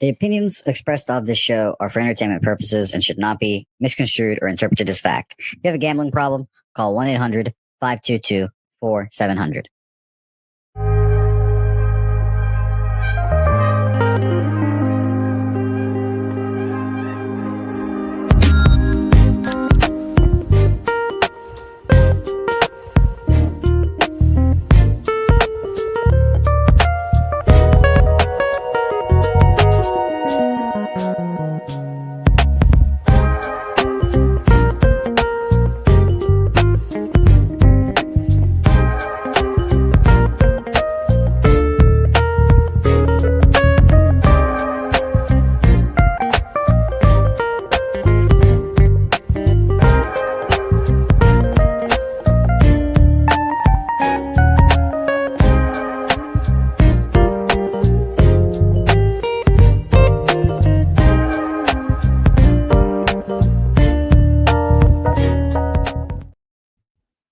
The opinions expressed of this show are for entertainment purposes and should not be misconstrued or interpreted as fact. If you have a gambling problem, call 1-800-522-4700.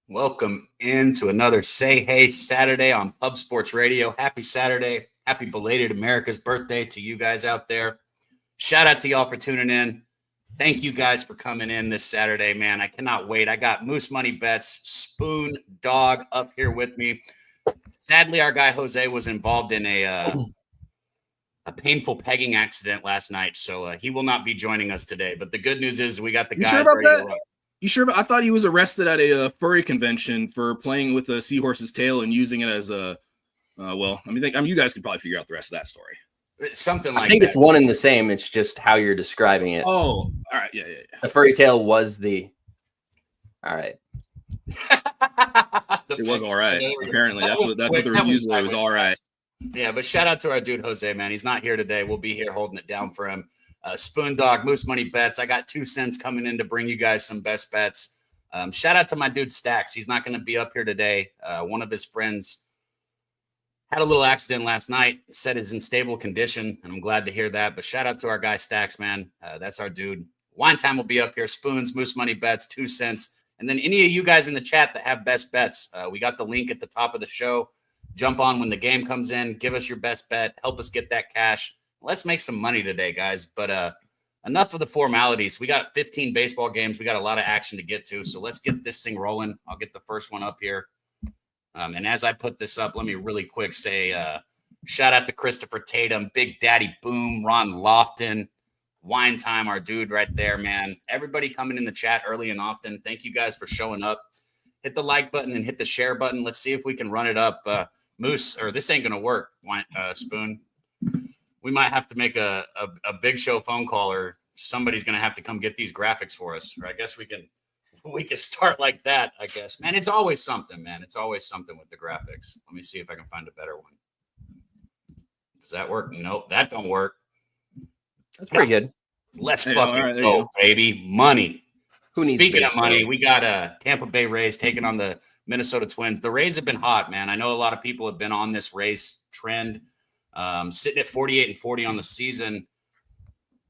Welcome into another Say Hey Saturday on Pub Sports Radio. Happy Saturday. Happy belated America's birthday to you guys out there. Shout out to y'all for tuning in. Thank you guys for coming in this Saturday, man. I cannot wait. I got Moose Money Bets, Spoon Dog up here with me. Sadly, our guy Jose was involved in a painful pegging accident last night, so he will not be joining us today. But the good news is we got the guys sure about ready that? to rock. You sure? I thought he was arrested at a furry convention for playing with a seahorse's tail and using it as a. You guys can probably figure out the rest of that story. Something like that. I think it's one and the same. It's just how you're describing it. Oh, all right, yeah. The furry tail was the. All right. It was all right. Apparently, that's what the reviews were. It was all right. Yeah, but shout out to our dude Jose, man. He's not here today. We'll be here holding it down for him. Spoon Dog, Moose Money Bets. I got 2 cents coming in to bring you guys some best bets. Shout out to my dude Stacks. He's not going to be up here today. One of his friends had a little accident last night. Said is in stable condition, and I'm glad to hear that. But shout out to our guy Stacks, man. That's our dude. Wine Time will be up here. Spoons, Moose Money Bets, 2 cents. And then any of you guys in the chat that have best bets, we got the link at the top of the show. Jump on when the game comes in. Give us your best bet. Help us get that cash. Let's make some money today, guys. But enough of the formalities. We got 15 baseball games. We got a lot of action to get to. So let's get this thing rolling. I'll get the first one up here. And as I put this up, let me really quick say shout out to Christopher Tatum, Big Daddy Boom, Ron Lofton, Wine Time, our dude right there, man. Everybody coming in the chat early and often. Thank you guys for showing up. Hit the like button and hit the share button. Let's see if we can run it up. Moose, or this ain't going to work, Spoon. We might have to make a big show phone call, or somebody's going to have to come get these graphics for us. Or I guess we can start like that, I guess. Man, it's always something, man. It's always something with the graphics. Let me see if I can find a better one. Does that work? Nope, that don't work. That's pretty good. Let's fucking go, baby. Money. Speaking of money, we got Tampa Bay Rays taking on the Minnesota Twins. The Rays have been hot, man. I know a lot of people have been on this Rays trend. Sitting at 48-40 on the season.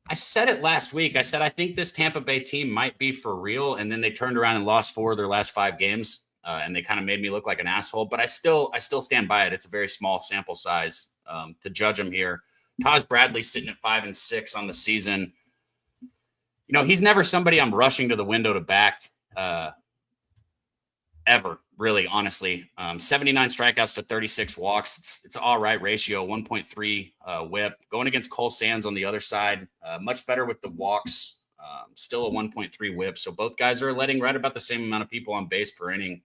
I said it last week. I said, I think this Tampa Bay team might be for real. And then they turned around and lost 4 of their last 5 games. And they kind of made me look like an asshole, but I still stand by it. It's a very small sample size to judge them here. Taj Bradley sitting at 5-6 on the season. You know, he's never somebody I'm rushing to the window to back ever. Really, honestly, 79 strikeouts to 36 walks. It's all right ratio, 1.3 whip. Going against Cole Sands on the other side, much better with the walks, still a 1.3 whip. So both guys are letting right about the same amount of people on base per inning.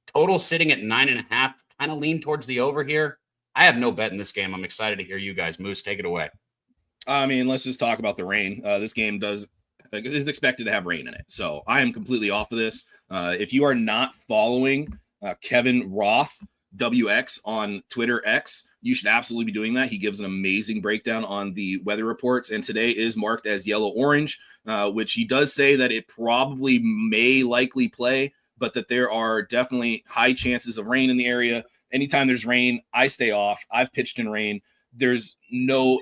Total sitting at 9.5, kind of lean towards the over here. I have no bet in this game. I'm excited to hear you guys. Moose, take it away. I mean, let's just talk about the rain. This game is expected to have rain in it. So I am completely off of this. If you are not following Kevin Roth, WX on Twitter X, you should absolutely be doing that. He gives an amazing breakdown on the weather reports. And today is marked as yellow-orange, which he does say that it probably may likely play, but that there are definitely high chances of rain in the area. Anytime there's rain, I stay off. I've pitched in rain. There's no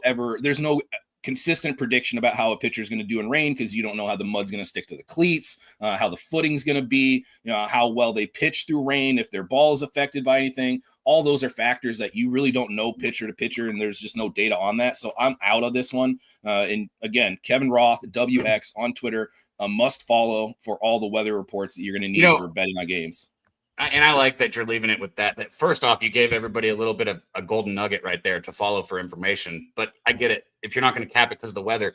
consistent prediction about how a pitcher is going to do in rain, because you don't know how the mud's going to stick to the cleats, how the footing's going to be, how well they pitch through rain, if their ball is affected by anything. All those are factors that you really don't know pitcher to pitcher, and there's just no data on that. So I'm out of this one. And again, Kevin Roth, WX on Twitter, a must follow for all the weather reports that you're going to need for betting on games. And I like that you're leaving it with that. First off, you gave everybody a little bit of a golden nugget right there to follow for information. But I get it. If you're not going to cap it because of the weather,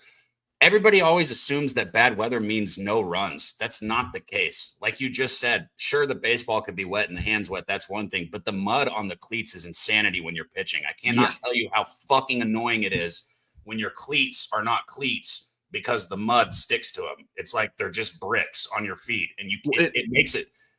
everybody always assumes that bad weather means no runs. That's not the case. Like you just said, sure, the baseball could be wet and the hands wet. That's one thing. But the mud on the cleats is insanity when you're pitching. I cannot tell you how fucking annoying it is when your cleats are not cleats because the mud sticks to them. It's like they're just bricks on your feet. And it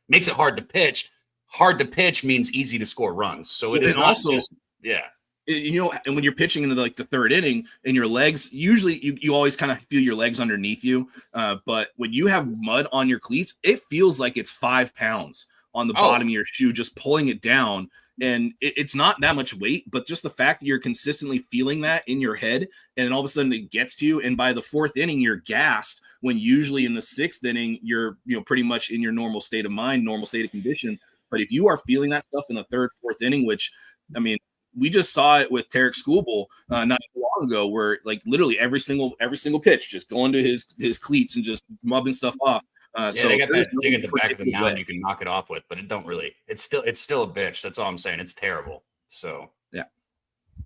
makes it hard to pitch. Hard to pitch means easy to score runs. So it is also just, and when you're pitching into like the third inning and your legs, usually you always kind of feel your legs underneath you. But when you have mud on your cleats, it feels like it's 5 pounds on the bottom of your shoe, just pulling it down. And it's not that much weight, but just the fact that you're consistently feeling that in your head, and then all of a sudden it gets to you. And by the 4th inning, you're gassed, when usually in the 6th inning, you're pretty much in your normal state of mind, normal state of condition. But if you are feeling that stuff in the 3rd, 4th inning, which, I mean, we just saw it with Tarek Skubal not too long ago, where like literally every single pitch, just going to his cleats and just mubbing stuff off. So they got that thing at the back of the mound you can knock it off with, but it don't really. It's still a bitch. That's all I'm saying. It's terrible. So yeah.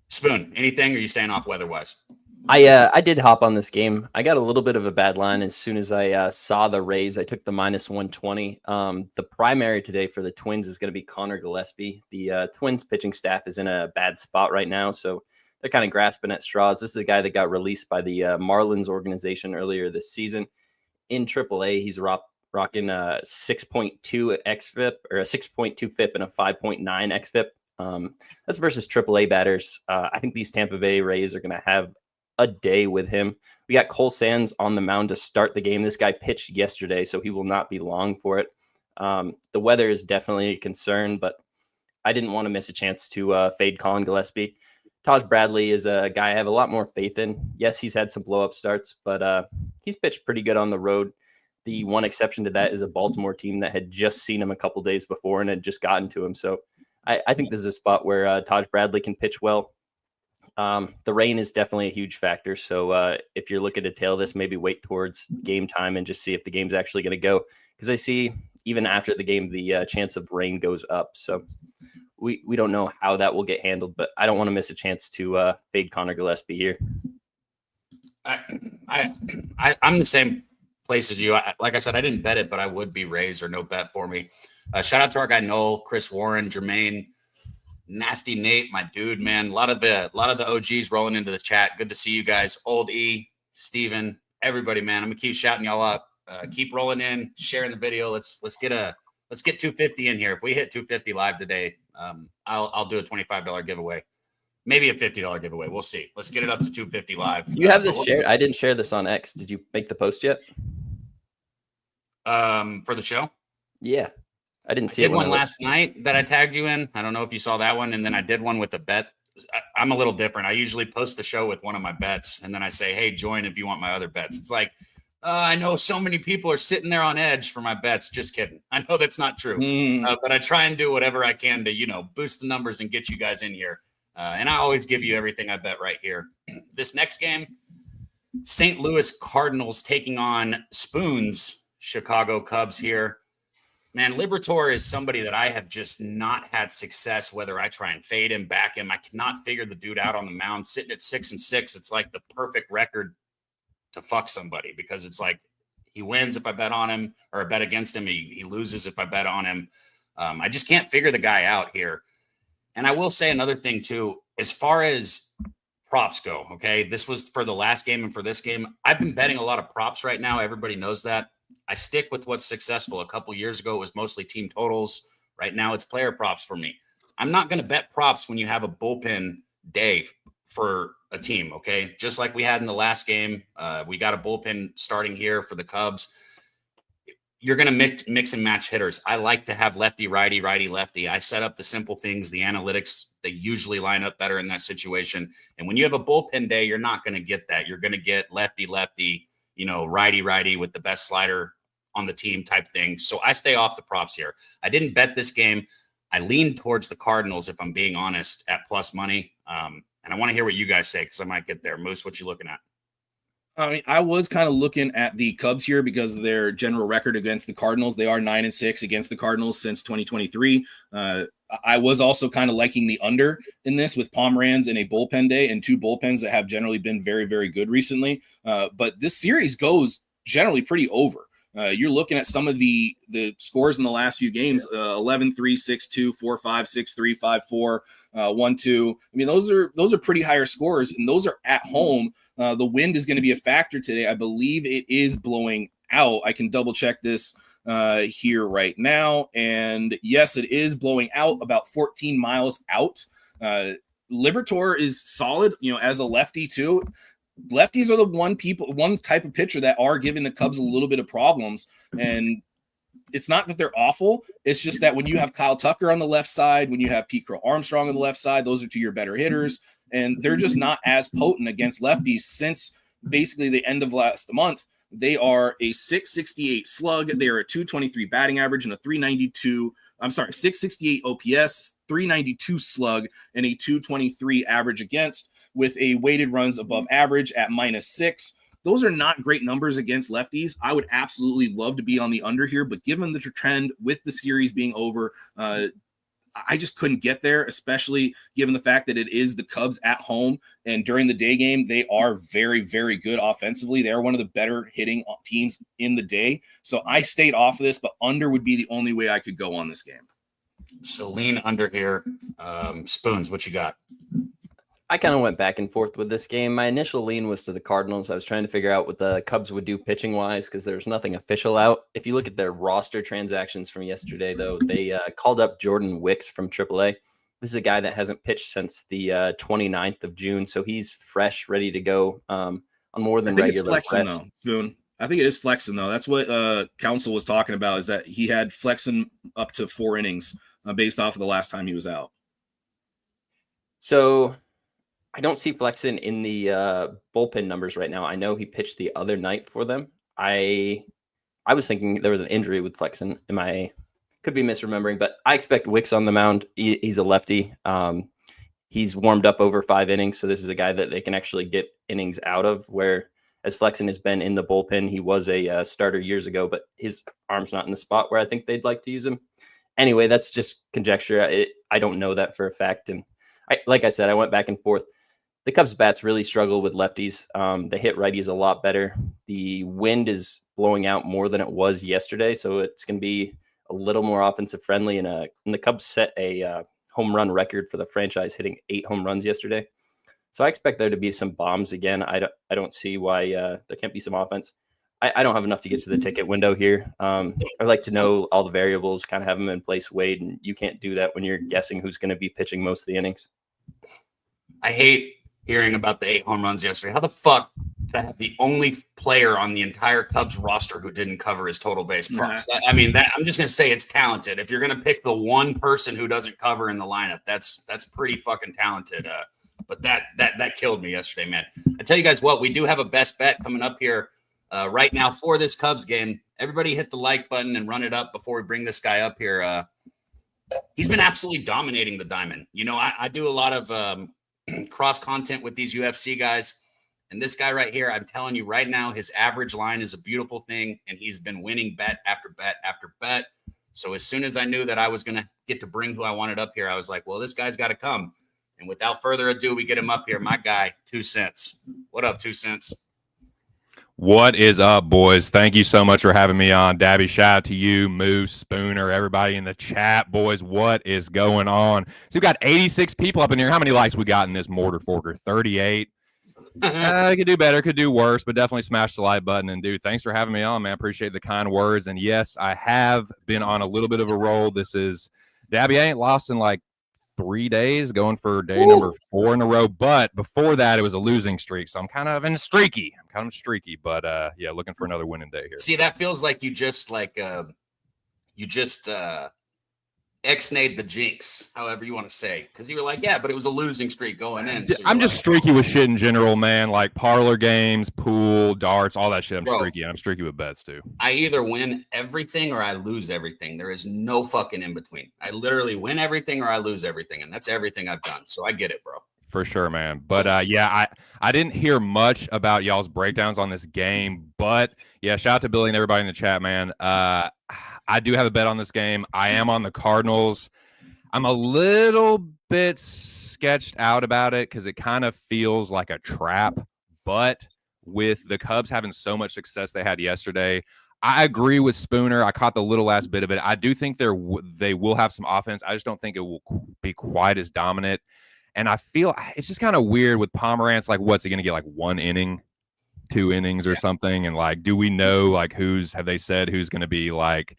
Spoon, anything? Or are you staying off weather-wise? I did hop on this game. I got a little bit of a bad line as soon as I saw the Rays. I took the -120. The primary today for the Twins is going to be Connor Gillespie. The Twins pitching staff is in a bad spot right now, so they're kind of grasping at straws. This is a guy that got released by the Marlins organization earlier this season. In AAA, he's rocking a 6.2 xFIP, or a 6.2 FIP and a 5.9 xFIP. That's versus AAA batters. I think these Tampa Bay Rays are going to have a day with him. We got Cole Sands on the mound to start the game. This guy pitched yesterday, so he will not be long for it. The weather is definitely a concern, but I didn't want to miss a chance to fade Colin Gillespie. Taj Bradley is a guy I have a lot more faith in. Yes, he's had some blow-up starts, but he's pitched pretty good on the road. The one exception to that is a Baltimore team that had just seen him a couple days before and had just gotten to him. So I think this is a spot where Taj Bradley can pitch well. The rain is definitely a huge factor. So if you're looking to tail this, maybe wait towards game time and just see if the game's actually going to go. Because I see even after the game, the chance of rain goes up. So we don't know how that will get handled, but I don't want to miss a chance to fade Connor Gillespie here. I'm the same place as you. Like I said, I didn't bet it, but I would be Rays or no bet for me. Shout out to our guy Noel, Chris Warren, Jermaine, Nasty Nate, my dude, man. A lot of the OGs rolling into the chat. Good to see you guys. Old E, Steven, everybody, man. I'm gonna keep shouting y'all up. Keep rolling in, sharing the video. Let's get 250 in here. If we hit 250 live today, I'll do a $25 giveaway. Maybe a $50 giveaway. We'll see. Let's get it up to 250 live. You have this shared. I didn't share this on X. Did you make the post yet? For the show? Yeah. I didn't see it. I did one last night that I tagged you in. I don't know if you saw that one. And then I did one with a bet. I'm a little different. I usually post the show with one of my bets. And then I say, hey, join if you want my other bets. It's like, I know so many people are sitting there on edge for my bets. Just kidding. I know that's not true. But I try and do whatever I can to, boost the numbers and get you guys in here. And I always give you everything I bet right here. This next game, St. Louis Cardinals taking on Spoon's Chicago Cubs here. Man, Liberatore is somebody that I have just not had success, whether I try and fade him, back him. I cannot figure the dude out on the mound. Sitting at 6-6, it's like the perfect record to fuck somebody, because it's like he wins if I bet on him, or I bet against him. He loses if I bet on him. I just can't figure the guy out here. And I will say another thing too, as far as props go, okay, this was for the last game and for this game. I've been betting a lot of props right now. Everybody knows that. I stick with what's successful. A couple years ago, it was mostly team totals. Right now, it's player props for me. I'm not going to bet props when you have a bullpen day for a team, okay? Just like we had in the last game. We got a bullpen starting here for the Cubs. you're going to mix and match hitters. I like to have lefty, righty, righty, lefty. I set up the simple things, the analytics, they usually line up better in that situation. And when you have a bullpen day, you're not going to get that. You're going to get lefty, lefty, righty, righty with the best slider on the team type thing. So I stay off the props here. I didn't bet this game. I lean towards the Cardinals, if I'm being honest, at plus money. And I want to hear what you guys say, because I might get there. Moose, what you looking at? I mean, I was kind of looking at the Cubs here because of their general record against the Cardinals. They are 9-6 against the Cardinals since 2023. I was also kind of liking the under in this with Pomeranz in a bullpen day and two bullpens that have generally been very, very good recently. But this series goes generally pretty over. You're looking at some of the scores in the last few games, 11-3, 6-2, 4-5, 6-3, 5-4, 1-2. I mean, those are pretty higher scores, and those are at home. The wind is going to be a factor today. I believe it is blowing out. I can double check this here right now. And yes, it is blowing out about 14 miles out. Liberatore is solid, as a lefty too. Lefties are the one type of pitcher that are giving the Cubs a little bit of problems. And it's not that they're awful. It's just that when you have Kyle Tucker on the left side, when you have Pete Crow Armstrong on the left side, those are two of your better hitters. And they're just not as potent against lefties since basically the end of last month. They are a 668 slug. They are a 223 batting average and a 668 OPS, 392 slug, and a 223 average against, with a weighted runs above average at -6. Those are not great numbers against lefties. I would absolutely love to be on the under here, but given the trend with the series being over, I just couldn't get there, especially given the fact that it is the Cubs at home. And during the day game, they are very, very good offensively. They are one of the better hitting teams in the day. So I stayed off of this, but under would be the only way I could go on this game. So lean under here. Spoons, what you got? I kind of went back and forth with this game. My initial lean was to the Cardinals. I was trying to figure out what the Cubs would do pitching wise, because there's nothing official out. If you look at their roster transactions from yesterday, though, they called up Jordan Wicks from AAA. This is a guy that hasn't pitched since the 29th of June. So he's fresh, ready to go on more than regular. It's flexing, though, Spoon. I think it is flexing, though. That's what Council was talking about, is that he had flexing up to 4 innings based off of the last time he was out. So I don't see Flexen in the bullpen numbers right now. I know he pitched the other night for them. I was thinking there was an injury with Flexen. Could be misremembering, but I expect Wicks on the mound. He's a lefty. He's warmed up over 5 innings, so this is a guy that they can actually get innings out of, where as Flexen has been in the bullpen, he was a starter years ago, but his arm's not in the spot where I think they'd like to use him. Anyway, that's just conjecture. I don't know that for a fact. And like I said, I went back and forth. The Cubs bats really struggle with lefties. They hit righties a lot better. The wind is blowing out more than it was yesterday, so it's going to be a little more offensive friendly. And the Cubs set a home run record for the franchise, hitting 8 home runs yesterday. So I expect there to be some bombs again. I don't see why there can't be some offense. I don't have enough to get to the ticket window here. I like to know all the variables, kind of have them in place, Wade, and you can't do that when you're guessing who's going to be pitching most of the innings. I hate hearing about the 8 home runs yesterday. How the fuck did I have the only player on the entire Cubs roster who didn't cover his total base props? I mean, I'm just going to say it's talented. If you're going to pick the one person who doesn't cover in the lineup, that's pretty fucking talented. But that killed me yesterday, man. I tell you guys what, we do have a best bet coming up here right now for this Cubs game. Everybody hit the like button and run it up before we bring this guy up here. He's been absolutely dominating the diamond. I do a lot of cross content with these UFC guys, and this guy right here, I'm telling you right now, his average line is a beautiful thing, and he's been winning bet after bet after bet. So as soon as I knew that I was going to get to bring who I wanted up here, I was like, well, this guy's got to come. And without further ado, we get him up here. My guy, 2 cents. What up, 2 cents? What is up, boys? Thank you so much for having me on. Daby, shout out to you, Moose, Spooner, everybody in the chat. Boys, what is going on? So we've got 86 people up in here. How many likes we got in this Mortar Forker? 38. Could do better, could do worse, but definitely smash the like button. And, dude, thanks for having me on, man. Appreciate the kind words. And, yes, I have been on a little bit of a roll. This is – Daby, I ain't lost in like 3 days, going for day number 4 in a row. But before that, it was a losing streak. So I'm kind of streaky. But yeah, looking for another winning day here. See, that feels like you just ex-nayed the jinx, however you want to say, because you were like, yeah, but it was a losing streak going in. So I'm just streaky with shit in general, man. Like parlor games, pool, darts, all that shit. I'm streaky, and I'm streaky with bets too. I either win everything or I lose everything. There is no fucking in between. I literally win everything or I lose everything, and that's everything I've done. So I get it, bro. For sure, man. But yeah, I didn't hear much about y'all's breakdowns on this game. But yeah, shout out to Billy and everybody in the chat, man. I do have a bet on this game. I am on the Cardinals. I'm a little bit sketched out about it because it kind of feels like a trap. But with the Cubs having so much success they had yesterday, I agree with Spooner. I caught the little last bit of it. I do think they will have some offense. I just don't think it will be quite as dominant. And I feel it's just kind of weird with Pomerantz. Like, what's he going to get? Like 1 inning, 2 innings or something? And like, do we know like have they said who's going to be like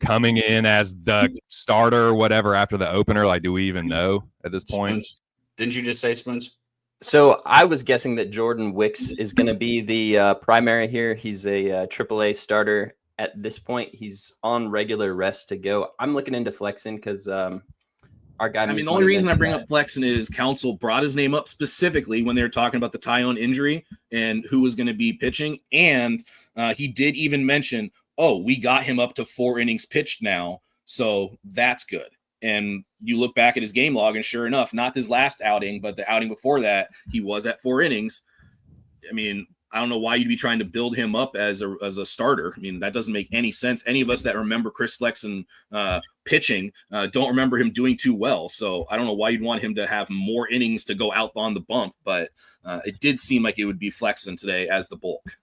coming in as the starter or whatever after the opener? Like, do we even know at this point? Spoons. Didn't you just say Spoons? So I was guessing that Jordan Wicks is going to be the primary here. He's a AAA starter at this point. He's on regular rest to go. I'm looking into flexing because our guy. The only reason I bring up flexing is Council brought his name up specifically when they were talking about the Tyone injury and who was going to be pitching. And he did even mention, we got him up to 4 innings pitched now. So that's good. And you look back at his game log, and sure enough, not his last outing, but the outing before that, he was at 4 innings. I mean, I don't know why you'd be trying to build him up as a starter. I mean, that doesn't make any sense. Any of us that remember Chris Flexen pitching don't remember him doing too well. So I don't know why you'd want him to have more innings to go out on the bump, but it did seem like it would be Flexen today as the bulk.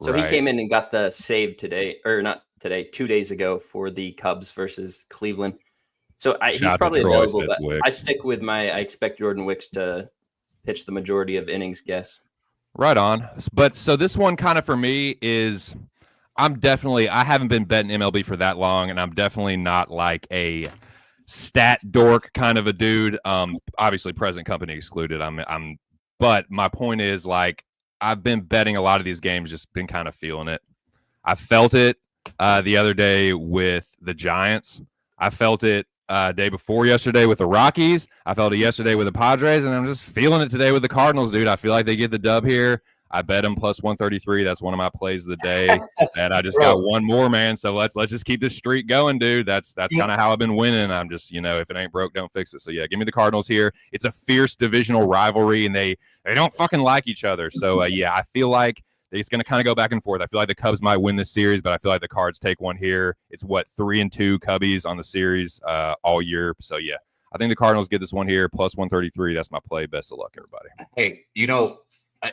So He came in and got the save today, or not today, 2 days ago for the Cubs versus Cleveland. So he's probably available, but I stick with I expect Jordan Wicks to pitch the majority of innings guess. Right on. But so this one kind of for me is I haven't been betting MLB for that long, and I'm definitely not like a stat dork kind of a dude. Obviously present company excluded. But my point is like I've been betting a lot of these games, just been kind of feeling it. I felt it the other day with the Giants. I felt it day before yesterday with the Rockies. I felt it yesterday with the Padres, and I'm just feeling it today with the Cardinals, dude. I feel like they get the dub here. I bet them plus 133. That's one of my plays of the day. And I just got one more, man. So let's just keep this streak going, dude. That's kind of how I've been winning. I'm just, if it ain't broke, don't fix it. So yeah, give me the Cardinals here. It's a fierce divisional rivalry, and they don't fucking like each other. So yeah, I feel like it's going to kind of go back and forth. I feel like the Cubs might win this series, but I feel like the Cards take one here. It's 3-2 Cubbies on the series all year. So yeah, I think the Cardinals get this one here plus 133. That's my play. Best of luck, everybody. Hey,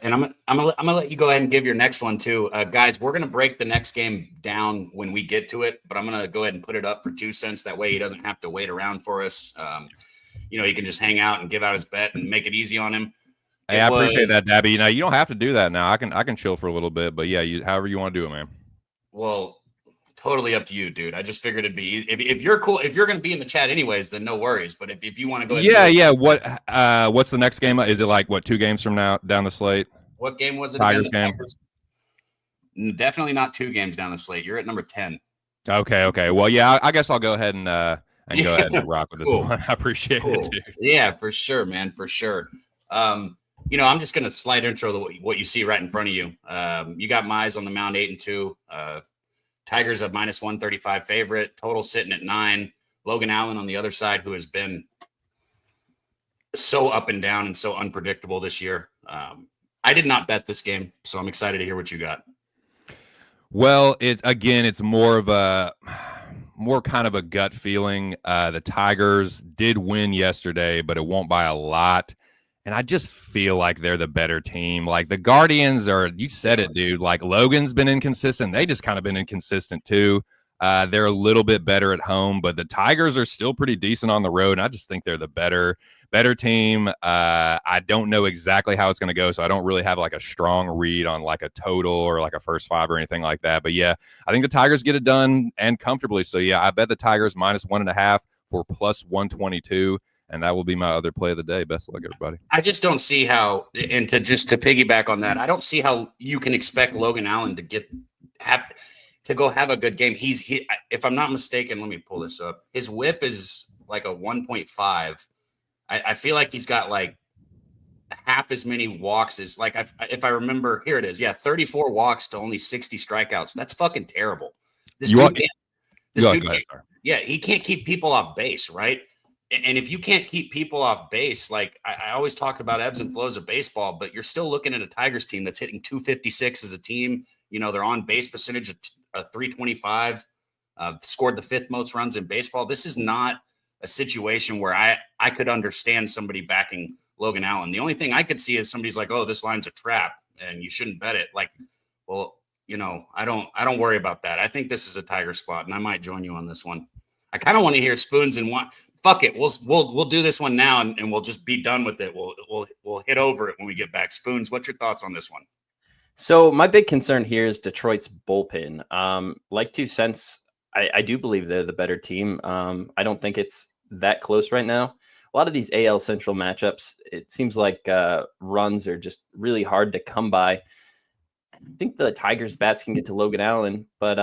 and I'm gonna let you go ahead and give your next one too, guys. We're gonna break the next game down when we get to it, but I'm gonna go ahead and put it up for 2 cents. That way he doesn't have to wait around for us. He can just hang out and give out his bet and make it easy on him. Hey, I appreciate that, Daby. You don't have to do that now. I can chill for a little bit, but yeah, however you want to do it, man. Well, totally up to you, dude. I just figured it'd be if you're cool. If you're going to be in the chat anyways, then no worries. But if you want to go ahead, yeah. What's the next game? Is it like 2 games from now down the slate? What game was it? Tigers game. Definitely not 2 games down the slate. You're at number 10. Okay. Well, yeah, I guess I'll go ahead and go ahead and rock with this one. I appreciate it, dude. Yeah, for sure, man, for sure. I'm just going to slide intro what you see right in front of you. You got Mize on the mound 8-2. Tigers a minus 135 favorite. Total sitting at 9. Logan Allen on the other side, who has been so up and down and so unpredictable this year. I did not bet this game, so I'm excited to hear what you got. Well, it's more kind of a gut feeling. The Tigers did win yesterday, but it won't by a lot. And I just feel like they're the better team. Like the Guardians you said it, dude. Like Logan's been inconsistent. They just kind of been inconsistent too. They're a little bit better at home, but the Tigers are still pretty decent on the road. And I just think they're the better team. I don't know exactly how it's going to go, so I don't really have like a strong read on like a total or like a first 5 or anything like that. But yeah, I think the Tigers get it done and comfortably. So yeah, I bet the Tigers minus 1.5 for plus 122. and that will be my other play of the day. Best of luck, everybody. I just don't see how, and to piggyback on that, I don't see how you can expect Logan Allen to go have a good game. If I'm not mistaken, let me pull this up. His whip is like a 1.5. I feel like he's got like half as many walks as if I remember, here it is. Yeah, 34 walks to only 60 strikeouts. That's fucking terrible. He can't keep people off base, right? And if you can't keep people off base, like I always talked about ebbs and flows of baseball, but you're still looking at a Tigers team that's hitting 256 as a team. You know, they're on base percentage of 325, scored the 5th most runs in baseball. This is not a situation where I could understand somebody backing Logan Allen. The only thing I could see is somebody's like, oh, this line's a trap and you shouldn't bet it. Like, well, you know, I don't worry about that. I think this is a Tiger spot, and I might join you on this one. I kind of want to hear spoons and one. Fuck it. We'll do this one now and we'll just be done with it. We'll hit over it when we get back. Spoons, what's your thoughts on this one? So my big concern here is Detroit's bullpen. Like 2 cents, I do believe they're the better team. I don't think it's that close right now. A lot of these AL Central matchups, it seems like runs are just really hard to come by. I think the Tigers bats can get to Logan Allen, but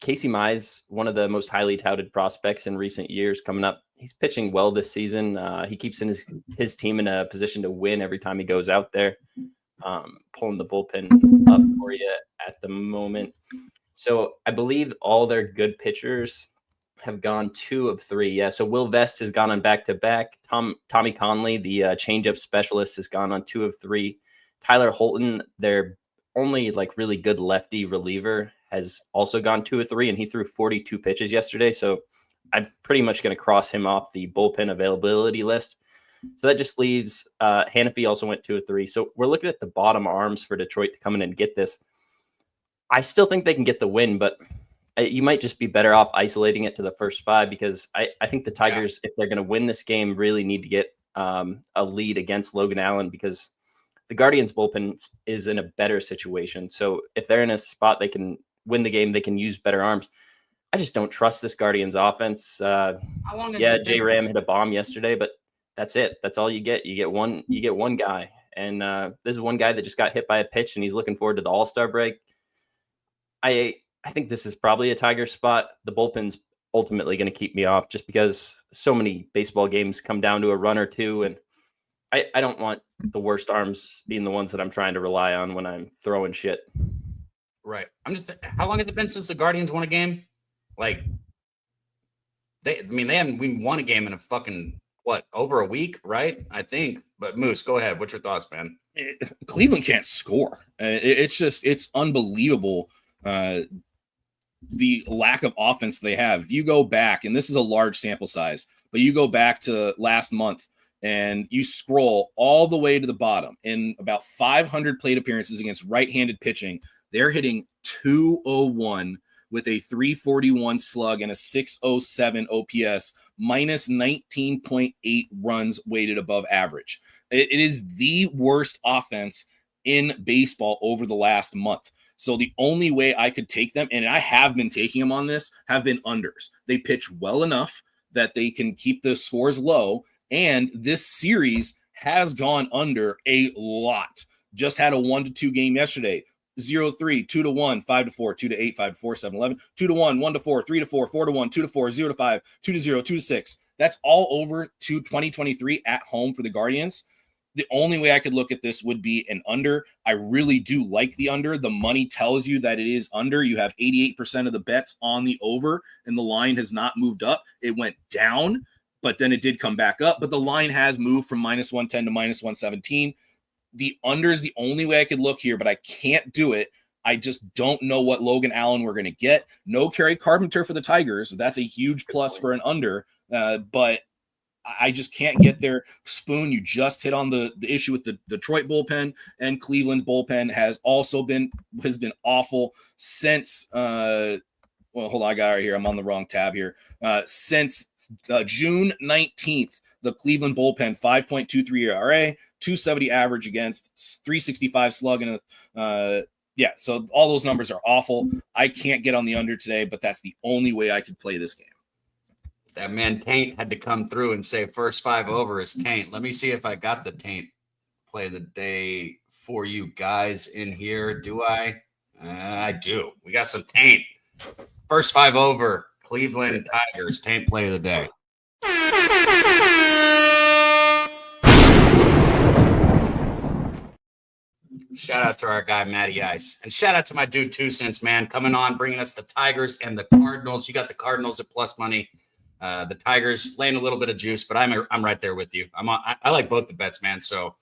Casey Mize, one of the most highly touted prospects in recent years, coming up. He's pitching well this season. He keeps in his team in a position to win every time he goes out there. Pulling the bullpen up for you at the moment. So I believe all their good pitchers have gone 2 of 3. Yeah. So Will Vest has gone on back-to-back. Tommy Conley, the changeup specialist, has gone on 2 of 3. Tyler Holton, their only like really good lefty reliever, has also gone 2 of 3, and he threw 42 pitches yesterday. So I'm pretty much going to cross him off the bullpen availability list. So that just leaves Hannafy also went 2 of 3. So we're looking at the bottom arms for Detroit to come in and get this. I still think they can get the win, but you might just be better off isolating it to the first 5, because I think the Tigers, if they're going to win this game, really need to get a lead against Logan Allen, because the Guardians bullpen is in a better situation. So if they're in a spot they can win the game, they can use better arms. I just don't trust this Guardians offense. J Ram hit a bomb yesterday, but that's it. That's all you get. You get one guy. And this is one guy that just got hit by a pitch, and he's looking forward to the All-Star break. I think this is probably a Tiger spot. The bullpen's ultimately going to keep me off, just because so many baseball games come down to a run or two. And I don't want the worst arms being the ones that I'm trying to rely on when I'm throwing shit. Right. How long has it been since the Guardians won a game? Like, they haven't won a game in a fucking, over a week, right? I think. But Moose, go ahead. What's your thoughts, man? Cleveland can't score. It's unbelievable. The lack of offense they have. If you go back, and this is a large sample size, but you go back to last month and you scroll all the way to the bottom, in about 500 plate appearances against right-handed pitching, they're hitting 201 with a 341 slug and a 607 OPS, minus 19.8 runs weighted above average. It is the worst offense in baseball over the last month. So the only way I could take them, and I have been taking them on this, have been unders. They pitch well enough that they can keep the scores low, and this series has gone under a lot. Just had a 1-2 game yesterday. 0-3, 2-1, 5-4, 2-8, 5-4, 7-11, 2-1, 1-4, 3-4, 4-1, 2-4, 0-5, 2-0, 2-6. That's all over to 2023 at home for the Guardians. The only way I could look at this would be an under. I really do like the under. The money tells you that it is under. You have 88% of the bets on the over, and the line has not moved up. It went down, but then it did come back up. But the line has moved from minus 110 to minus 117. The under is the only way I could look here, but I can't do it. I just don't know what Logan Allen we're going to get. No Kerry Carpenter for the Tigers. That's a huge plus for an under, but I just can't get there. Spoon, you just hit on the issue with the Detroit bullpen, and Cleveland bullpen has been awful since hold on, I got it right here. I'm on the wrong tab here. Since June 19th, the Cleveland bullpen, 5.23 ERA, 270 average against, 365 slug, and so all those numbers are awful. I can't get on the under today, but that's the only way I could play this game. That man Taint had to come through and say first 5 over is Taint. Let me see if I got the Taint play of the day for you guys in here. Do I? I do. We got some Taint. First 5 over, Cleveland Tigers. Taint play of the day. Shout out to our guy, Matty Ice. And shout out to my dude, 2 Cents, man, coming on, bringing us the Tigers and the Cardinals. You got the Cardinals at plus money. The Tigers laying a little bit of juice, but I'm right there with you. I like both the bets, man. So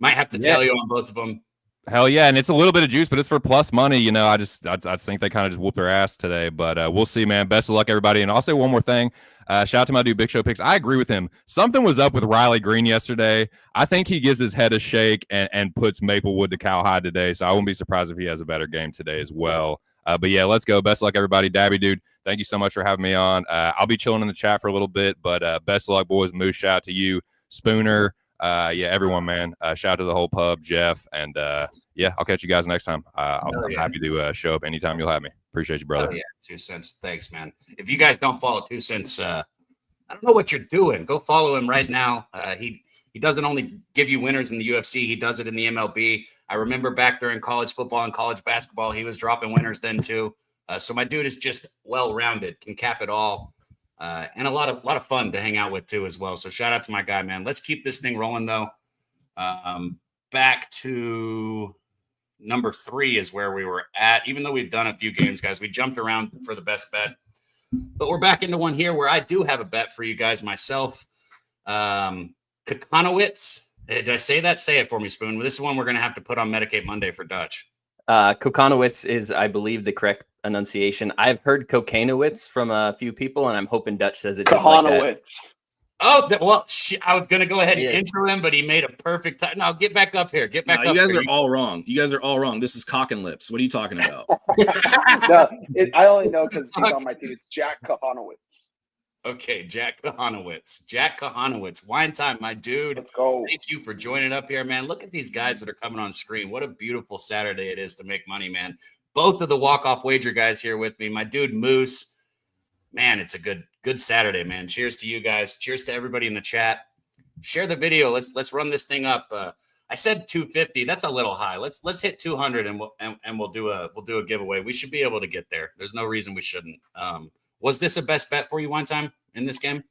might have to tell you on both of them. Hell yeah, and it's a little bit of juice, but it's for plus money. You know, I think they kind of just whooped their ass today, but we'll see, man. Best of luck, everybody. And I'll say one more thing. Shout out to my dude, Big Show Picks. I agree with him. Something was up with Riley Green yesterday. I think he gives his head a shake and puts Maplewood to cowhide today, so I wouldn't be surprised if he has a better game today as well. But yeah, let's go. Best of luck, everybody. Dabby, dude, thank you so much for having me on. I'll be chilling in the chat for a little bit, but best of luck, boys. Moose, shout out to you. Spooner, yeah, everyone, man. Shout out to the whole pub, Jeff, and yeah, I'll catch you guys next time. I'm happy to show up anytime you'll have me. Appreciate you, brother. Yeah, 2 Cents. Thanks, man. If you guys don't follow 2 Cents, I don't know what you're doing. Go follow him right now. He doesn't only give you winners in the UFC, he does it in the MLB. I remember back during college football and college basketball, he was dropping winners then too. So my dude is just well-rounded, can cap it all. And a lot of fun to hang out with too as well. So shout out to my guy, man. Let's keep this thing rolling though. Back to number 3 is where we were at. Even though we've done a few games, guys, we jumped around for the best bet. But we're back into one here where I do have a bet for you guys myself. Kokonowitz. Did I say that? Say it for me, Spoon. This is one we're going to have to put on Medicate Monday for Dutch. Kokonowitz is, I believe, the correct enunciation. I've heard Kokanowitz from a few people, and I'm hoping Dutch says it just like that. Oh, well, I was going to go ahead and intro him, but he made a perfect time. No, get back up here. Get back up here. You guys are all wrong. You guys are all wrong. This is Cock and Lips. What are you talking about? No, I only know because he's on my team. It's Jack Kohanowitz. Okay, Jack Kohanowitz. Jack Kohanowitz. Wine time, my dude. Let's go. Thank you for joining up here, man. Look at these guys that are coming on screen. What a beautiful Saturday it is to make money, man. Both of the walk-off wager guys here with me. My dude, Moose. Man, it's a good Saturday, man. Cheers to you guys. Cheers to everybody in the chat. Share the video. Let's run this thing up. I said 250. That's a little high. Let's hit 200 and we'll do a giveaway. We should be able to get there. There's no reason we shouldn't. Was this a best bet for you one time in this game?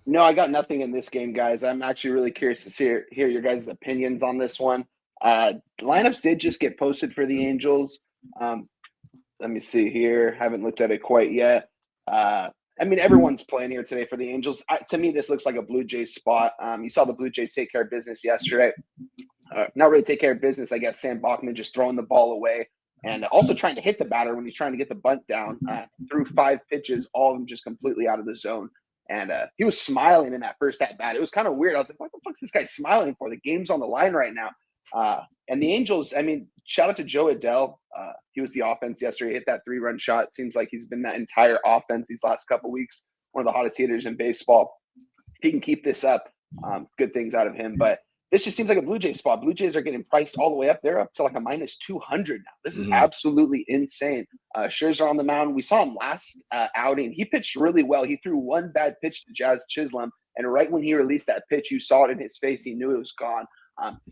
No, I got nothing in this game, guys. I'm actually really curious to hear your guys' opinions on this one. Lineups did just get posted for the Angels. Let me see here. Haven't looked at it quite yet. I mean, everyone's playing here today for the Angels. To me, this looks like a Blue Jays spot. You saw the Blue Jays take care of business yesterday. Not really take care of business, I guess. Sam Bachman just throwing the ball away and also trying to hit the batter when he's trying to get the bunt down. Threw 5 pitches, all of them just completely out of the zone. And he was smiling in that first at-bat. It was kind of weird. I was like, what the fuck's this guy smiling for? The game's on the line right now. And the Angels, I mean, shout out to Joe Adell. He was the offense yesterday. He hit that 3-run shot. Seems like he's been that entire offense these last couple weeks. One of the hottest hitters in baseball. If he can keep this up, good things out of him. But this just seems like a Blue Jays spot. Blue Jays are getting priced all the way up. They're up to like a minus 200 now. This is absolutely insane. Scherzer on the mound. We saw him last outing. He pitched really well. He threw one bad pitch to Jazz Chisholm. And right when he released that pitch, you saw it in his face. He knew it was gone.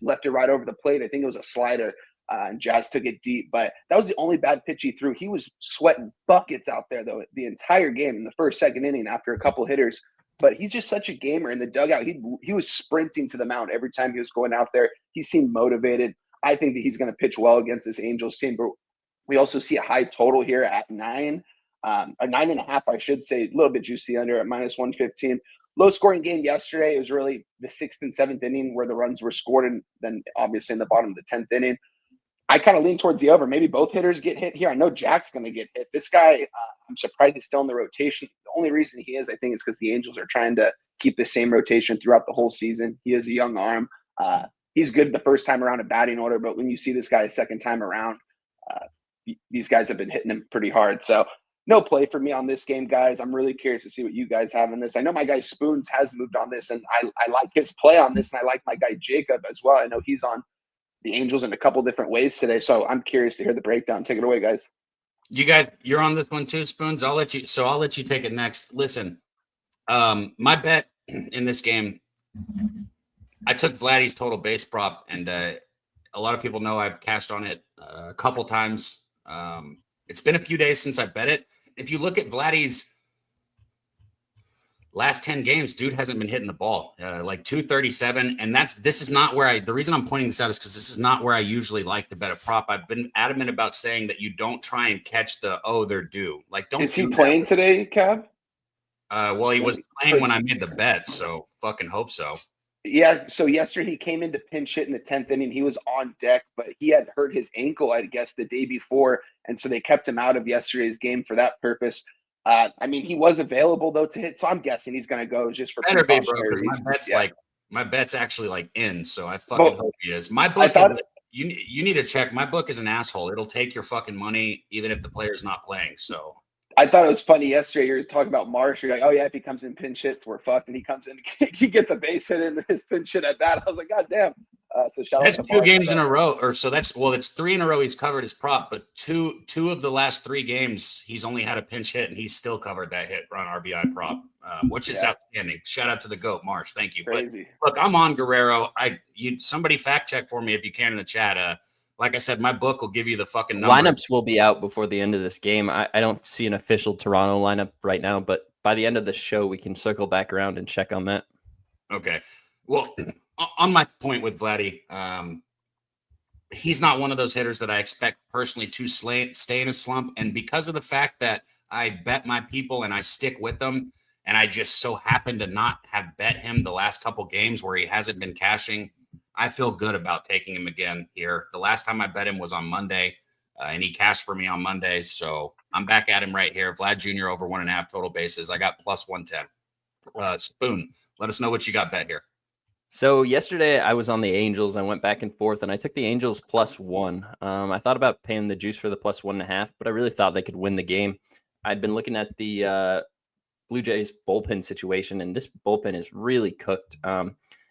Left it right over the plate. I think it was a slider. And Jazz took it deep. But that was the only bad pitch he threw. He was sweating buckets out there, though, the entire game in the first, second inning after a couple hitters. But he's just such a gamer in the dugout. He was sprinting to the mound every time he was going out there. He seemed motivated. I think that he's going to pitch well against this Angels team. But we also see a high total here at 9, a 9.5, I should say, a little bit juicy under at minus 115. Low scoring game yesterday. It was really the 6th and 7th inning where the runs were scored, and then obviously in the bottom of the 10th inning. I kind of lean towards the over. Maybe both hitters get hit here. I know Jack's going to get hit. This guy, I'm surprised he's still in the rotation. The only reason he is, I think, is because the Angels are trying to keep the same rotation throughout the whole season. He has a young arm. He's good the first time around a batting order, but when you see this guy a second time around, these guys have been hitting him pretty hard. So no play for me on this game, guys. I'm really curious to see what you guys have in this. I know my guy Spoons has moved on this, and I like his play on this, and I like my guy Jacob as well. I know he's on the Angels in a couple different ways today, so I'm curious to hear the breakdown. Take it away, guys. You guys, you're on this one too, Spoons. I'll let you take it next. Listen, My bet in this game, I took Vladdy's total base prop, and a lot of people know I've cashed on it a couple times. It's been a few days since I bet it. If you look at Vladdy's last 10 games, dude hasn't been hitting the ball, like 237. And this is not where the reason I'm pointing this out is because this is not where I usually like to bet a prop. I've been adamant about saying that you don't try and catch they're due. Like, don't. Is he playing today, Cab? Well, he was playing when I made the bet, so fucking hope so. Yeah, so yesterday he came in to pinch hit in the 10th inning. He was on deck, but he had hurt his ankle, I guess, the day before, and so they kept him out of yesterday's game for that purpose. I mean, he was available though to hit, so I'm guessing he's going to go just for better be, bro, because my bet's actually like in, so I fucking hope he is. My book, you need to check. My book is an asshole. It'll take your fucking money even if the player's not playing. So I thought it was funny yesterday. You were talking about Marsh. You're like, oh yeah, if he comes in pinch hits, we're fucked. And he comes in, he gets a base hit in his pinch hit at bat. I was like, God damn. So shout that's out to 2 games in a row, or so it's 3 in a row he's covered his prop, but two of the last 3 games he's only had a pinch hit and he's still covered that hit run RBI prop, which is outstanding. Shout out to the GOAT, Marsh. Thank you. Crazy. But look, I'm on Guerrero. Somebody fact check for me if you can in the chat. Like I said, my book will give you the fucking number. Lineups will be out before the end of this game. I don't see an official Toronto lineup right now, but by the end of the show, we can circle back around and check on that. Okay. Well, on my point with Vladdy, he's not one of those hitters that I expect personally to stay in a slump. And because of the fact that I bet my people and I stick with them, and I just so happen to not have bet him the last couple games where he hasn't been cashing, I feel good about taking him again here. The last time I bet him was on Monday, and he cashed for me on Monday. So I'm back at him right here. Vlad Jr. over 1.5 total bases. I got plus 110. Spoon, let us know what you got bet here. So yesterday I was on the Angels. I went back and forth, and I took the Angels +1. I thought about paying the juice for the +1.5, but I really thought they could win the game. I'd been looking at the Blue Jays bullpen situation, and this bullpen is really cooked.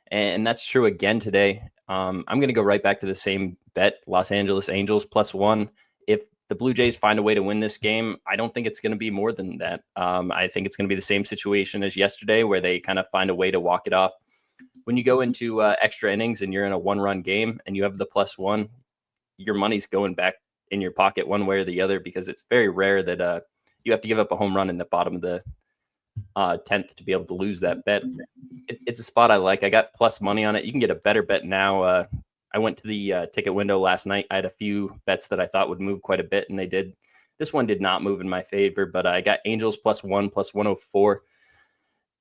And that's true again today. I'm going to go right back to the same bet, Los Angeles Angels +1. If the Blue Jays find a way to win this game, I don't think it's going to be more than that. I think it's going to be the same situation as yesterday where they kind of find a way to walk it off. When you go into extra innings and you're in a 1-run game and you have the +1, your money's going back in your pocket one way or the other, because it's very rare that you have to give up a home run in the bottom of the 10th to be able to lose that bet. It's a spot I like. I got plus money on it. You can get a better bet now. I went to the ticket window last night. I had a few bets that I thought would move quite a bit, and they did. This one did not move in my favor, but I got Angels +1, +104.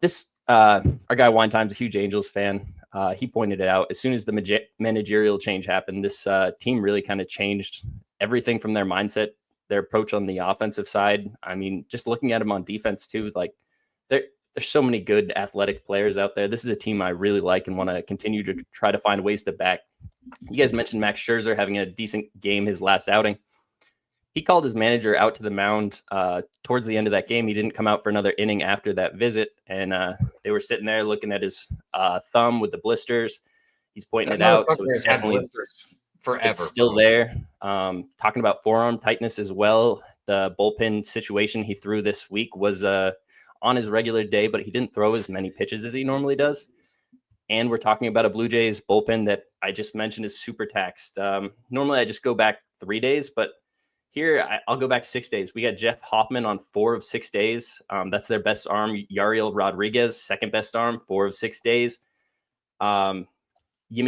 This our guy Wine Time's a huge Angels fan. He pointed it out. As soon as the managerial change happened, this team really kind of changed everything from their mindset, their approach on the offensive side. I mean, just looking at them on defense too, like there's so many good athletic players out there. This is a team I really like and want to continue to try to find ways to back. You guys mentioned Max Scherzer having a decent game his last outing. He called his manager out to the mound towards the end of that game. He didn't come out for another inning after that visit, and they were sitting there looking at his thumb with the blisters. He's pointing it out, so it's definitely forever. It's still there. Talking about forearm tightness as well. The bullpen situation he threw this week was on his regular day, but he didn't throw as many pitches as he normally does. And we're talking about a Blue Jays bullpen that I just mentioned is super taxed. Normally I just go back 3 days, but here I'll go back 6 days. We got Jeff Hoffman on 4 of 6 days. That's their best arm. Yariel Rodriguez, second best arm, 4 of 6 days. Yimi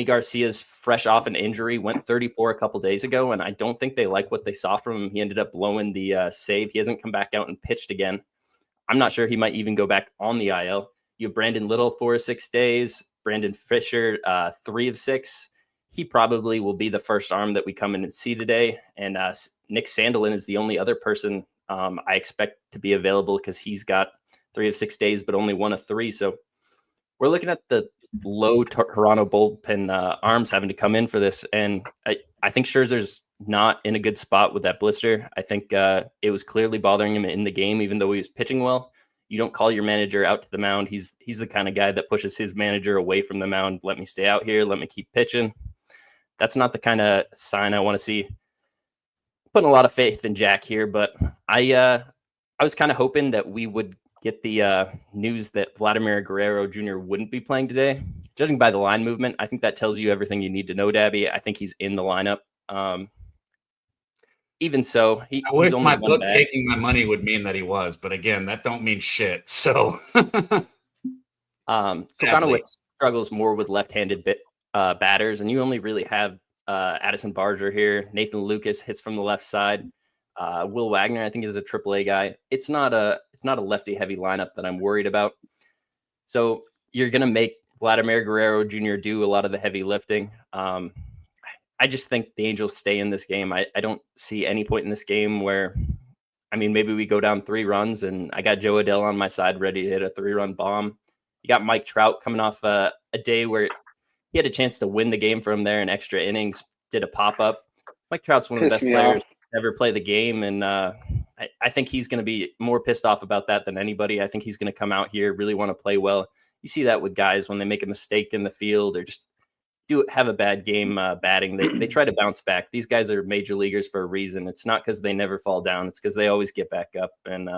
Garcia's fresh off an injury, went 34 a couple days ago, and I don't think they like what they saw from him. He ended up blowing the save. He hasn't come back out and pitched again. I'm not sure he might even go back on the IL. You have Brandon Little, 4 of 6 days. Brandon Fisher, 3 of 6. He probably will be the first arm that we come in and see today. And Nick Sandelin is the only other person I expect to be available, because he's got 3 of 6 days, but only 1 of 3. So we're looking at the low Toronto bullpen arms having to come in for this. And I think Scherzer's not in a good spot with that blister. I think it was clearly bothering him in the game, even though he was pitching well. You don't call your manager out to the mound. He's the kind of guy that pushes his manager away from the mound. Let me stay out here. Let me keep pitching. That's not the kind of sign I want to see. Putting a lot of faith in Jack here, but I was kind of hoping that we would get the news that Vladimir Guerrero Jr. wouldn't be playing today. Judging by the line movement, I think that tells you everything you need to know, Daby. I think he's in the lineup. Even so, I wish he's only my one book back. taking my money would mean that he was, but again, that don't mean shit. So, Kokanowicz struggles more with left-handed batters, and you only really have Addison Barger here. Nathan Lucas hits from the left side. Will Wagner, I think, is a AAA guy. It's not a lefty-heavy lineup that I'm worried about. So you're gonna make Vladimir Guerrero Jr. do a lot of the heavy lifting. I just think the Angels stay in this game. I don't see any point in this game where, I mean, maybe we go down 3 runs, and I got Joe Adell on my side ready to hit a 3-run bomb. You got Mike Trout coming off a day where he had a chance to win the game from there in extra innings, did a pop-up. Mike Trout's one of the best players to ever play the game, and I think he's going to be more pissed off about that than anybody. I think he's going to come out here, really want to play well. You see that with guys when they make a mistake in the field or just have a bad game batting. They try to bounce back. These guys are major leaguers for a reason. It's not because they never fall down. It's because they always get back up. And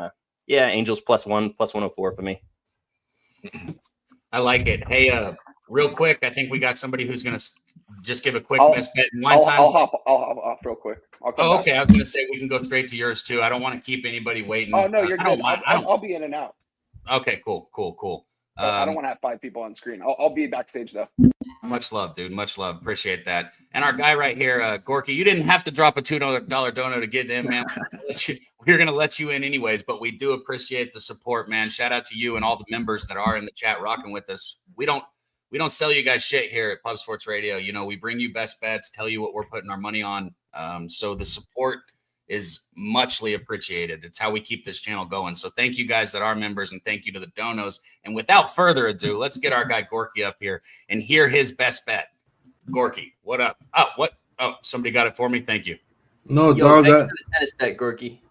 Angels +1, +104 for me. I like it. Hey, real quick, I think we got somebody who's going to just give a quick best bet in one time. I'll hop off real quick. Okay. I was going to say we can go straight to yours too. I don't want to keep anybody waiting. Oh no, you're good. I'll be in and out. Okay, cool. I don't want to have 5 people on screen. I'll be backstage though. Much love, dude. Much love. Appreciate that. And our guy right here, Gorky, you didn't have to drop a $2 dono to get in, man. We're going to let you in anyways, but we do appreciate the support, man. Shout out to you and all the members that are in the chat rocking with us. We don't sell you guys shit here at Pub Sports Radio. You know, we bring you best bets, tell you what we're putting our money on. So the support is muchly appreciated. It's how we keep this channel going. So thank you guys that are members, and thank you to the donos. And without further ado, let's get our guy Gorky up here and hear his best bet. Gorky, what up? Oh, somebody got it for me. Thank you. No, Yo, thanks for the tennis bet, Gorky.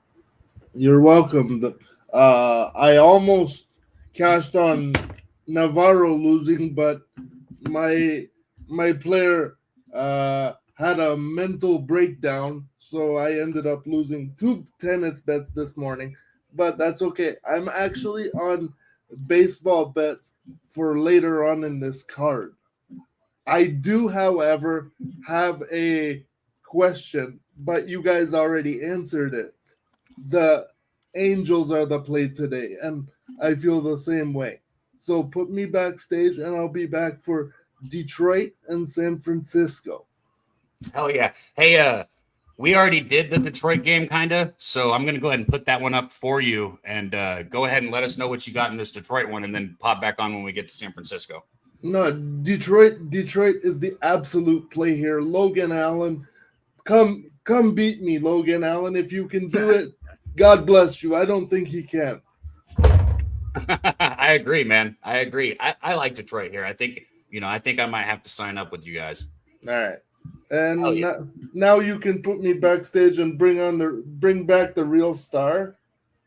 You're welcome. I almost cashed on Navarro losing, but my player had a mental breakdown, so I ended up losing 2 tennis bets this morning, but that's okay. I'm actually on baseball bets for later on in this card. I do, however, have a question, but you guys already answered it. The Angels are the play today, and I feel the same way. So put me backstage, and I'll be back for Detroit and San Francisco. Hell yeah. Hey, we already did the Detroit game, kind of. So I'm going to go ahead and put that one up for you, and go ahead and let us know what you got in this Detroit one, and then pop back on when we get to San Francisco. No, Detroit is the absolute play here. Logan Allen, come beat me, Logan Allen. If you can do it, God bless you. I don't think he can. I agree, man. I agree. I like Detroit here. I think I might have to sign up with you guys. All right. And now you can put me backstage and bring back the real star,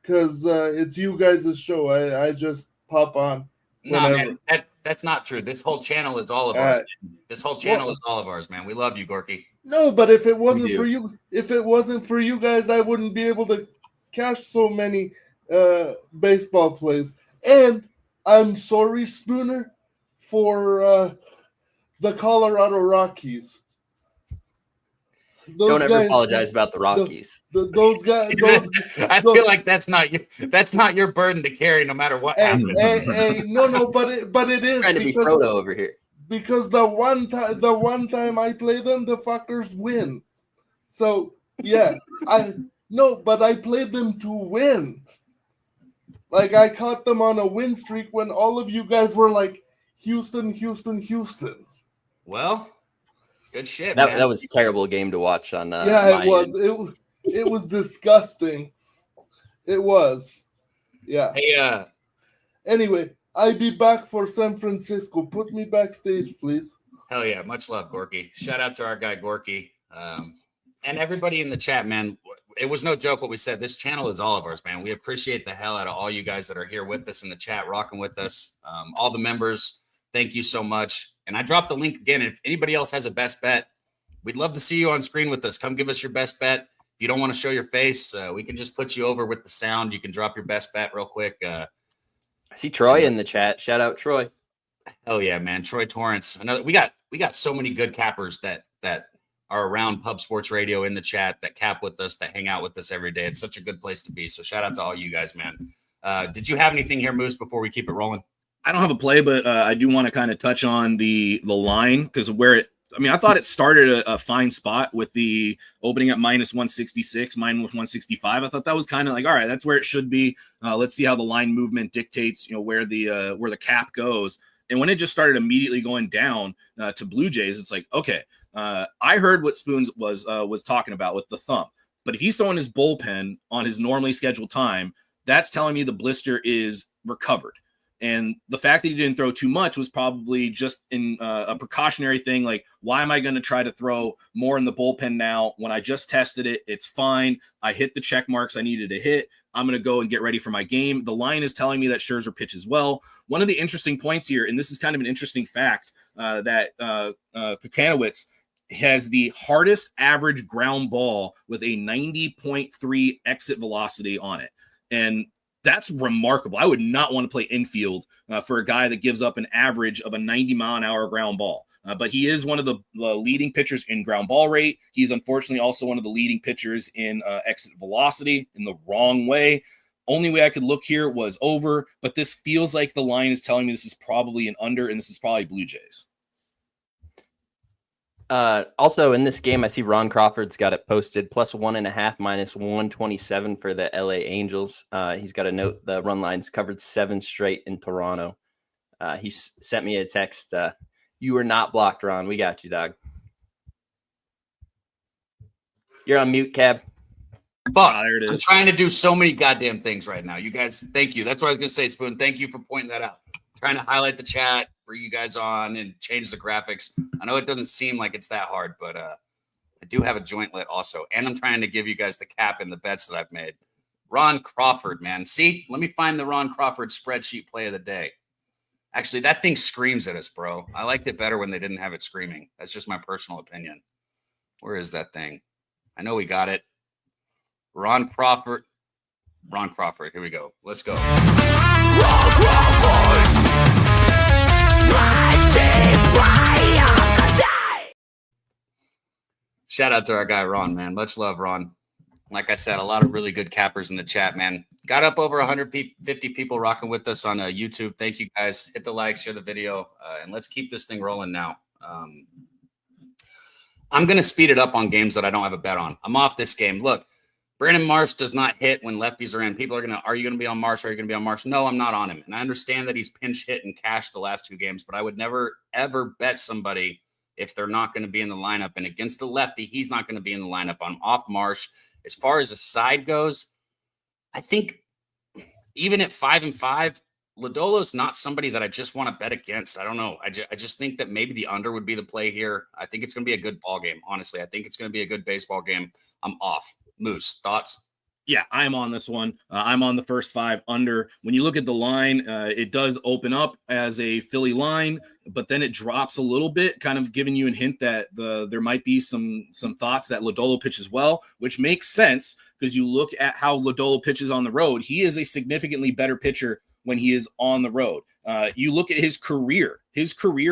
because it's you guys' show. I just pop on. No, man, that's not true. This whole channel is all of ours. This whole channel is all of ours, man. We love you, Gorky. No, but if it wasn't for you guys, I wouldn't be able to cash so many baseball plays. And I'm sorry, Spooner, for the Colorado Rockies. Don't ever apologize about the Rockies. Those guys. I feel like that's not your burden to carry, no matter what happens. No, but it is. Trying to be Frodo over here. Because the one time I play them, the fuckers win. So yeah, I played them to win. Like, I caught them on a win streak when all of you guys were like, Houston. Well, good shit, man. That was a terrible game to watch on. Yeah, it was. It was disgusting. It was. Yeah. Hey. Anyway, I'll be back for San Francisco. Put me backstage, please. Hell yeah. Much love, Gorky. Shout out to our guy, Gorky. And everybody in the chat, man. It was no joke what we said. This channel is all of ours, man. We appreciate the hell out of all you guys that are here with us in the chat, rocking with us. All the members, thank you so much. And I dropped the link again. If anybody else has a best bet, we'd love to see you on screen with us. Come give us your best bet. If you don't want to show your face, we can just put you over with the sound. You can drop your best bet real quick. I see Troy in the chat. Shout out Troy. Oh yeah, man. Troy Torrance. Another we got so many good cappers that are around Pub Sports Radio in the chat, that cap with us, that hang out with us every day. It's such a good place to be. So shout out to all you guys, man. Did you have anything here, Moose, before we keep it rolling? I don't have a play, but I do want to kind of touch on the line, because I thought it started a fine spot with the opening at minus 166, minus 165. I thought that was kind of like, all right, that's where it should be. Let's see how the line movement dictates, where the cap goes. And when it just started immediately going down to Blue Jays, it's like, okay, I heard what Spoons was talking about with the thumb. But if he's throwing his bullpen on his normally scheduled time, that's telling me the blister is recovered. And the fact that he didn't throw too much was probably just in a precautionary thing. Like, why am I going to try to throw more in the bullpen now when I just tested it? It's fine. I hit the check marks I needed to hit. I'm going to go and get ready for my game. The line is telling me that Scherzer pitches well. One of the interesting points here, and this is kind of an interesting fact, that Kukanowicz has the hardest average ground ball with a 90.3 exit velocity on it. And that's remarkable. I would not want to play infield for a guy that gives up an average of a 90-mile-an-hour ground ball. But he is one of the leading pitchers in ground ball rate. He's unfortunately also one of the leading pitchers in exit velocity in the wrong way. Only way I could look here was over, but this feels like the line is telling me this is probably an under, and this is probably Blue Jays. Also in this game, I see Ron Crawford's got it posted plus 1.5 minus 127 for the LA Angels. He's got a note. The run line's covered 7 straight in Toronto. He sent me a text. You were not blocked, Ron. We got you, dog. You're on mute, Cab. Fuck. There it is. I'm trying to do so many goddamn things right now. You guys, thank you. That's what I was going to say, Spoon. Thank you for pointing that out. Trying to highlight the chat, bring you guys on, and change the graphics. I know it doesn't seem like it's that hard, but I do have a joint lit also. And I'm trying to give you guys the cap and the bets that I've made. Ron Crawford, man. See, let me find the Ron Crawford spreadsheet play of the day. Actually, that thing screams at us, bro. I liked it better when they didn't have it screaming. That's just my personal opinion. Where is that thing? I know we got it. Ron Crawford. Here we go. Let's go. Ron Crawford. Shout out to our guy, Ron, man. Much love, Ron. Like I said, a lot of really good cappers in the chat, man. Got up over 150 people rocking with us on YouTube. Thank you, guys. Hit the like, share the video, and let's keep this thing rolling now. I'm going to speed it up on games that I don't have a bet on. I'm off this game. Look, Brandon Marsh does not hit when lefties are in. People are are you going to be on Marsh? Are you going to be on Marsh? No, I'm not on him. And I understand that he's pinch hit and cashed the last 2 games, but I would never, ever bet somebody if they're not going to be in the lineup. And against a lefty, he's not going to be in the lineup. I'm off Marsh. As far as the side goes, I think even at 5-5, Lodolo's not somebody that I just want to bet against. I don't know. I just think that maybe the under would be the play here. I think it's going to be a good ball game. Honestly, I think it's going to be a good baseball game. I'm off. Moose, thoughts? Yeah, I'm on this one. I'm on the first 5 under. When you look at the line, it does open up as a Philly line, but then it drops a little bit, kind of giving you a hint that there might be some thoughts that Lodolo pitches well, which makes sense because you look at how Lodolo pitches on the road. He is a significantly better pitcher when he is on the road. You look at his career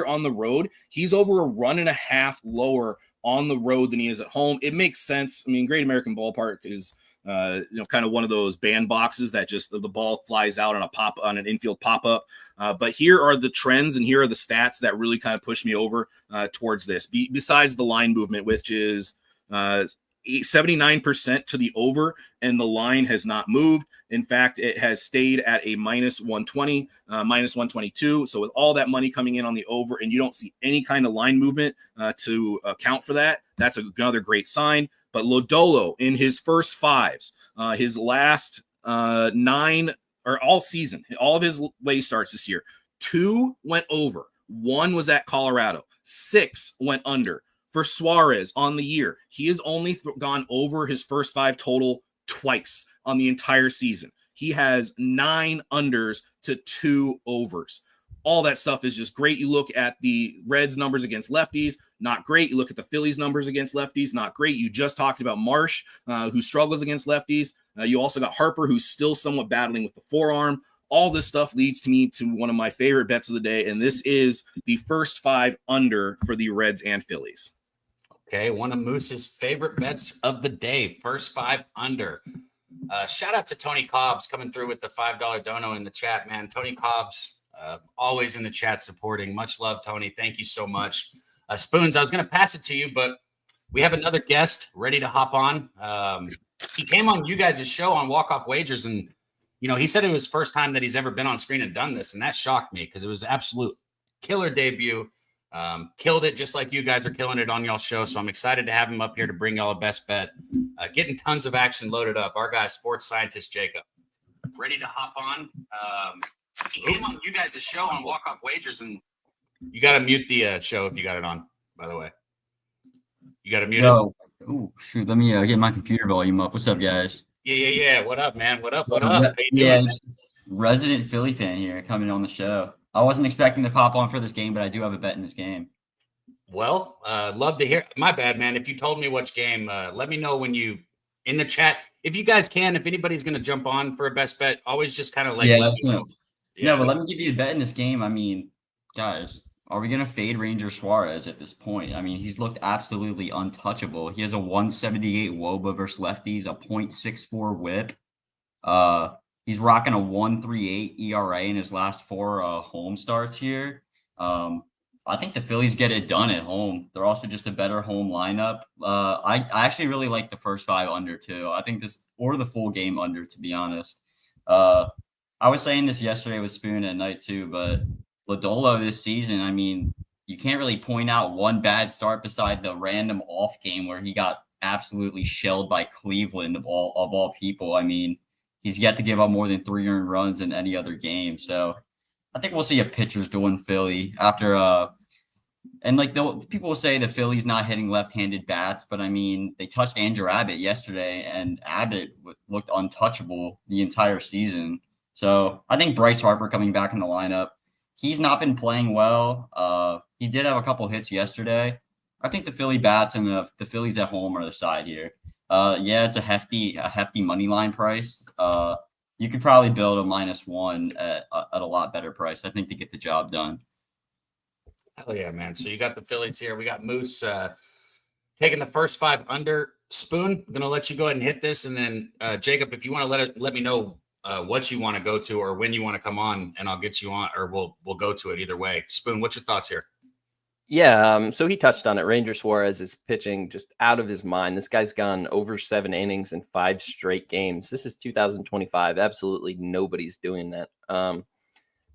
on the road, he's over a 1.5 lower on the road than he is at home. It makes sense. I mean, Great American Ballpark is kind of one of those bandboxes that just the ball flies out on an infield pop-up. But here are the trends and here are the stats that really kind of push me over towards this. Besides the line movement, which is 79% to the over, and the line has not moved. In fact, it has stayed at a minus 120, minus 122. So with all that money coming in on the over, and you don't see any kind of line movement to account for that, that's another great sign. But Lodolo in his first 5s, his last 9 or all season, all of his way starts this year, 2 went over, 1 was at Colorado, 6 went under. For Suarez on the year, he has only gone over his first 5 total twice on the entire season. He has 9 unders to 2 overs. All that stuff is just great. You look at the Reds numbers against lefties, not great. You look at the Phillies numbers against lefties, not great. You just talked about Marsh, who struggles against lefties. You also got Harper, who's still somewhat battling with the forearm. all this stuff leads to me to one of my favorite bets of the day, and this is the first 5 under for the Reds and Phillies. Okay, one of Moose's favorite bets of the day, first 5 under. Shout out to Tony Cobbs coming through with the $5 dono in the chat, man. Tony Cobbs, always in the chat supporting. Much love, Tony. Thank you so much. Spoons, I was going to pass it to you, but we have another guest ready to hop on. He came on you guys' show on Walk-Off Wagers, and he said it was the first time that he's ever been on screen and done this, and that shocked me because it was absolute killer debut. Killed it just like you guys are killing it on y'all's show. So I'm excited to have him up here to bring y'all a best bet. Getting tons of action loaded up. Our guy, sports scientist Jacob, ready to hop on. He came on you guys' show on Walk-Off Wagers, and you got to mute the show if you got it on, by the way. You got to mute it. Oh, shoot. Let me get my computer volume up. What's up, guys? Yeah. What up, man? What up? How you doing, man? Resident Philly fan here coming on the show. I wasn't expecting to pop on for this game, but I do have a bet in this game. Well, love to hear. My bad, man. If you told me which game, let me know when you in the chat. If you guys can, if anybody's going to jump on for a best bet, always just kind of like let me know. But let me give you a bet in this game. I mean, guys, are we going to fade Ranger Suarez at this point? I mean, he's looked absolutely untouchable. He has a 178 WOBA versus lefties, a .64 whip. He's rocking a 1.38 ERA in his last 4 home starts here. I think the Phillies get it done at home. They're also just a better home lineup. I actually really like the first 5 under too. I think this, or the full game under, to be honest. I was saying this yesterday with Spoon at night too, but Lodolo this season, I mean, you can't really point out one bad start beside the random off game where he got absolutely shelled by Cleveland of all people. I mean, he's yet to give up more than 3 earned runs in any other game. So I think we'll see a pitcher's doing Philly after and like people will say the Philly's not hitting left-handed bats, but I mean, they touched Andrew Abbott yesterday, and Abbott looked untouchable the entire season. So I think Bryce Harper coming back in the lineup, he's not been playing well. He did have a couple hits yesterday. I think the Philly bats and the Phillies at home are the side here. It's a hefty money line price. You could probably build a -1 at a lot better price, I think, to get the job done. Hell yeah, man. So you got the Phillies here. We got Moose taking the first 5 under. Spoon, I'm going to let you go ahead and hit this. And then, Jacob, if you want to let me know what you want to go to or when you want to come on, and I'll get you on, or we'll go to it either way. Spoon, what's your thoughts here? Yeah, so he touched on it. Ranger Suarez is pitching just out of his mind. This guy's gone over 7 innings in 5 straight games. This is 2025. Absolutely nobody's doing that.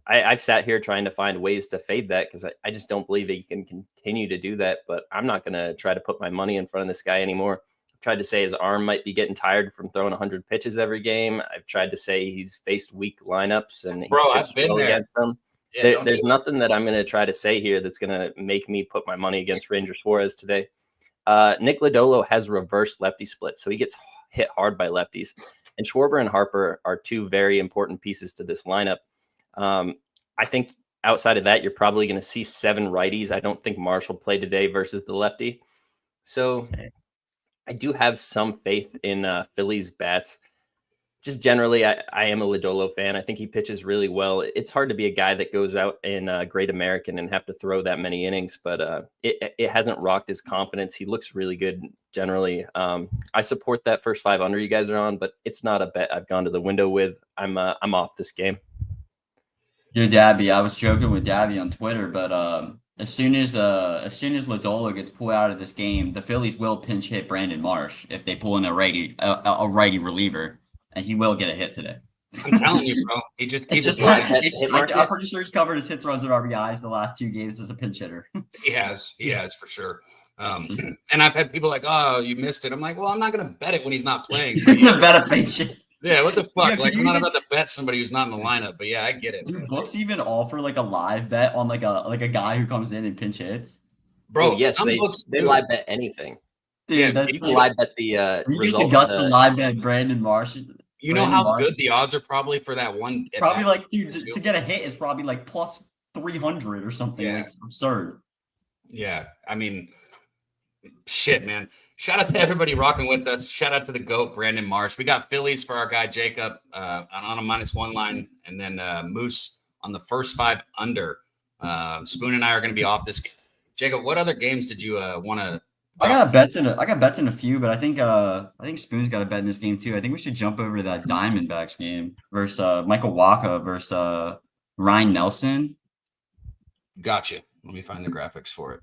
I've sat here trying to find ways to fade that because I just don't believe that he can continue to do that. But I'm not going to try to put my money in front of this guy anymore. I've tried to say his arm might be getting tired from throwing 100 pitches every game. I've tried to say he's faced weak lineups and I've been there against them. Yeah, there's nothing that I'm going to try to say here that's going to make me put my money against Ranger Suarez today. Nick Lodolo has reverse lefty split, so he gets hit hard by lefties. And Schwarber and Harper are 2 very important pieces to this lineup. I think outside of that, you're probably going to see 7 righties. I don't think Marshall played today versus the lefty. So I do have some faith in Phillies bats. Just generally, I am a Lodolo fan. I think he pitches really well. It's hard to be a guy that goes out in Great American and have to throw that many innings, but it hasn't rocked his confidence. He looks really good generally. I support that first 5 under you guys are on, but it's not a bet I've gone to the window with. I'm off this game. Yo, Daby, I was joking with Daby on Twitter, but as soon as Lodolo gets pulled out of this game, the Phillies will pinch hit Brandon Marsh if they pull in a righty reliever, and he will get a hit today. I'm telling you, bro. He just I'm pretty sure he's covered his hits, runs, and RBIs the last 2 games as a pinch hitter. He has for sure. And I've had people like, "Oh, you missed it." I'm like, "Well, I'm not going to bet it when he's not playing." Bet a pinch hit. Yeah, what the fuck? Like, I'm not about to bet somebody who's not in the lineup, but yeah, I get it. Do books even offer like a live bet on like a guy who comes in and pinch hits? Bro, yes, some books they do. live bet anything. Dude, You can live bet the you result. get the guts to live bet Brandon Marsh. You know how good the odds are probably for that one? Probably like, dude, to get a hit is probably like plus 300 or something. Yeah. It's absurd. Yeah, I mean, Shit, man. Shout out to everybody rocking with us. Shout out to the GOAT, Brandon Marsh. We got Phillies for our guy Jacob on a -1 line, and then Moose on the first 5 under. Spoon and I are going to be off this game. Jacob, what other games did you want to? I got bets in a few, but I think Spoon's got a bet in this game too. I think we should jump over to that Diamondbacks game versus Michael Wacha versus Ryan Nelson. Gotcha. Let me find the graphics for it.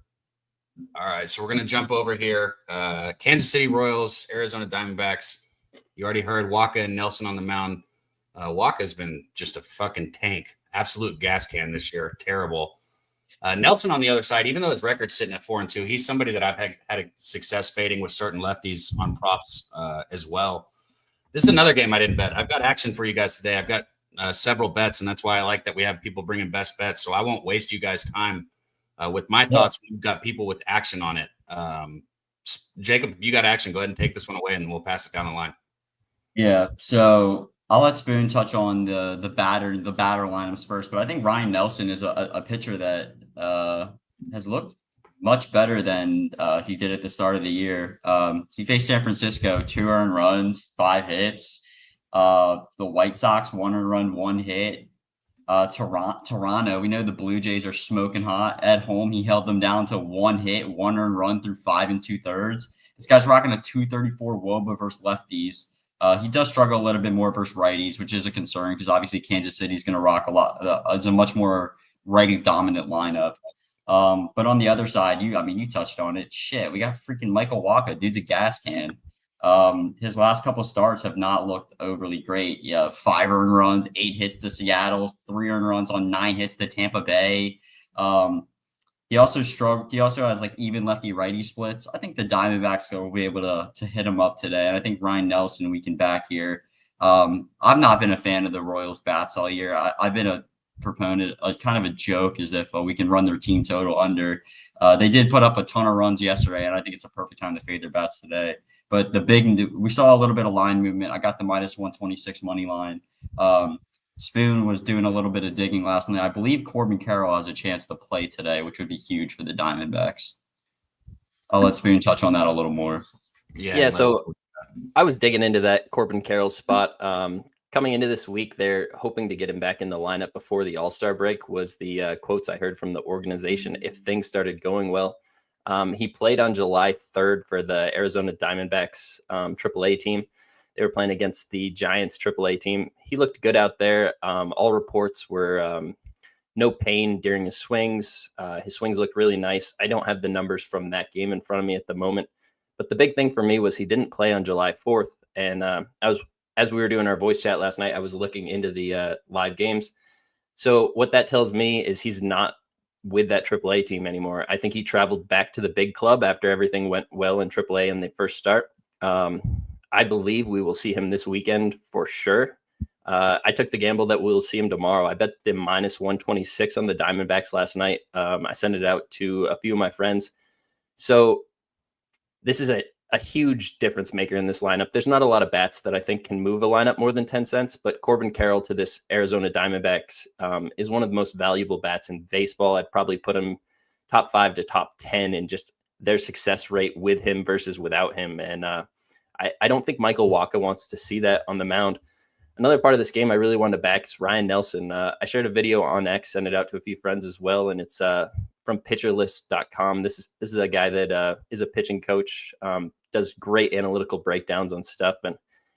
All right, so we're going to jump over here. Kansas City Royals, Arizona Diamondbacks. You already heard Wacha and Nelson on the mound. Wacha's been just a fucking tank. Absolute gas can this year. Terrible. Nelson on the other side, even though his record's sitting at 4-2, he's somebody that I've had a success fading with certain lefties on props as well. This is another game I didn't bet. I've got action for you guys today. I've got several bets, and that's why I like that we have people bringing best bets. So I won't waste you guys' time with my thoughts. We've got people with action on it. Jacob, if you got action, go ahead and take this one away, and we'll pass it down the line. Yeah, so I'll let Spoon touch on the batter lineups first, but I think Ryan Nelson is a pitcher that has looked much better than he did at the start of the year. He faced San Francisco, 2 earned runs, 5 hits. The White Sox, 1 earned run, 1 hit. Toronto, we know the Blue Jays are smoking hot. At home, he held them down to 1 hit, 1 earned run through 5 2/3. This guy's rocking a 234 WOBA versus lefties. He does struggle a little bit more versus righties, which is a concern because obviously Kansas City is going to rock a lot. It's a much more righty dominant lineup. But on the other side, you touched on it. Shit, we got freaking Michael Wacha. Dude's a gas can. His last couple starts have not looked overly great. Yeah, 5 earned runs, 8 hits to Seattle, 3 earned runs on 9 hits to Tampa Bay. He also struggled. He also has like even lefty righty splits. I think the Diamondbacks will be able to hit him up today. And I think Ryan Nelson we can back here. I've not been a fan of the Royals bats all year. I've been a proponent, kind of a joke, as if we can run their team total under. They did put up a ton of runs yesterday, and I think it's a perfect time to fade their bats today. But we saw a little bit of line movement. I got the -126 money line. Spoon was doing a little bit of digging last night. I believe Corbin Carroll has a chance to play today, which would be huge for the Diamondbacks. I'll let Spoon touch on that a little more. Yeah, so I was digging into that Corbin Carroll spot. Coming into this week, they're hoping to get him back in the lineup before the All-Star break was the quotes I heard from the organization if things started going well. He played on July 3rd for the Arizona Diamondbacks AAA team. They were playing against the Giants AAA team. He looked good out there. All reports were no pain during his swings. His swings looked really nice. I don't have the numbers from that game in front of me at the moment. But the big thing for me was he didn't play on July 4th. And as we were doing our voice chat last night, I was looking into the live games. So what that tells me is he's not with that AAA team anymore. I think he traveled back to the big club after everything went well in AAA in the first start. I believe we will see him this weekend for sure. I took the gamble that we'll see him tomorrow. I bet the -126 on the Diamondbacks last night. I sent it out to a few of my friends. So this is a huge difference maker in this lineup. There's not a lot of bats that I think can move a lineup more than 10 cents, but Corbin Carroll to this Arizona Diamondbacks is one of the most valuable bats in baseball. I'd probably put him top 5 to top 10 in just their success rate with him versus without him. And I don't think Michael Wacha wants to see that on the mound. Another part of this game I really wanted to back is Ryan Nelson. I shared a video on X, sent it out to a few friends as well, and it's from pitcherlist.com. This is a guy that is a pitching coach, does great analytical breakdowns on stuff, and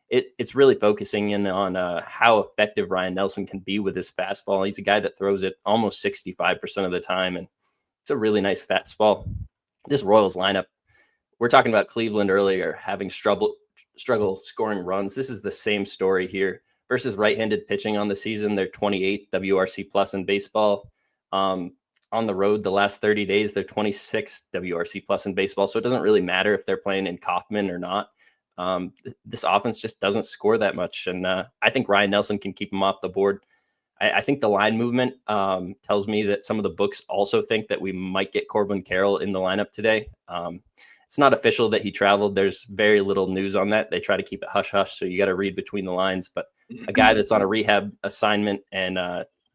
it's really focusing in on how effective Ryan Nelson can be with his fastball. He's a guy that throws it almost 65% of the time, and it's a really nice fastball. This Royals lineup, we're talking about Cleveland earlier, having struggle scoring runs. This is the same story here versus right-handed pitching on the season. They're 28th WRC plus in baseball. On the road, the last 30 days, they're 26th WRC plus in baseball. So it doesn't really matter if they're playing in Kauffman or not. This offense just doesn't score that much. And I think Ryan Nelson can keep them off the board. I think the line movement tells me that some of the books also think that we might get Corbin Carroll in the lineup today. It's not official that he traveled. There's very little news on that. They try to keep it hush-hush, so you got to read between the lines. But a guy that's on a rehab assignment and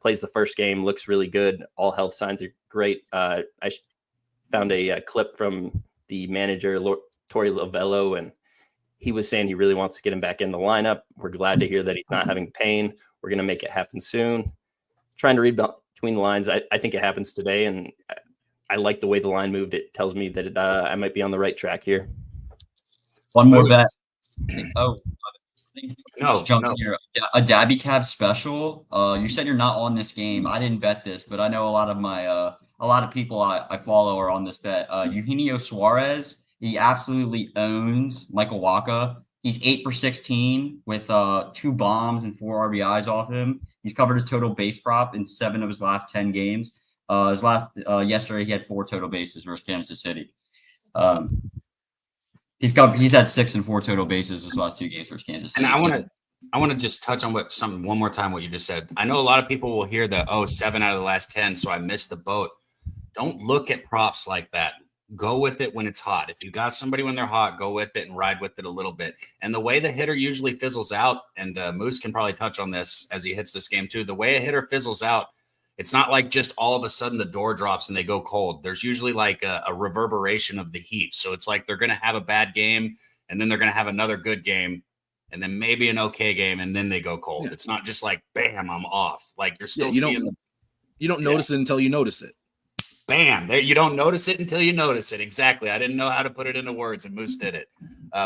plays the first game looks really good. All health signs are great. I found a clip from the manager, Torey Lovello, and he was saying he really wants to get him back in the lineup. We're glad to hear that he's not having pain. We're going to make it happen soon. Trying to read between the lines. I think it happens today, and I like the way the line moved. It tells me that I might be on the right track here. One more bet. Oh, No. Here. A Daby Cab special. You said you're not on this game. I didn't bet this, but I know a lot of people I follow are on this bet. Eugenio Suarez. He absolutely owns Michael Wacha. He's 8 for 16 with 2 bombs and 4 RBIs off him. He's covered his total base prop in 7 of his last 10 games. Yesterday he had 4 total bases versus Kansas City. He's had 6 and 4 total bases his last 2 games versus Kansas City. And I want to just touch on one more time what you just said. I know a lot of people will hear the 7 out of the last 10, so I missed the boat. Don't look at props like that. Go with it when it's hot. If you got somebody when they're hot, go with it and ride with it a little bit. And the way the hitter usually fizzles out, and Moose can probably touch on this as he hits this game too, the way a hitter fizzles out, it's not like just all of a sudden the door drops and they go cold. There's usually like a reverberation of the heat. So it's like they're going to have a bad game, and then they're going to have another good game, and then maybe an okay game, and then they go cold. Yeah. It's not just like, bam, I'm off. Like you're still seeing you don't notice it until you notice it. Bam. There, you don't notice it until you notice it. Exactly. I didn't know how to put it into words, and Moose did it.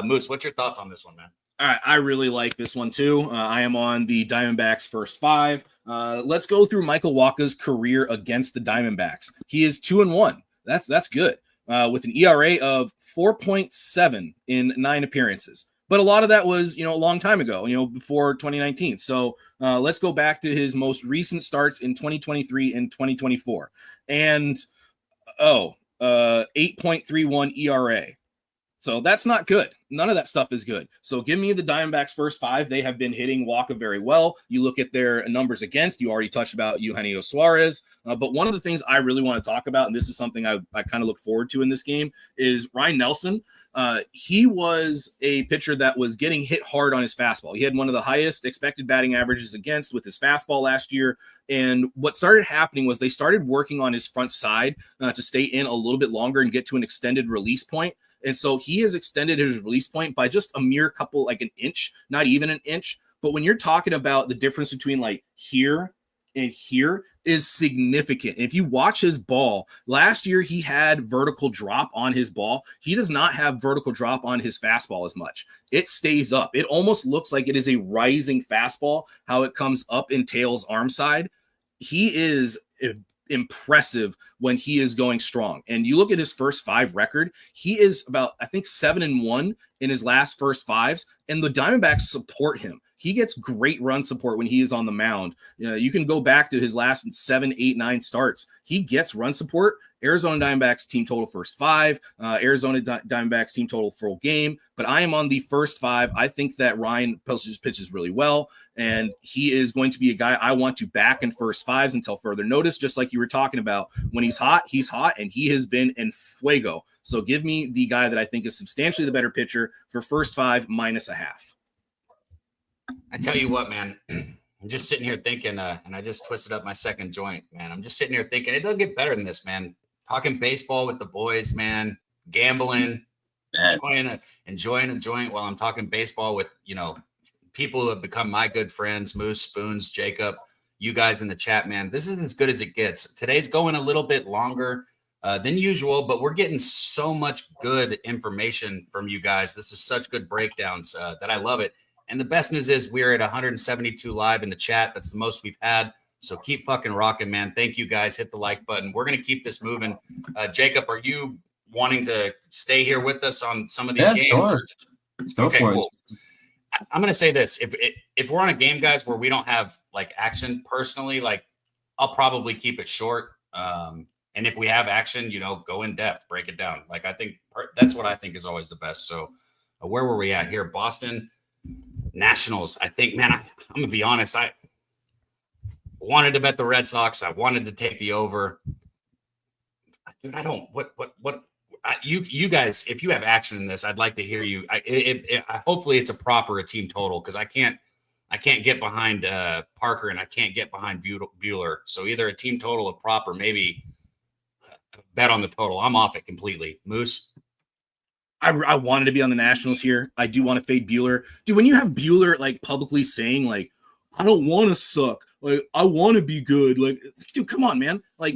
Moose, what's your thoughts on this one, man? All right, I really like this one too. I am on the Diamondbacks first 5. Let's go through Michael Wacha's career against the Diamondbacks. He is 2-1. That's good. With an ERA of 4.7 in 9 appearances. But a lot of that was, a long time ago, before 2019. So let's go back to his most recent starts in 2023 and 2024. And 8.31 ERA. So that's not good. None of that stuff is good. So give me the Diamondbacks first 5. They have been hitting Wacha very well. You look at their numbers against. You already touched about Eugenio Suarez. But one of the things I really want to talk about, and this is something I kind of look forward to in this game, is Ryan Nelson. He was a pitcher that was getting hit hard on his fastball. He had one of the highest expected batting averages against with his fastball last year. And what started happening was they started working on his front side to stay in a little bit longer and get to an extended release point. And so he has extended his release point by just a mere couple, like an inch, not even an inch. But when you're talking about the difference between like here and here is significant. If you watch his ball, last year he had vertical drop on his ball. He does not have vertical drop on his fastball as much. It stays up. It almost looks like it is a rising fastball, how it comes up in tail's arm side. He is impressive when he is going strong. And you look at his first 5 record, he is about, I think, 7-1 in his last first 5s, and the Diamondbacks support him. He gets great run support when he is on the mound. You can go back to his last 7, 8, 9 starts. He gets run support. Arizona Diamondbacks team total first 5. Arizona Diamondbacks team total full game. But I am on the first 5. I think that Ryan pitches really well, and he is going to be a guy I want to back in first 5s until further notice, just like you were talking about. When he's hot, and he has been en fuego. So give me the guy that I think is substantially the better pitcher for first 5 -0.5. I tell you what, man, I'm just sitting here thinking, and I just twisted up my second joint, man. I'm just sitting here thinking it doesn't get better than this, man. Talking baseball with the boys, man, gambling, enjoying a joint while I'm talking baseball with, people who have become my good friends, Moose, Spoons, Jacob, you guys in the chat, man. This is as good as it gets. Today's going a little bit longer than usual, but we're getting so much good information from you guys. This is such good breakdowns that I love it. And the best news is we're at 172 live in the chat. That's the most we've had. So keep fucking rocking, man. Thank you guys. Hit the like button. We're going to keep this moving. Jacob, are you wanting to stay here with us on some of these games? Sure. Let's go for it. I'm going to say this. If we're on a game, guys, where we don't have like action personally, like I'll probably keep it short. And if we have action, go in depth, break it down. Like I think that's what I think is always the best. So where were we at here? Boston Nationals. I think, man, I'm gonna be honest. I wanted to bet the Red Sox. I wanted to take the over. Dude, I don't. You guys, if you have action in this, I'd like to hear you. Hopefully, it's a team total because I can't get behind Parker and I can't get behind Bueller. So either a team total of proper, maybe bet on the total. I'm off it completely. Moose. I wanted to be on the Nationals here. I do want to fade Bueller. Dude, when you have Bueller like publicly saying like, I don't want to suck. Like, I want to be good. Like, dude, come on, man. Like,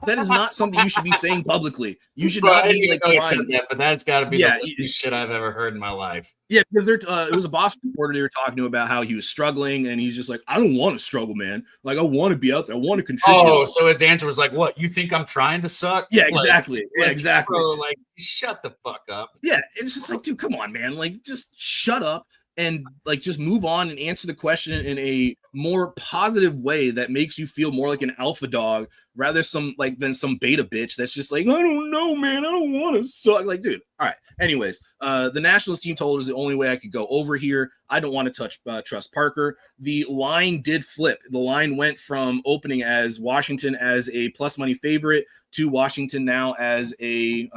that is not something you should be saying publicly. You should not be like he said that, but that's got to be the worst shit I've ever heard in my life. Yeah, because it was a Boston reporter they were talking to about how he was struggling, and he's just like, I don't want to struggle, man. Like, I want to be out there. I want to contribute. Oh, so his answer was like, what? You think I'm trying to suck? Yeah, exactly. Exactly. Bro, like, shut the fuck up. Yeah, it's just like, dude, come on, man. Like, just shut up. And like just move on and answer the question in a more positive way that makes you feel more like an alpha dog rather than some beta bitch that's just like, I don't know, man, I don't want to suck. Like, dude, all right. Anyways, the Nationals team total is the only way I could go over here. I don't want to trust Parker. The line did flip. The line went from opening as Washington as a plus money favorite to Washington now as a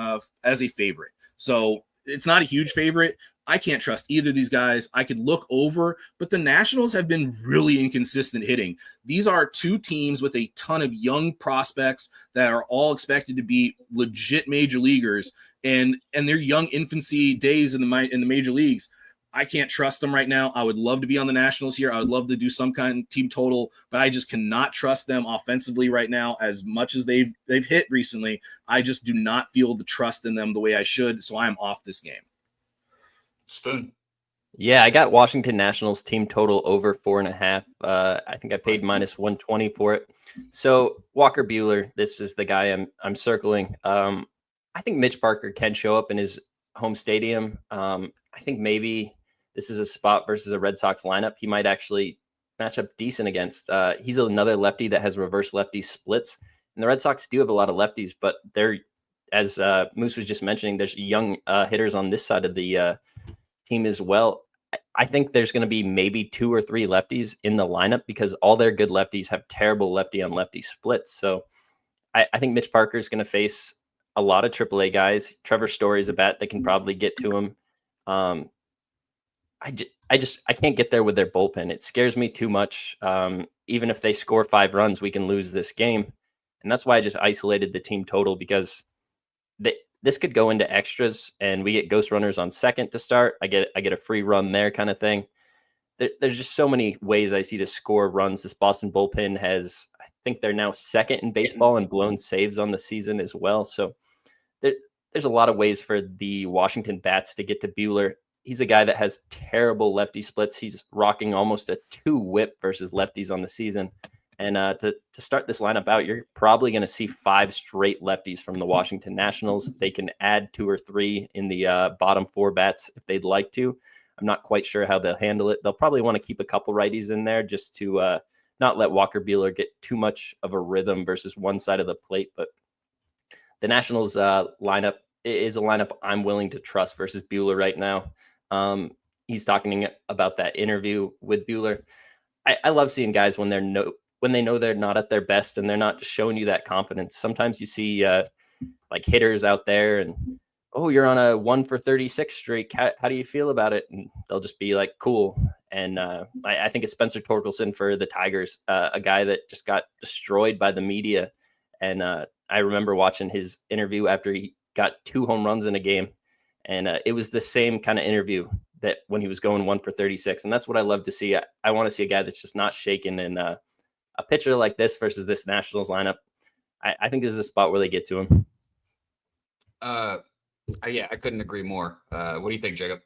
favorite. So it's not a huge favorite. I can't trust either of these guys. I could look over, but the Nationals have been really inconsistent hitting. These are two teams with a ton of young prospects that are all expected to be legit major leaguers, and their young infancy days in the major leagues. I can't trust them right now. I would love to be on the Nationals here. I would love to do some kind of team total, but I just cannot trust them offensively right now as much as they've hit recently. I just do not feel the trust in them the way I should, so I'm off this game. Spoon. Yeah, I got Washington Nationals team total over 4.5. I think I paid minus 120 for it. So Walker Buehler, this is the guy I'm circling. I think Mitch Parker can show up in his home stadium. I think maybe this is a spot versus a Red Sox lineup he might actually match up decent against. He's another lefty that has reverse lefty splits. And the Red Sox do have a lot of lefties, but they're, as Moose was just mentioning, there's young hitters on this side of the team as well. I think there's going to be maybe 2 or 3 lefties in the lineup because all their good lefties have terrible lefty on lefty splits. So I think Mitch Parker is going to face a lot of AAA guys. Trevor Story's a bat that can probably get to him. I can't get there with their bullpen. It scares me too much. Even if they score 5 runs, we can lose this game. And that's why I just isolated the team total, because this could go into extras and we get ghost runners on second to start. I get a free run there kind of thing. There's just so many ways I see to score runs. This Boston bullpen has, I think they're now second in baseball and blown saves on the season as well. So there's a lot of ways for the Washington bats to get to Buehler. He's a guy that has terrible lefty splits. He's rocking almost a 2 whip versus lefties on the season. And to start this lineup out, you're probably going to see 5 straight lefties from the Washington Nationals. They can add 2 or 3 in the bottom 4 bats if they'd like to. I'm not quite sure how they'll handle it. They'll probably want to keep a couple righties in there just to not let Walker Buehler get too much of a rhythm versus one side of the plate. But the Nationals lineup is a lineup I'm willing to trust versus Buehler right now. He's talking about that interview with Buehler. I love seeing guys when they know they're not at their best and they're not just showing you that confidence. Sometimes you see like hitters out there and, oh, you're on a 1 for 36 streak. How do you feel about it? And they'll just be like, cool. And I think it's Spencer Torkelson for the Tigers, a guy that just got destroyed by the media. And I remember watching his interview after he got 2 home runs in a game. And it was the same kind of interview that when he was going 1 for 36. And that's what I love to see. I want to see a guy that's just not shaken. And a pitcher like this versus this Nationals lineup, I think this is a spot where they get to him. Yeah, I couldn't agree more. What do you think, Jacob?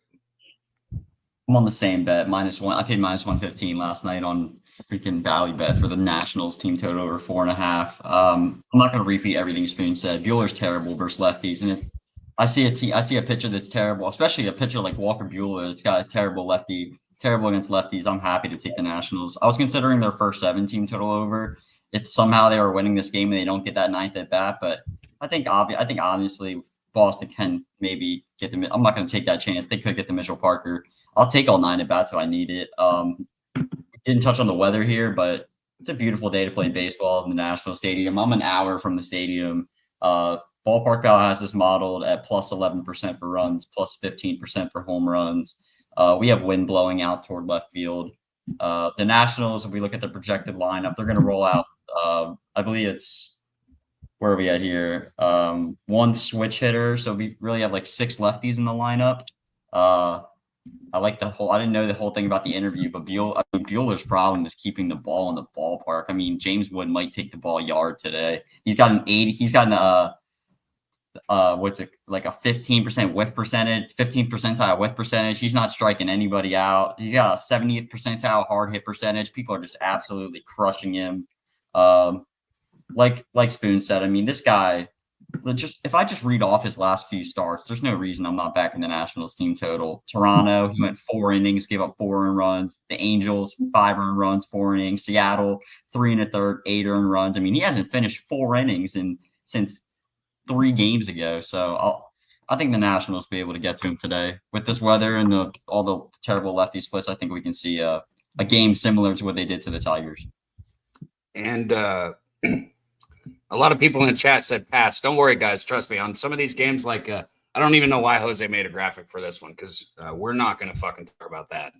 I'm on the same bet, -1. I paid -115 last night on freaking value bet for the Nationals team total over 4.5. I'm not going to repeat everything Spoon said. Buehler's terrible versus lefties, and if I see a pitcher that's terrible, especially a pitcher like Walker Buehler that's got a terrible lefty, terrible against lefties, I'm happy to take the Nationals. I was considering their first 7 team total over if somehow they were winning this game and they don't get that 9th at bat, but I think obviously Boston can maybe get them. I'm not going to take that chance. They could get the Mitchell Parker. I'll take all 9 at bats if I need it. Didn't touch on the weather here, but it's a beautiful day to play baseball in the National Stadium. I'm an hour from the stadium. Ballpark Bell has this modeled at plus 11% for runs, plus 15% for home runs. We have wind blowing out toward left field. The Nationals, if we look at the projected lineup, they're going to roll out. I believe it's where are we at here? One switch hitter. So we really have like 6 lefties in the lineup. I like I didn't know the whole thing about the interview, but Bueller's problem is keeping the ball in the ballpark. I mean, James Wood might take the ball yard today. He's got an 80. He's got what's it, like a 15% whiff percentage, 15th percentile whiff percentage. He's not striking anybody out. He's got a 70th percentile hard hit percentage. People are just absolutely crushing him. Like Spoon said, I mean, this guy, if I just read off his last few starts, there's no reason I'm not backing the Nationals team total. Toronto, he went 4 innings, gave up 4 earned runs. The Angels, 5 earned runs, 4 innings. Seattle, 3 1/3, 8 earned runs. I mean, he hasn't finished 4 innings since 3 games ago. So I think the Nationals will be able to get to him today. With this weather and all the terrible lefty splits, I think we can see a game similar to what they did to the Tigers. And a lot of people in the chat said pass. Don't worry, guys. Trust me. On some of these games, like I don't even know why Jose made a graphic for this one, because we're not going to fucking talk about that.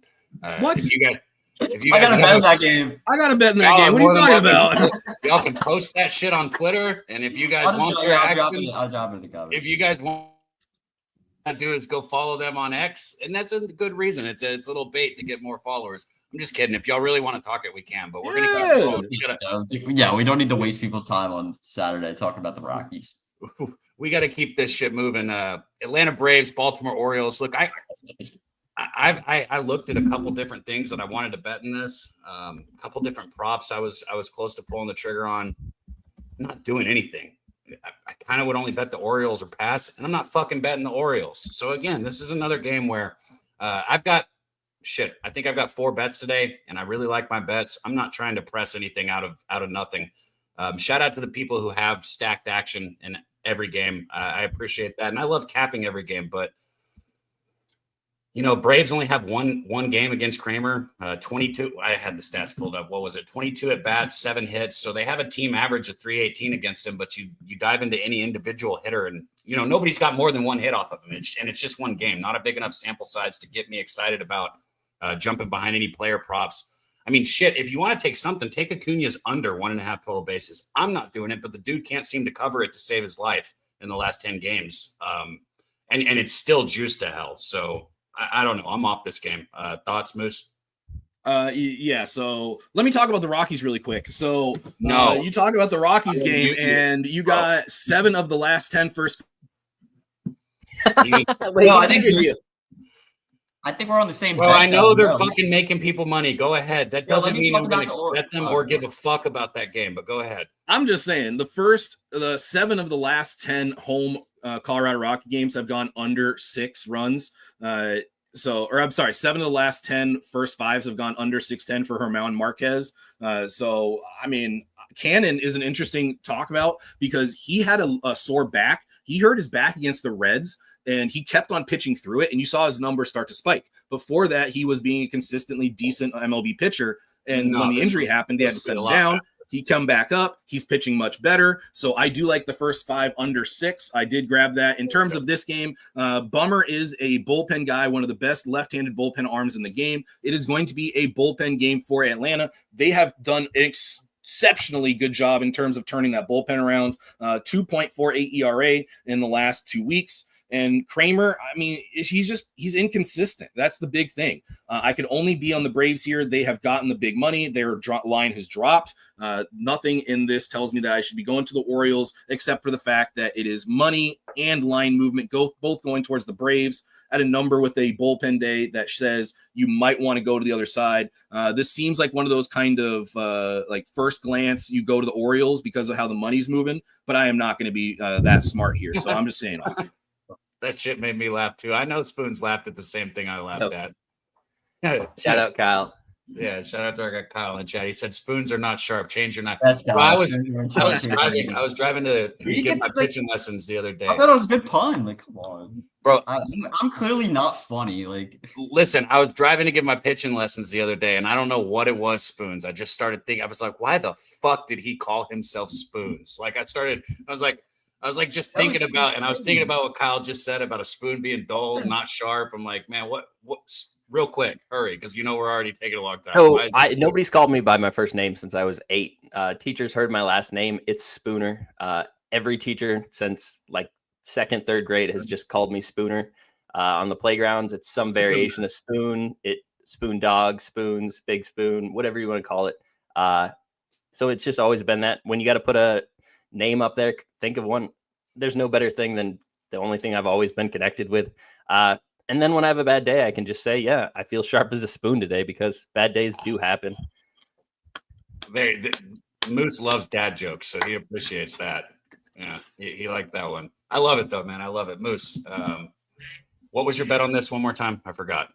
What? If you guys I got to bet in that game. I got to bet in that game. What are you talking about? Y'all can post that shit on Twitter, and if you guys want their action, I'll drop it in the comments. if you guys want to do is go follow them on X, and that's a good reason. It's a little bait to get more followers. I'm just kidding. If y'all really want to talk it, we can, but we're gonna Yeah, we don't need to waste people's time on Saturday talking about the Rockies. We got to keep this shit moving. Atlanta Braves, Baltimore Orioles. Look, I looked at a couple different things that I wanted to bet in this. A couple different props I was close to pulling the trigger on. Not doing anything. I kind of would only bet the Orioles or pass, and I'm not fucking betting the Orioles. So again, this is another game where I think I've got 4 bets today, and I really like my bets. I'm not trying to press anything out of nothing. Shout out to the people who have stacked action in every game. I appreciate that, and I love capping every game. But Braves only have one game against Kramer. 22. I had the stats pulled up. What was it? 22 at bats, 7 hits. So they have a team average of 318 against him. But you dive into any individual hitter, and nobody's got more than 1 hit off of him. And it's just 1 game, not a big enough sample size to get me excited about jumping behind any player props. I mean, shit, if you want to take something, take Acuna's under 1.5 total bases. I'm not doing it, but the dude can't seem to cover it to save his life in the last 10 games. And it's still juiced to hell. So I don't know. I'm off this game. Thoughts, Moose? Yeah. So let me talk about the Rockies really quick. So no, you talk about the Rockies game, and you got 7 of the last 10 first. Wait, I think we're on the same. Well, I know they're fucking making people money. Go ahead. That doesn't mean I'm going to bet them or give a fuck about that game. But go ahead. I'm just saying the 7 of the last 10 home Colorado Rocky games have gone under 6 runs. 7 of the last 10 first 5s have gone under 610 for Germán Marquez. So I mean, Cannon is an interesting talk about because he had a sore back. He hurt his back against the Reds, and he kept on pitching through it, and you saw his numbers start to spike. Before that, he was being a consistently decent MLB pitcher, and when the injury happened, they had to set him down. He come back up. He's pitching much better. So I do like the first 5 under 6. I did grab that. In terms of this game, Bummer is a bullpen guy, one of the best left-handed bullpen arms in the game. It is going to be a bullpen game for Atlanta. They have done an exceptionally good job in terms of turning that bullpen around. 2.48 ERA in the last 2 weeks. And Kramer, I mean, he's inconsistent. That's the big thing. I could only be on the Braves here. They have gotten the big money. Their line has dropped. Nothing in this tells me that I should be going to the Orioles, except for the fact that it is money and line movement, both going towards the Braves at a number with a bullpen day that says you might want to go to the other side. This seems like one of those kind of like first glance, you go to the Orioles because of how the money's moving, but I am not going to be that smart here. So I'm just saying. That shit made me laugh too. I know Spoons laughed at the same thing I laughed at. Shout out Kyle. Yeah, shout out to our guy Kyle in chat. He said spoons are not sharp. Change your knife. Well, I was driving to get my pitching lessons the other day. I thought it was a good pun. Like, come on, bro. I'm clearly not funny. Like, listen, I was driving to give my pitching lessons the other day, and I don't know what it was. Spoons. I just started thinking. I was like, why the fuck did he call himself Spoons? Like, I was thinking about what Kyle just said about a spoon being dull, not sharp. I'm like, man, what's real quick, hurry, because we're already taking a long time. Oh, nobody's called me by my first name since I was 8. Teachers heard my last name. It's Spooner. every teacher since like second, third grade has just called me Spooner. On the playgrounds, it's some variation of spoon. Spoon dog, spoons, big spoon, whatever you want to call it. So it's just always been that. When you got to put a name up there, think of one. There's no better thing than the only thing I've always been connected with. And then when I have a bad day, I can just say, yeah, I feel sharp as a spoon today, because bad days do happen. Moose loves dad jokes, so he appreciates that. Yeah, he liked that one. I love it though, man. I love it. Moose, what was your bet on this one more time? I forgot.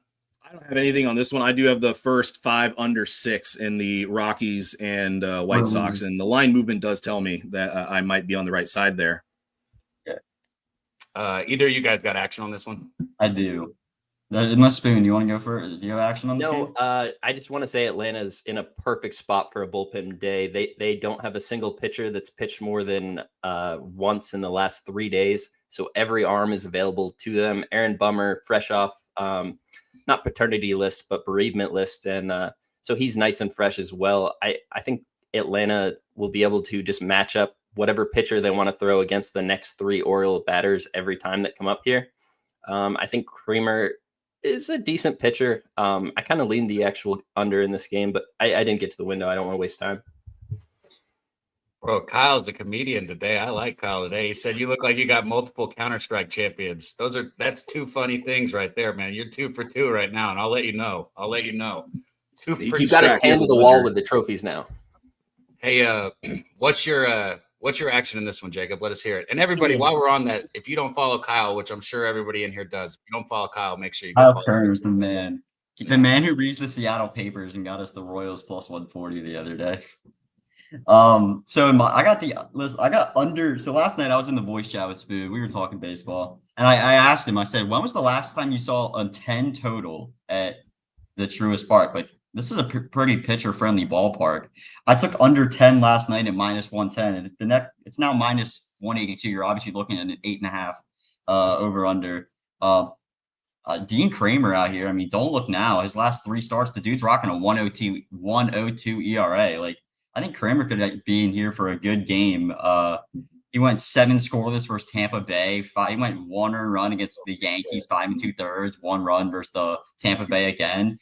I don't have anything on this one. I do have the first 5 under 6 in the Rockies and White Sox, and the line movement does tell me that I might be on the right side there. Either of you guys got action on this one? I do. Unless Spoon, you want to go for it? Do you have action on this game? I just want to say Atlanta's in a perfect spot for a bullpen day. They don't have a single pitcher that's pitched more than once in the last 3 days. So every arm is available to them. Aaron Bummer, fresh off, not paternity list, but bereavement list. And so he's nice and fresh as well. I think Atlanta will be able to just match up whatever pitcher they want to throw against the next 3 Oriole batters every time that come up here. I think Kramer is a decent pitcher. I kind of leaned the actual under in this game, but I didn't get to the window. I don't want to waste time. Bro, Kyle's a comedian today. I like Kyle today. He said, you look like you got multiple Counter-Strike champions. That's 2 funny things right there, man. You're 2 for 2 right now, and I'll let you know. 2 for You got it hands to the wall with the trophies now. Hey, what's your action in this one, Jacob? Let us hear it. And everybody, while we're on that, if you don't follow Kyle, which I'm sure everybody in here does, if you don't follow Kyle, make sure you go follow Kyle is the man. The man who reads the Seattle papers and got us the Royals plus 140 the other day. So I got under. So last night I was in the voice chat with Spoon. We were talking baseball, and I asked him. I said, "When was the last time you saw a 10 total at the Truist Park? Like, this is a pretty pitcher friendly ballpark." I took under 10 last night at -110, and it's now -182. You're obviously looking at an 8.5 over under. Dean Kramer out here. I mean, don't look now. His last 3 starts, the dude's rocking a 102 ERA. Like, I think Kramer could be in here for a good game. He went 7 scoreless versus Tampa Bay. He went 1 earned run against the Yankees, 5 2/3, 1 run versus the Tampa Bay again.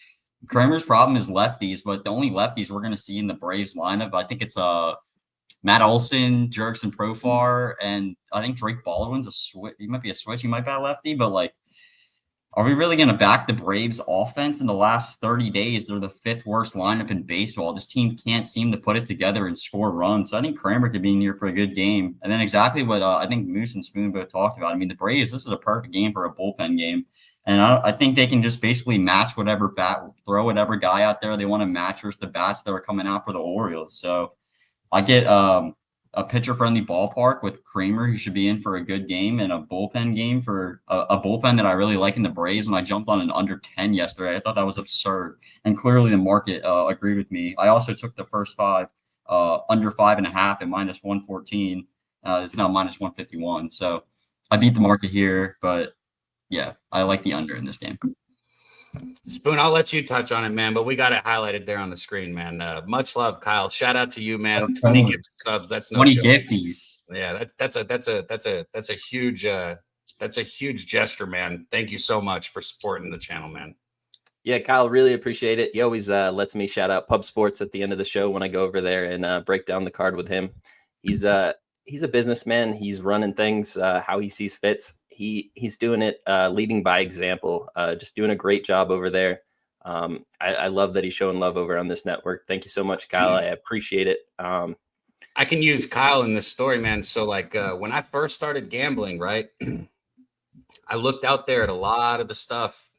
Kramer's problem is lefties, but the only lefties we're going to see in the Braves lineup, I think it's Matt Olson, Jurickson Profar, and I think Drake Baldwin's a switch. He might be a switch. He might be a lefty, but like, are we really going to back the Braves offense? In the last 30 days, they're the 5th worst lineup in baseball. This team can't seem to put it together and score runs. So I think Kramer could be in here for a good game. And then exactly what I think Moose and Spoon both talked about. I mean, the Braves, this is a perfect game for a bullpen game. And I think they can just basically match whatever throw whatever guy out there they want to match versus the bats that are coming out for the Orioles. So I get a pitcher-friendly ballpark with Kramer, who should be in for a good game, and a bullpen game for a bullpen that I really like in the Braves. And I jumped on an under 10 yesterday. I thought that was absurd. And clearly the market agreed with me. I also took the first 5 under 5.5 at -114. It's now -151. So I beat the market here, but yeah, I like the under in this game. Spoon, I'll let you touch on it, man, but we got it highlighted there on the screen, man. Much love, Kyle. Shout out to you, man. 20 gift subs. That's no 20 joke. gifties. Yeah, that's a huge gesture, man. Thank you so much for supporting the channel, man. Yeah, Kyle, really appreciate it. He always lets me shout out Pub Sports at the end of the show when I go over there and break down the card with him. He's a businessman. He's running things how he sees fits. He's doing it leading by example, just doing a great job over there. I love that he's showing love over on this network. Thank you so much, Kyle. I appreciate it. I can use Kyle in this story, man. So like when I first started gambling, right, I looked out there at a lot of the stuff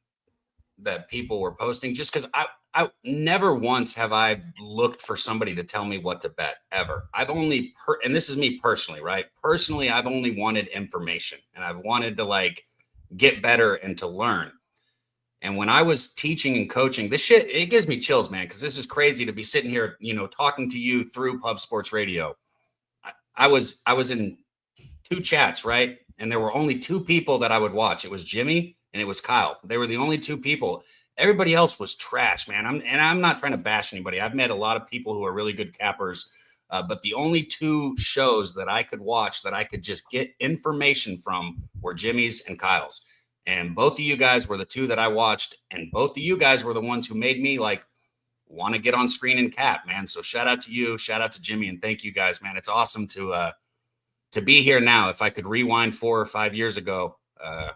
that people were posting just because I never once have I looked for somebody to tell me what to bet ever. I've only, and this is me personally, right? Personally, I've only wanted information and I've wanted to like get better and to learn. And when I was teaching and coaching, this shit, it gives me chills, man, because this is crazy to be sitting here, you know, talking to you through Pub Sports Radio. I was in 2 chats, right? And there were only 2 people that I would watch. It was Jimmy and it was Kyle. They were the only 2 people. Everybody else was trash, man. I'm not trying to bash anybody. I've met a lot of people who are really good cappers. But the only two shows that I could watch that I could just get information from were Jimmy's and Kyle's. And both of you guys were the two that I watched. And both of you guys were the ones who made me want to get on screen and cap, man. So shout out to you. Shout out to Jimmy. And thank you guys, man. It's awesome to be here now. If I could rewind 4 or 5 years ago, I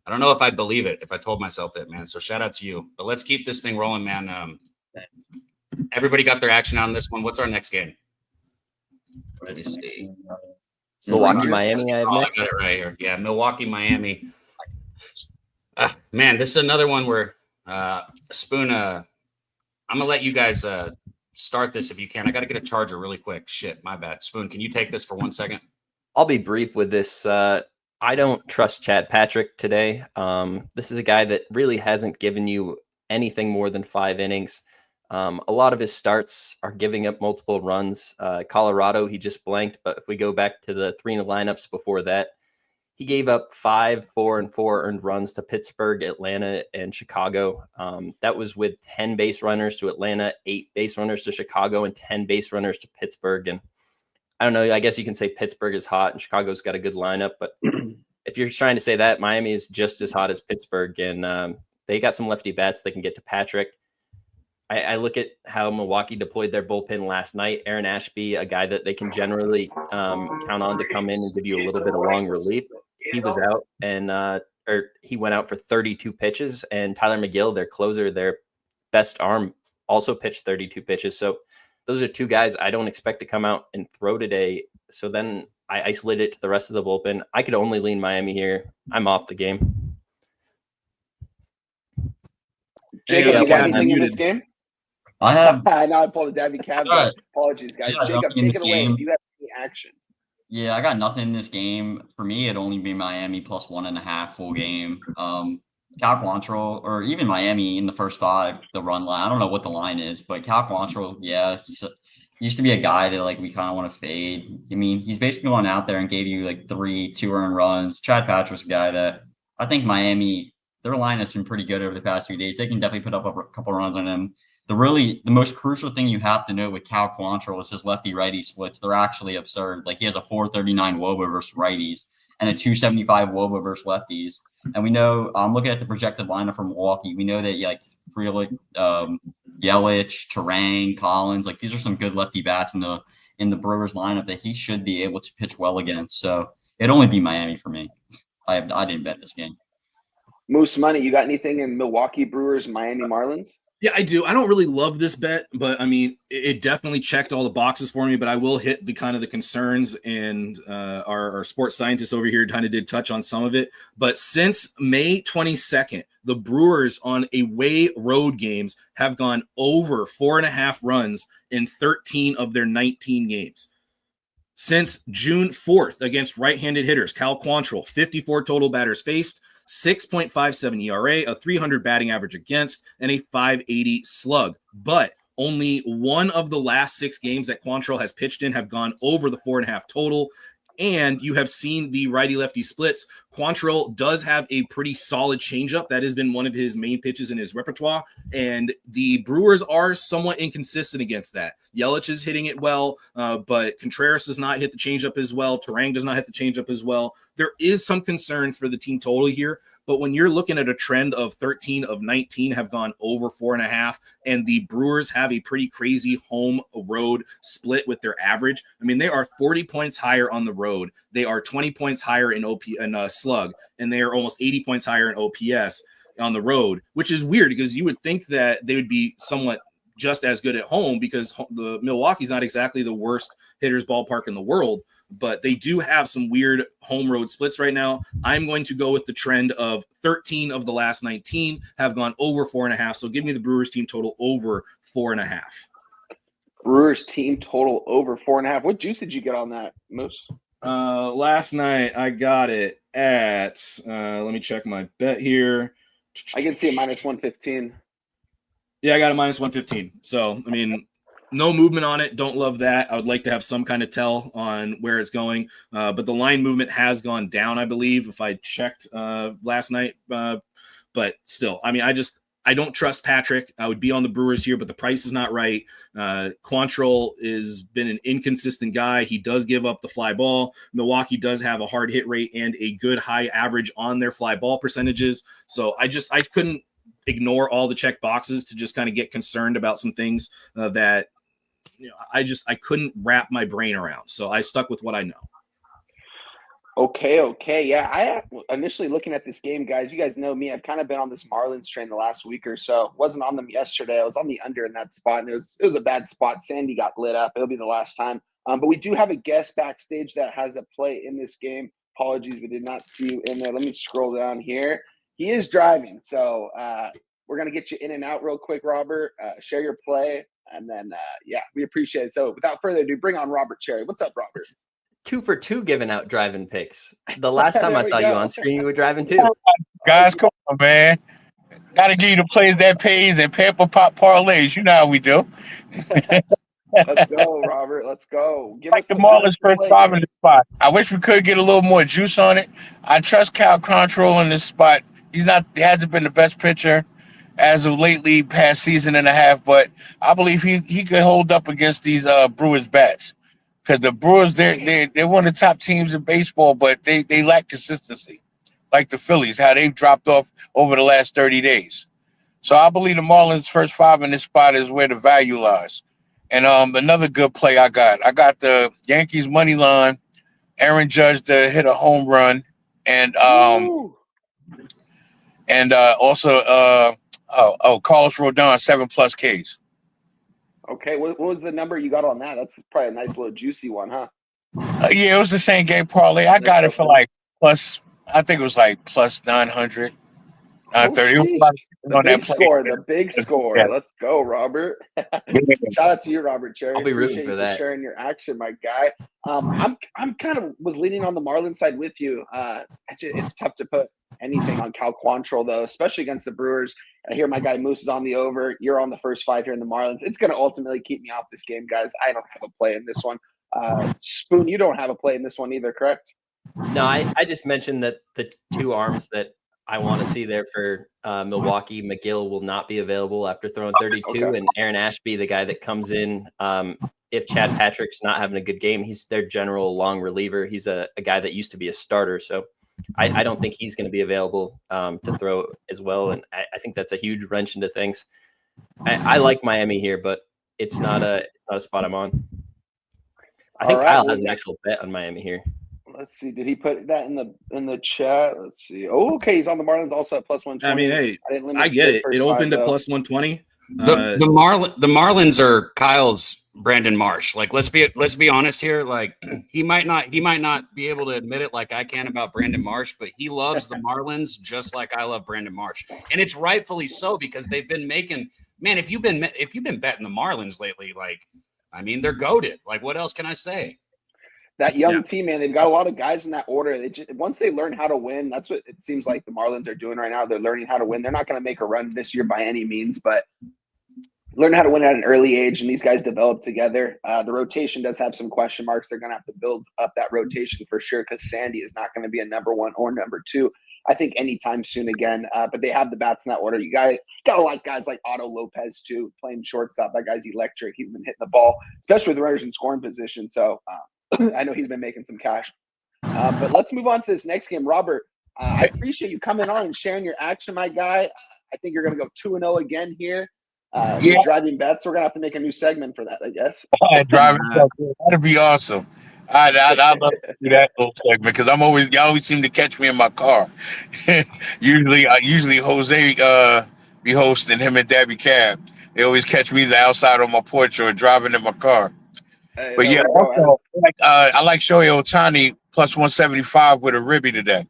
don't know if I'd believe it if I told myself it, man. So shout out to you. But let's keep this thing rolling, man. Everybody got their action on this one. What's our next game? Let me see. Milwaukee, Miami. I have I next. got it right here. Yeah, Milwaukee, Miami. Man, this is another one where Spoon. I'm gonna let you guys start this if you can. I got to get a charger really quick. Shit, my bad. Spoon, can you take this for 1 second? I'll be brief with this. I don't trust Chad Patrick today. This is a guy that really hasn't given you anything more than 5 innings. A lot of his starts are giving up multiple runs. Colorado, he just blanked. But if we go back to the 3 in the lineups before that, he gave up 5, 4, and 4 earned runs to Pittsburgh, Atlanta, and Chicago. That was with 10 base runners to Atlanta, 8 base runners to Chicago, and 10 base runners to Pittsburgh. And I don't know, I guess you can say Pittsburgh is hot and Chicago's got a good lineup. But if you're trying to say that, Miami is just as hot as Pittsburgh. And they got some lefty bats that can get to Patrick. I look at how Milwaukee deployed their bullpen last night. Aaron Ashby, a guy that they can generally count on to come in and give you a little bit of long relief. He was out or he went out for 32 pitches, and Tyler McGill, their closer, their best arm, also pitched 32 pitches. So those are 2 guys I don't expect to come out and throw today. So then I isolate it to the rest of the bullpen. I could only lean Miami here. I'm off the game. Jacob, you got anything in this game? I have. I know I pulled the Daby Cab. Apologies, guys. Yeah, Jacob, take it away. If you have any action. Yeah, I got nothing in this game. For me, it'd only be Miami plus 1.5 full game. Cal Quantrill, or even Miami in the first 5, the run line. I don't know what the line is, but Cal Quantrill, yeah, he used to be a guy that we kind of want to fade. I mean, he's basically gone out there and gave you 3 2-earned runs. Chad Patrick's a guy that I think Miami, their lineup's been pretty good over the past few days. They can definitely put up a couple runs on him. The most crucial thing you have to know with Cal Quantrill is his lefty-righty splits. They're actually absurd. He has a 439 WOBA versus righties and a 275 WOBA versus lefties. And we know, I'm looking at the projected lineup for Milwaukee. We know that Frelick, Yelich, Terang, Collins, these are some good lefty bats in the Brewers lineup that he should be able to pitch well against. So it'd only be Miami for me. I didn't bet this game. Moose Money, you got anything in Milwaukee Brewers, Miami Marlins? Yeah, I do. I don't really love this bet, but I mean, it definitely checked all the boxes for me. But I will hit the concerns, and our sports scientist over here kind of did touch on some of it. But since May 22nd, the Brewers on away road games have gone over 4.5 runs in 13 of their 19 games. Since June 4th against right-handed hitters, Cal Quantrill, 54 total batters faced, 6.57 ERA, a 300 batting average against, and a 580 slug. But only one of the last 6 games that Quantrill has pitched in have gone over the 4.5 total. And you have seen the righty-lefty splits. Quantrill does have a pretty solid changeup. That has been one of his main pitches in his repertoire. And the Brewers are somewhat inconsistent against that. Yelich is hitting it well, but Contreras does not hit the changeup as well. Terang does not hit the changeup as well. There is some concern for the team total here. But when you're looking at a trend of 13 of 19 have gone over 4.5, and the Brewers have a pretty crazy home road split with their average. I mean, they are 40 points higher on the road. They are 20 points higher in slug, and they are almost 80 points higher in OPS on the road, which is weird because you would think that they would be somewhat just as good at home because the Milwaukee's not exactly the worst hitters ballpark in the world, but they do have some weird home road splits right now. I'm going to go with the trend of 13 of the last 19 have gone over 4.5. So give me the Brewers team total over 4.5. Brewers team total over 4.5. What juice did you get on that, Moose? Last night I got it at, let me check my bet here. I can see a minus 115. Yeah, I got a minus 115. So, I mean, no movement on it. Don't love that. I would like to have some kind of tell on where it's going. But the line movement has gone down, I believe, if I checked last night. But still, I mean, I don't trust Patrick. I would be on the Brewers here, but the price is not right. Quantrill has been an inconsistent guy. He does give up the fly ball. Milwaukee does have a hard hit rate and a good high average on their fly ball percentages. So I couldn't ignore all the check boxes to just kind of get concerned about some things that I couldn't wrap my brain around. So I stuck with what I know. Okay. Yeah, I initially looking at this game, guys, you guys know me. I've kind of been on this Marlins train the last week or so. Wasn't on them yesterday. I was on the under in that spot, and it was a bad spot. Sandy got lit up. It'll be the last time. But we do have a guest backstage that has a play in this game. Apologies, we did not see you in there. Let me scroll down here. He is driving, so we're gonna get you in and out real quick, Robert. Share your play, and then we appreciate it. So without further ado, bring on Robert Cherry. What's up, Robert? 2 for 2 giving out driving picks. The last time I saw you on screen, you were driving too. Guys, come on, man. Gotta give you the plays that pays and pepper pop parlays. You know how we do. Let's go, Robert. Let's go. Give us The Marlins first five in the spot. I wish we could get a little more juice on it. I trust Cal Quantrill in this spot. He hasn't been the best pitcher as of lately, past season and a half, but I believe he could hold up against these Brewers bats. Because the Brewers, they're one of the top teams in baseball, but they lack consistency, like the Phillies, how they've dropped off over the last 30 days. So I believe the Marlins' first five in this spot is where the value lies. And another good play I got the Yankees money line, Aaron Judge to hit a home run, and also Carlos Rodon 7+ Ks. Okay, what was the number you got on that? That's probably a nice little juicy one, huh? Yeah, it was the same game parlay. I got it for like plus. I think it was like plus 900, 930. The big score. Yeah. Let's go, Robert. Shout out to you, Robert Cherry. I'll be rooting Appreciate for you that. sharing your action, my guy. I'm kind of was leaning on the Marlins side with you. It's tough to put anything on Cal Quantrill though, especially against the Brewers. I hear my guy Moose is on the over. You're on the first five here in the Marlins. It's going to ultimately keep me off this game, guys. I don't have a play in this one. Spoon, you don't have a play in this one either, correct? No, I just mentioned that the 2 arms that I want to see there for Milwaukee, McGill will not be available after throwing 32, and Aaron Ashby, the guy that comes in if Chad Patrick's not having a good game. He's their general long reliever. He's a guy that used to be a starter, so I don't think he's going to be available to throw as well, and I think that's a huge wrench into things. I like Miami here, but it's not a spot I'm on. I think Kyle has an actual bet on Miami here. Let's see. Did he put that in the chat? Let's see. Oh, okay. He's on the Marlins also at plus 120. I mean, hey, I get it. It opened at plus 120. The Marlins are Kyle's Brandon Marsh. Like, let's be honest here. Like, he might not be able to admit it like I can about Brandon Marsh, but he loves the Marlins just like I love Brandon Marsh, and it's rightfully so because they've been making. Man, if you've been betting the Marlins lately, like, I mean, they're goated. Like, what else can I say? That young team, man, they've got a lot of guys in that order. Once they learn how to win, that's what it seems like the Marlins are doing right now. They're learning how to win. They're not going to make a run this year by any means, but learn how to win at an early age, and these guys develop together. The rotation does have some question marks. They're going to have to build up that rotation for sure because Sandy is not going to be a number 1 or number 2, I think, anytime soon again. But they have the bats in that order. You got to like guys like Otto Lopez, too, playing shortstop. That guy's electric. He's been hitting the ball, especially with runners in scoring position. So, I know he's been making some cash. But let's move on to this next game. Robert, I appreciate you coming on and sharing your action, my guy. I think you're going to go 2-0 again here. Driving bets. We're going to have to make a new segment for that, I guess. Driving bets. That'd be awesome. I love to do that little segment because y'all always seem to catch me in my car. usually Jose be hosting, him and Daby Cab. They always catch me either outside on my porch or driving in my car. Hey, but yeah, also, I like Shohei Ohtani plus 175 with a ribby today.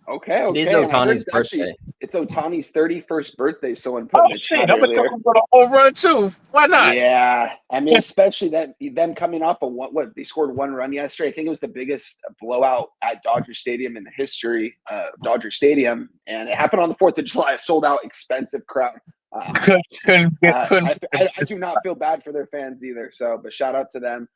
Okay. It is Ohtani's birthday. It's Ohtani's 31st birthday. Someone put in the chat I'm going to go to home run too. Why not? Yeah, I mean, especially them coming off of what they scored 1 run yesterday. I think it was the biggest blowout at Dodger Stadium in the history of Dodger Stadium, and it happened on the 4th of July. A sold out, expensive crowd. I do not feel bad for their fans either. So, but shout out to them.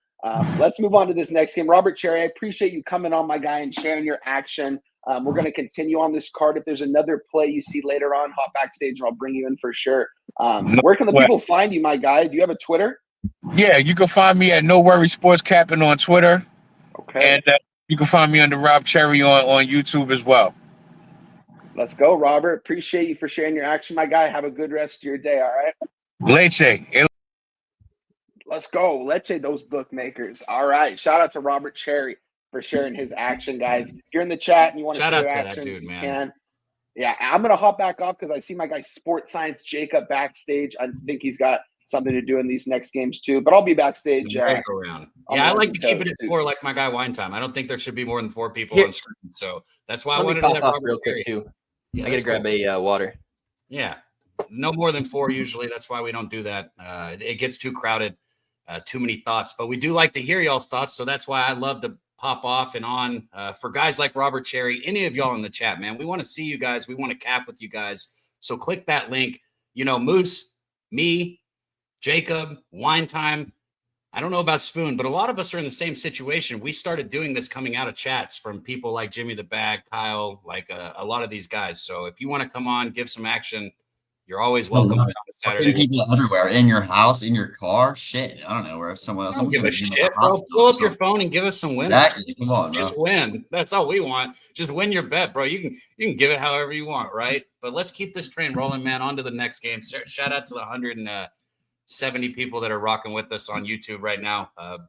Let's move on to this next game. Robert Cherry, I appreciate you coming on, my guy, and sharing your action. We're going to continue on this card. If there's another play you see later on, hop backstage and I'll bring you in for sure. Where can the people find you, my guy? Do you have a Twitter? Yeah, you can find me at No Worry Sports Capping on Twitter. Okay. And you can find me under Rob Cherry on YouTube as well. Let's go, Robert. Appreciate you for sharing your action, my guy. Have a good rest of your day, all right? Leche. Let's go. Leche, those bookmakers. All right. Shout out to Robert Cherry for sharing his action, guys. If you're in the chat and you want to share your action, dude, you man. can. Yeah, I'm going to hop back off because I see my guy Sports Science Jacob backstage. I think he's got something to do in these next games too, but I'll be backstage. Around. Yeah, I like to keep it at 4 like my guy Wine Time. I don't think there should be more than 4 people on screen. So that's why I wanted to let Robert real quick too. Yeah, I got to grab a water. Yeah, no more than 4 usually. That's why we don't do that. It gets too crowded, too many thoughts. But we do like to hear y'all's thoughts, so that's why I love to pop off and on for guys like Robert Cherry. Any of y'all in the chat, man, we want to see you guys. We want to cap with you guys. So click that link. You know, Moose, me, Jacob, Wine Time. I don't know about Spoon, but a lot of us are in the same situation. We started doing this coming out of chats from people like Jimmy the Bag, Kyle, like a lot of these guys. So if you want to come on, give some action, you're always welcome on a Saturday. People everywhere, in your house, in your car, shit. I don't know where someone else. Don't give a shit, bro. Pull up your phone and give us some winners. Exactly. Come on, bro. Just win. That's all we want. Just win your bet, bro. You can give it however you want, right? But let's keep this train rolling, man. On to the next game. Shout out to the 170 people that are rocking with us on YouTube right now. It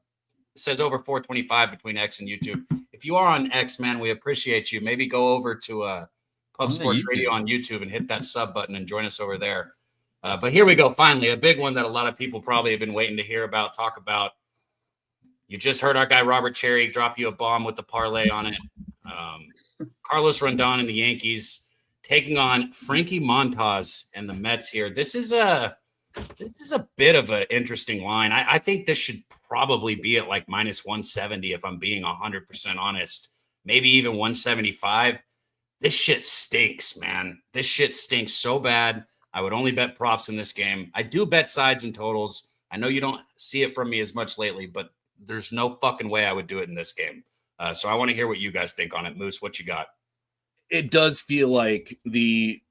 says over 425 between X and YouTube. If you are on X, man, we appreciate you. Maybe go over to Pub Sports Radio on YouTube and hit that sub button and join us over there. But here we go. Finally, a big one that a lot of people probably have been waiting to hear about, talk about. You just heard our guy Robert Cherry drop you a bomb with the parlay on it. Carlos Rondon and the Yankees taking on Frankie Montas and the Mets here. This is a bit of an interesting line. I think this should probably be at like minus 170 if I'm being 100% honest. Maybe even 175. This shit stinks, man. This shit stinks so bad. I would only bet props in this game. I do bet sides and totals. I know you don't see it from me as much lately, but there's no fucking way I would do it in this game. So I want to hear what you guys think on it. Moose, what you got? It does feel like the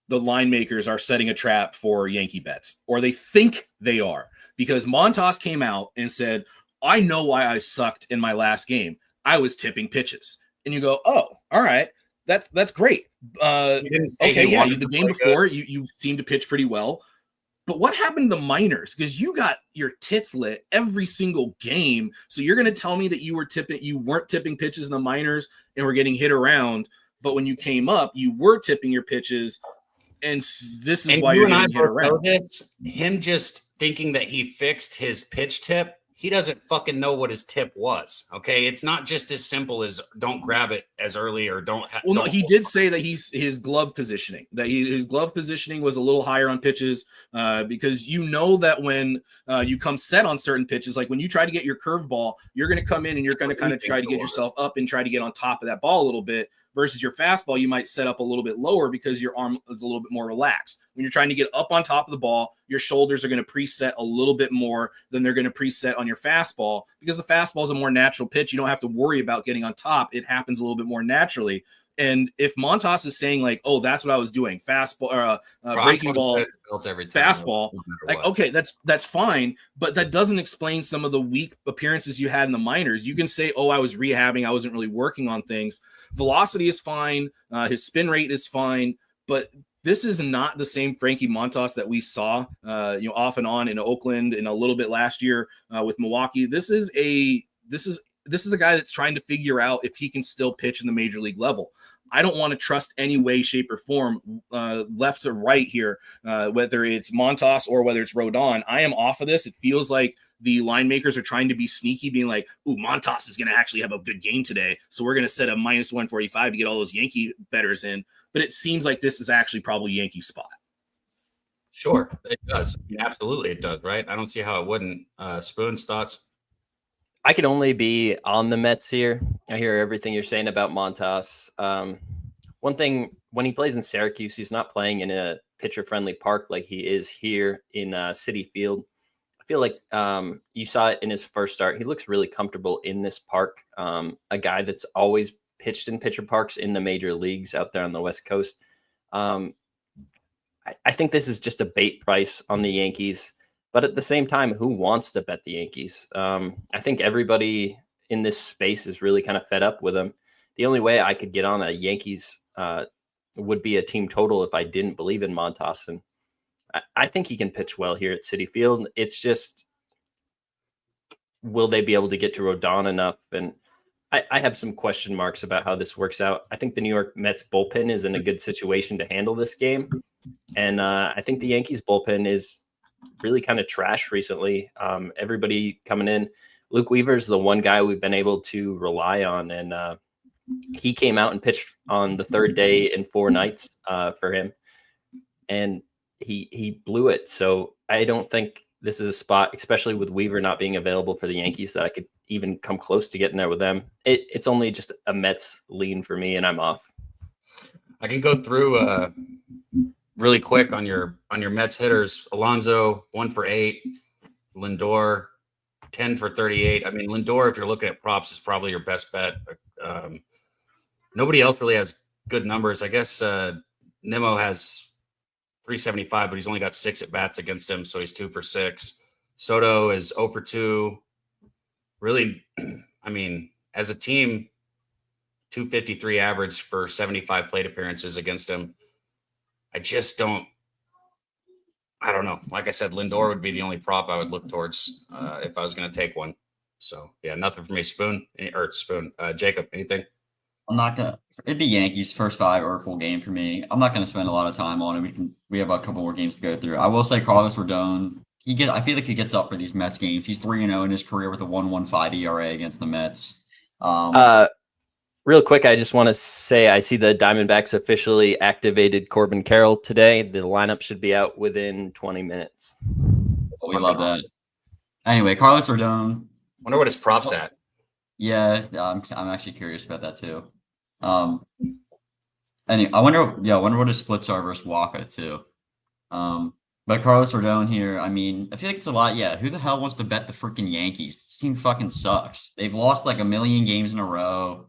line makers are setting a trap for Yankee bets, or they think they are, because Montas came out and said, I know why I sucked in my last game. I was tipping pitches. And you go, oh, all right. That's great. Okay, yeah, the game before you seemed to pitch pretty well. But what happened to the minors? Because you got your tits lit every single game. So you're going to tell me that you weren't tipping pitches in the minors and were getting hit around. But when you came up, you were tipping your pitches. And this is why you're getting hit around. Him just thinking that he fixed his pitch tip. He doesn't fucking know what his tip was. Okay. It's not just as simple as don't grab it as early or don't. No, he did say that his glove positioning, his glove positioning was a little higher on pitches because you know that when you come set on certain pitches, like when you try to get your curveball, you're going to come in and you're going to kind of try to get yourself up and try to get on top of that ball a little bit. Versus your fastball, you might set up a little bit lower because your arm is a little bit more relaxed. When you're trying to get up on top of the ball, your shoulders are going to preset a little bit more than they're going to preset on your fastball, because the fastball is a more natural pitch. You don't have to worry about getting on top. It happens a little bit more naturally. And if Montas is saying like, oh, that's what I was doing, fastball, breaking ball, fastball, like, okay, that's fine. But that doesn't explain some of the weak appearances you had in the minors. You can say, oh, I was rehabbing. I wasn't really working on things. Velocity is fine. His spin rate is fine. But this is not the same Frankie Montas that we saw, off and on in Oakland and a little bit last year with Milwaukee. This is a guy that's trying to figure out if he can still pitch in the major league level. I don't want to trust any way, shape, or form left or right here, whether it's Montas or whether it's Rodon. I am off of this. It feels like the line makers are trying to be sneaky, being like, ooh, Montas is going to actually have a good game today, so we're going to set a minus 145 to get all those Yankee bettors in. But it seems like this is actually probably Yankee spot. Sure, it does. Absolutely, it does, right? I don't see how it wouldn't. Spoon's thoughts? I can only be on the Mets here. I hear everything you're saying about Montas. One thing, when he plays in Syracuse, he's not playing in a pitcher-friendly park like he is here in Citi Field. I feel like you saw it in his first start. He looks really comfortable in this park. A guy that's always pitched in pitcher parks in the major leagues out there on the West Coast. I think this is just a bait price on the Yankees, but at the same time, who wants to bet the Yankees? I think everybody in this space is really kind of fed up with them. The only way I could get on a Yankees would be a team total if I didn't believe in Montas. And I think he can pitch well here at Citi Field. It's just, will they be able to get to Rodon enough? And I have some question marks about how this works out. I think the New York Mets bullpen is in a good situation to handle this game. And I think the Yankees bullpen is really kind of trash recently. Everybody coming in. Luke Weaver's the one guy we've been able to rely on. And he came out and pitched on the third day in 4 nights for him. And he blew it. So I don't think this is a spot, especially with Weaver not being available for the Yankees, that I could even come close to getting there with them. It's only just a Mets lean for me, and I'm off. I can go through really quick on your Mets hitters. Alonso 1 for 8, Lindor 10 for 38. I mean, Lindor, if you're looking at props, is probably your best bet. Nobody else really has good numbers. I guess Nimmo has 375, but he's only got 6 at bats against him, so he's 2 for 6. Soto is 0 for 2. Really, I mean, as a team, 253 average for 75 plate appearances against him. I don't know. Like I said, Lindor would be the only prop I would look towards if I was going to take one. So, yeah, nothing for me. Jacob, anything? I'm not gonna. It'd be Yankees first 5 or a full game for me. I'm not gonna spend a lot of time on it. We have a couple more games to go through. I will say Carlos Rodon. I feel like he gets up for these Mets games. He's 3-0 in his career with a 1.15 ERA against the Mets. Real quick, I just want to say I see the Diamondbacks officially activated Corbin Carroll today. The lineup should be out within 20 minutes. So we love that. Anyway, Carlos Rodon. Wonder what his props at. Yeah, I'm actually curious about that too. Anyway, I wonder what his splits are versus Waka too. But Carlos Rodon here, I mean, I feel like it's a lot. Yeah, who the hell wants to bet the freaking Yankees? This team fucking sucks. They've lost like 1 million games in a row.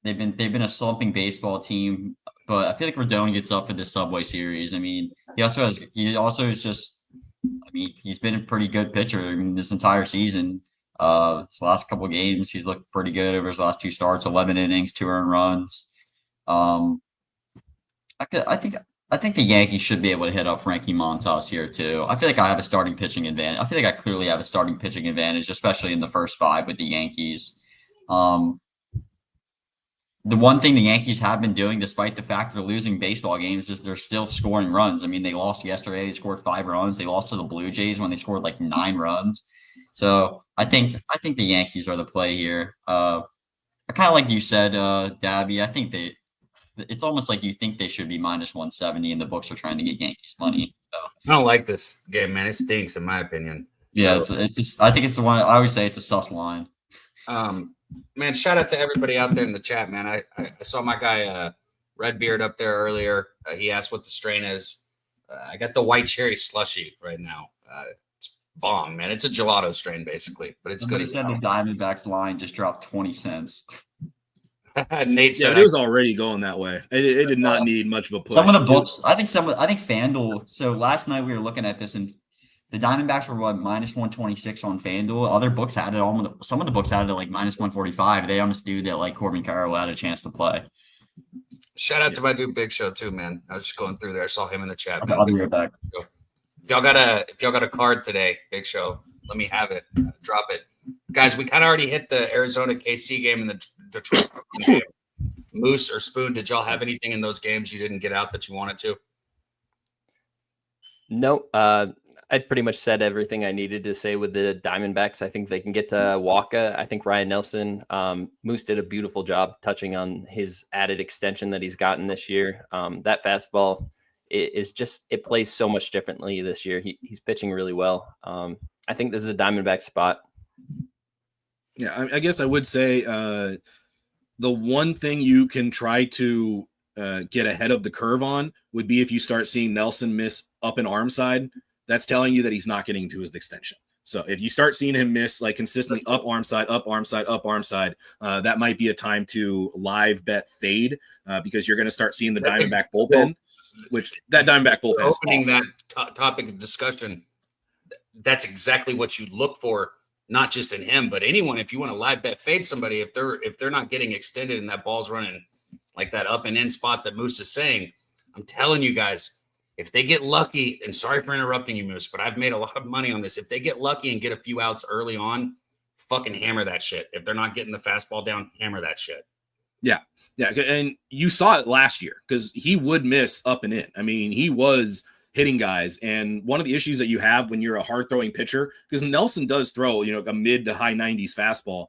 They've been a slumping baseball team. But I feel like Rodon gets up for this Subway Series. I mean, he's been a pretty good pitcher this entire season. His last couple of games, he's looked pretty good over his last 2 starts, 11 innings, 2 earned runs. I think the Yankees should be able to hit up Frankie Montas here too. I feel like I have a starting pitching advantage. I feel like I clearly have a starting pitching advantage, especially in the first 5 with the Yankees. The one thing the Yankees have been doing, despite the fact they're losing baseball games, is they're still scoring runs. I mean, they lost yesterday. They scored 5 runs. They lost to the Blue Jays when they scored like 9 runs. So I think the Yankees are the play here. I kind of like you said, Daby. I think it's almost like you think they should be minus 170, and the books are trying to get Yankees money. So. I don't like this game, man. It stinks, in my opinion. Yeah, it's just, I think it's the one. I always say it's a sus line. Man, shout out to everybody out there in the chat, man. I saw my guy Redbeard up there earlier. He asked what the strain is. I got the white cherry slushy right now. It's bomb, man. It's a gelato strain basically, but it's good. He said the Diamondbacks line just dropped 20 cents. Nate said it was already going that way. It did not need much of a push. Some of the books, I think FanDuel. So last night we were looking at this, and the Diamondbacks were minus 126 on FanDuel. Other books had it some of the books had it like minus 145. They almost knew that like Corbin Carroll had a chance to play. Shout out to my dude Big Show too, man. I was just going through there. I saw him in the chat. I'll be right back. If y'all got a card today, Big Show, let me have it. Drop it, guys. We kind of already hit the Arizona KC game and the Detroit game. Moose or Spoon, did y'all have anything in those games you didn't get out that you wanted to? No, I pretty much said everything I needed to say with the Diamondbacks. I think they can get to Waka. I think Ryan Nelson, Moose did a beautiful job touching on his added extension that he's gotten this year. That fastball it plays so much differently this year. He's pitching really well. I think this is a Diamondback spot. Yeah, I guess I would say the one thing you can try to get ahead of the curve on would be if you start seeing Nelson miss up and arm side. That's telling you that he's not getting to his extension. So if you start seeing him miss like consistently up arm side, up arm side, up arm side, that might be a time to live bet fade because you're going to start seeing the Diamondback bullpen, which that Diamondback bullpen is opening that topic of discussion. That's exactly what you look for, not just in him, but anyone. If you want to live bet fade somebody, if they're not getting extended and that ball's running like that up and in spot that Moose is saying, I'm telling you guys, if they get lucky, and sorry for interrupting you, Moose, but I've made a lot of money on this. If they get lucky and get a few outs early on, fucking hammer that shit. If they're not getting the fastball down, hammer that shit. Yeah. Yeah. And you saw it last year because he would miss up and in. I mean, he was hitting guys. And one of the issues that you have when you're a hard throwing pitcher, because Nelson does throw, a mid to high 90s fastball,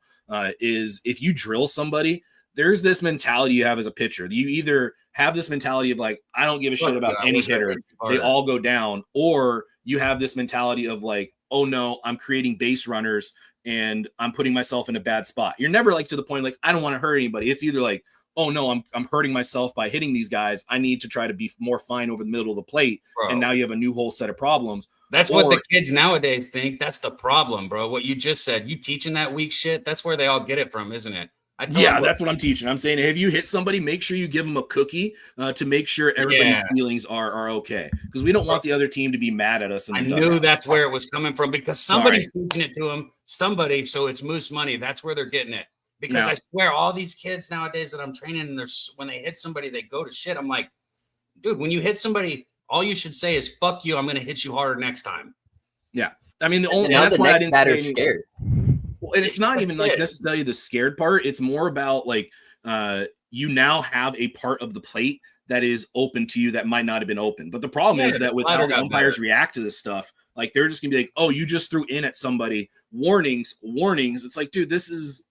is if you drill somebody, there's this mentality you have as a pitcher. You either have this mentality of like, I don't give a shit about any hitter. They all go down. Or you have this mentality of like, oh no, I'm creating base runners and I'm putting myself in a bad spot. You're never like to the point, like, I don't want to hurt anybody. It's either like, oh no, I'm hurting myself by hitting these guys. I need to try to be more fine over the middle of the plate. Bro. And now you have a new whole set of problems. That's what the kids nowadays think. That's the problem, bro. What you just said, you teaching that weak shit. That's where they all get it from, isn't it? That's what I'm teaching. I'm saying, if you hit somebody, make sure you give them a cookie to make sure everybody's feelings are okay. Because we don't want the other team to be mad at us. I knew that's where it was coming from because somebody's teaching it to them. Somebody, so it's Moose money. That's where they're getting it. Because I swear all these kids nowadays that I'm training, and when they hit somebody, they go to shit. I'm like, dude, when you hit somebody, all you should say is, fuck you, I'm going to hit you harder next time. Yeah. I mean, that's why I didn't say scared. And it's not even like necessarily the scared part. It's more about like you now have a part of the plate that is open to you that might not have been open. But the problem is that with how the umpires react to this stuff, like they're just gonna be like, oh, you just threw in at somebody. Warnings. It's like, dude, this is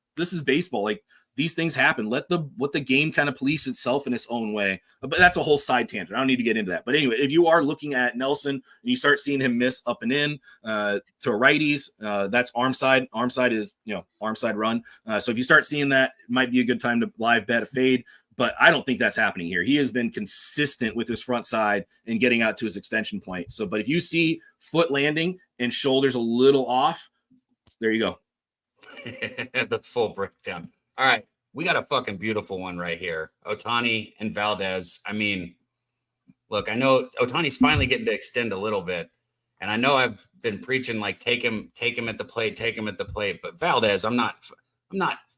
baseball. Like these things happen. Let the game kind of police itself in its own way. But that's a whole side tangent. I don't need to get into that. But anyway, if you are looking at Nelson and you start seeing him miss up and in to righties, that's arm side. Arm side is, arm side run. So if you start seeing that, it might be a good time to live bet a fade. But I don't think that's happening here. He has been consistent with his front side and getting out to his extension point. So, but if you see foot landing and shoulders a little off, there you go. The full breakdown. All right, we got a fucking beautiful one right here. Ohtani and Valdez. I mean, look, I know Ohtani's finally getting to extend a little bit, and I know I've been preaching like take him at the plate. But Valdez, I'm not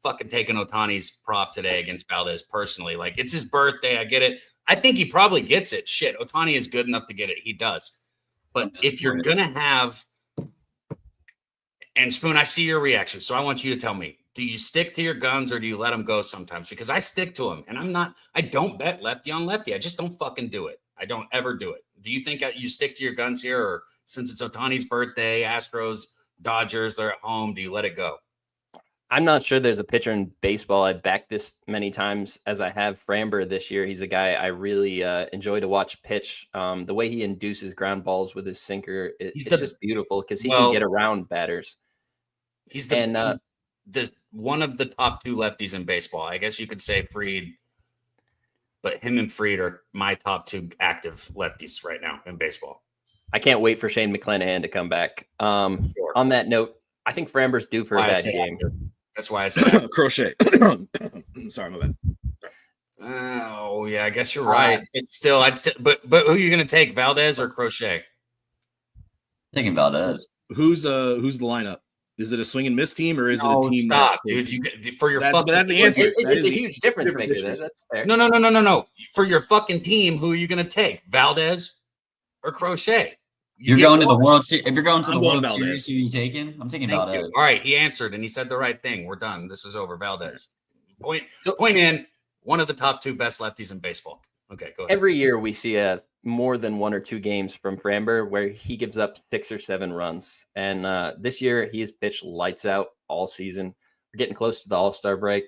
fucking taking Ohtani's prop today against Valdez personally. Like it's his birthday, I get it. I think he probably gets it. Shit, Ohtani is good enough to get it. He does. But if you're gonna have, and Spoon, I see your reaction, so I want you to tell me. Do you stick to your guns or do you let them go sometimes? Because I stick to them, and I don't bet lefty on lefty. I just don't fucking do it. I don't ever do it. Do you think you stick to your guns here, or since it's Ohtani's birthday, Astros, Dodgers, they're at home, do you let it go? I'm not sure there's a pitcher in baseball I've backed this many times as I have Framber this year. He's a guy I really enjoy to watch pitch. The way he induces ground balls with his sinker, it's just beautiful because he can get around batters. He's one of the top two lefties in baseball. I guess you could say Fried, but him and Fried are my top two active lefties right now in baseball. I can't wait for Shane McClanahan to come back. Sure. On that note, I think Framber's due for a bad game. That's why I said Crochet. Sorry, my bad. Oh yeah, I guess you're right. It's still, but who are you going to take, Valdez or Crochet? Taking Valdez. Who's the lineup? Is it a swing and miss team or is it a team? Stop, dude. For your fucking that's the answer. It's a huge difference maker there. That's fair. No. For your fucking team, who are you going to take, Valdez or Crochet? You're going to the World Series. If you're going to the World Series, who are you taking? I'm taking Valdez. All right, he answered and he said the right thing. We're done. This is over. Valdez. Point in. One of the top two best lefties in baseball. Okay, go ahead. Every year we see more than one or two games from Framber where he gives up 6 or 7 runs. And this year he has pitched lights out all season. We're getting close to the All-Star break.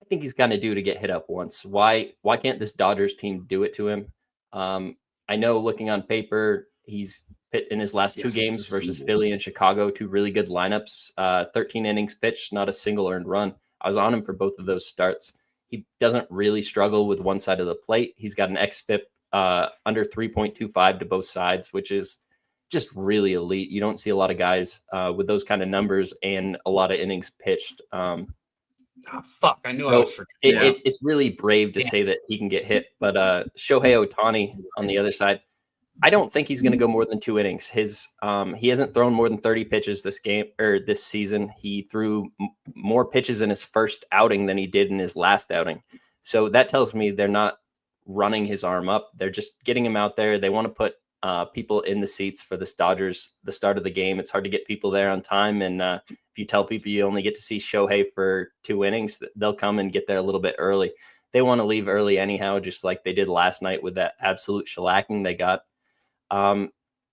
I think he's going to do to get hit up once. Why can't this Dodgers team do it to him? I know looking on paper, he's hit in his last 2 games versus Philly and Chicago, 2 really good lineups, 13 innings pitched, not a single earned run. I was on him for both of those starts. He doesn't really struggle with one side of the plate. He's got an xFIP under 3.25 to both sides, which is just really elite. You don't see a lot of guys with those kind of numbers and a lot of innings pitched. I knew I was forgetting. It's really brave to say that he can get hit, but Shohei Ohtani on the other side, I don't think he's going to go more than 2 innings. He hasn't thrown more than 30 pitches this season. He threw more pitches in his first outing than he did in his last outing. So that tells me they're not running his arm up. They're just getting him out there. They want to put people in the seats for the Dodgers, the start of the game. It's hard to get people there on time. And if you tell people you only get to see Shohei for 2 innings, they'll come and get there a little bit early. They want to leave early anyhow, just like they did last night with that absolute shellacking they got.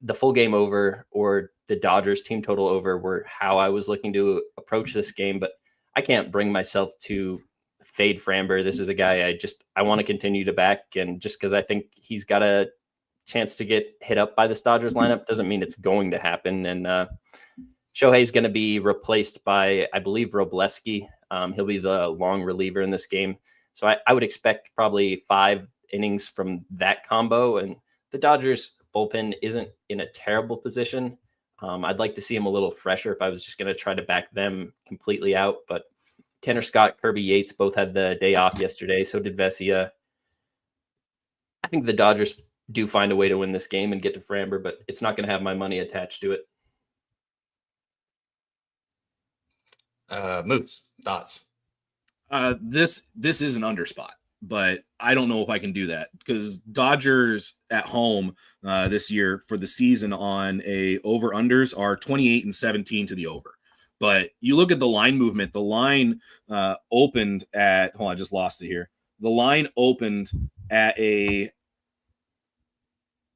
The full game over or the Dodgers team total over were how I was looking to approach this game, but I can't bring myself to fade Framber. This is a guy I want to continue to back, and just because I think he's got a chance to get hit up by this Dodgers lineup doesn't mean it's going to happen. And Shohei's going to be replaced by, I believe, Robleski. He'll be the long reliever in this game. So I would expect probably 5 innings from that combo, and the Dodgers bullpen isn't in a terrible position. I'd like to see him a little fresher if I was just going to try to back them completely out. But Tanner Scott, Kirby Yates both had the day off yesterday. So did Vesia. I think the Dodgers do find a way to win this game and get to Framber, but it's not going to have my money attached to it. Moose, thoughts? This is an under spot, but I don't know if I can do that because Dodgers at home this year for the season on a over-unders are 28-17 to the over. But you look at the line movement, the line opened at, hold on, I just lost it here. The line opened at a,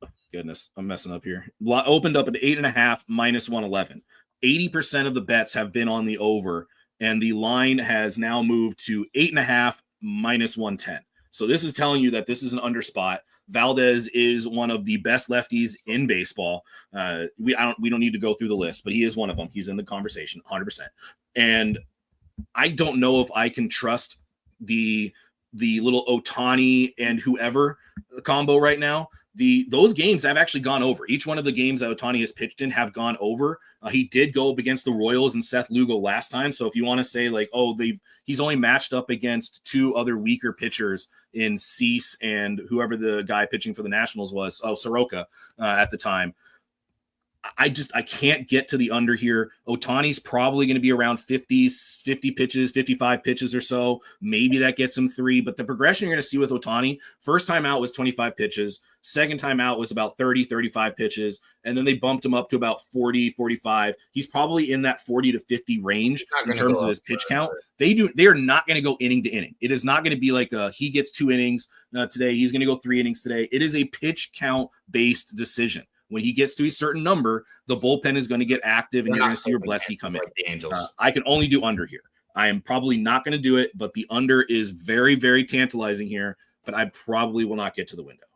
oh, goodness, I'm messing up here. Opened up at 8.5 minus 111. 80% of the bets have been on the over, and the line has now moved to 8.5 minus 110. So this is telling you that this is an under spot. Valdez is one of the best lefties in baseball. We don't need to go through the list, but he is one of them. He's in the conversation 100%. And I don't know if I can trust the little Ohtani and whoever combo right now. Those games have actually gone over. Each one of the games that Ohtani has pitched in have gone over. He did go up against the Royals and Seth Lugo last time. So if you want to say like, oh, he's only matched up against 2 other weaker pitchers in Cease and whoever the guy pitching for the Nationals was, Soroka at the time. I can't get to the under here. Ohtani's probably going to be around 50 pitches, 55 pitches or so. Maybe that gets him 3, but the progression you're going to see with Ohtani, first time out was 25 pitches. Second time out was about 30, 35 pitches. And then they bumped him up to about 40, 45. He's probably in that 40 to 50 range in terms of his pitch count. They are not going to go inning to inning. It is not going to be like he gets 2 innings today. He's going to go 3 innings today. It is a pitch count based decision. When he gets to a certain number, the bullpen is going to get active, and you're going to see Robleski come in. Like the Angels. I can only do under here. I am probably not going to do it, but the under is very, very tantalizing here, but I probably will not get to the window.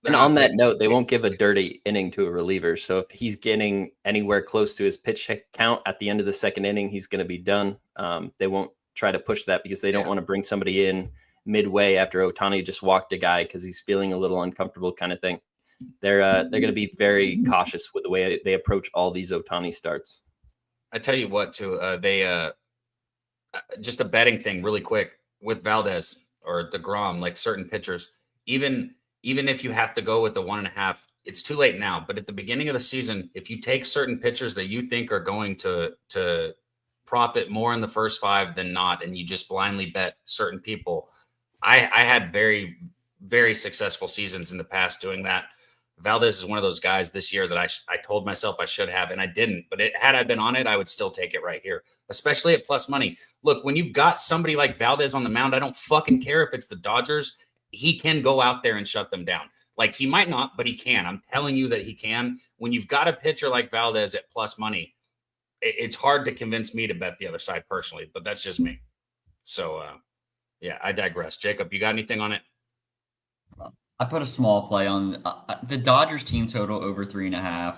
And on that note, they won't give a dirty inning to a reliever. So if he's getting anywhere close to his pitch count at the end of the second inning, he's going to be done. They won't try to push that because they don't want to bring somebody in midway after Ohtani just walked a guy because he's feeling a little uncomfortable kind of thing. They're going to be very cautious with the way they approach all these Ohtani starts. I tell you what, too, just a betting thing really quick with Valdez or DeGrom, like certain pitchers, even if you have to go with the 1.5, it's too late now. But at the beginning of the season, if you take certain pitchers that you think are going to profit more in the first 5 than not, and you just blindly bet certain people, I had very, very successful seasons in the past doing that. Valdez is one of those guys this year that I told myself I should have, and I didn't. But had I been on it, I would still take it right here, especially at plus money. Look, when you've got somebody like Valdez on the mound, I don't fucking care if it's the Dodgers. He can go out there and shut them down. Like, he might not, but he can. I'm telling you that he can. When you've got a pitcher like Valdez at plus money, it's hard to convince me to bet the other side personally, but that's just me. So, yeah, I digress. Jacob, you got anything on it? I put a small play on the Dodgers team total over 3.5.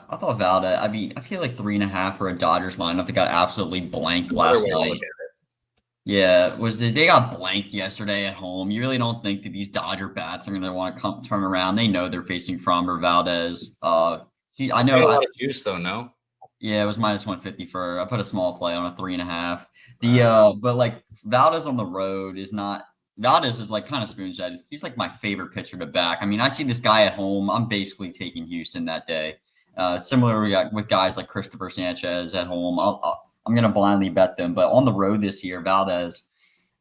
I thought Valdez, I feel like 3.5 for a Dodgers lineup. They got absolutely blanked last night. Yeah, they got blanked yesterday at home. You really don't think that these Dodger bats are going to want to turn around. They know they're facing Framber Valdez. I Got know. a lot of juice though. No. Yeah, it was minus 150 for. I put a small play on a 3.5. But like Valdez on the road is not. Valdez is like kind of spoon said. He's like my favorite pitcher to back. I mean, I see this guy at home. I'm basically taking Houston that day. Similar with guys like Christopher Sanchez at home. I'm going to blindly bet them. But on the road this year, Valdez,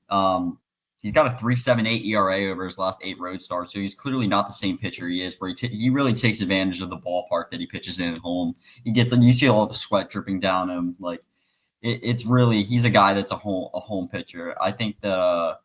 he's got a 3.78 ERA over his last 8 road starts. So he's clearly not the same pitcher he is, where he really takes advantage of the ballpark that he pitches in at home. You see all the sweat dripping down him. Like it's really, he's a guy that's a home pitcher. I think the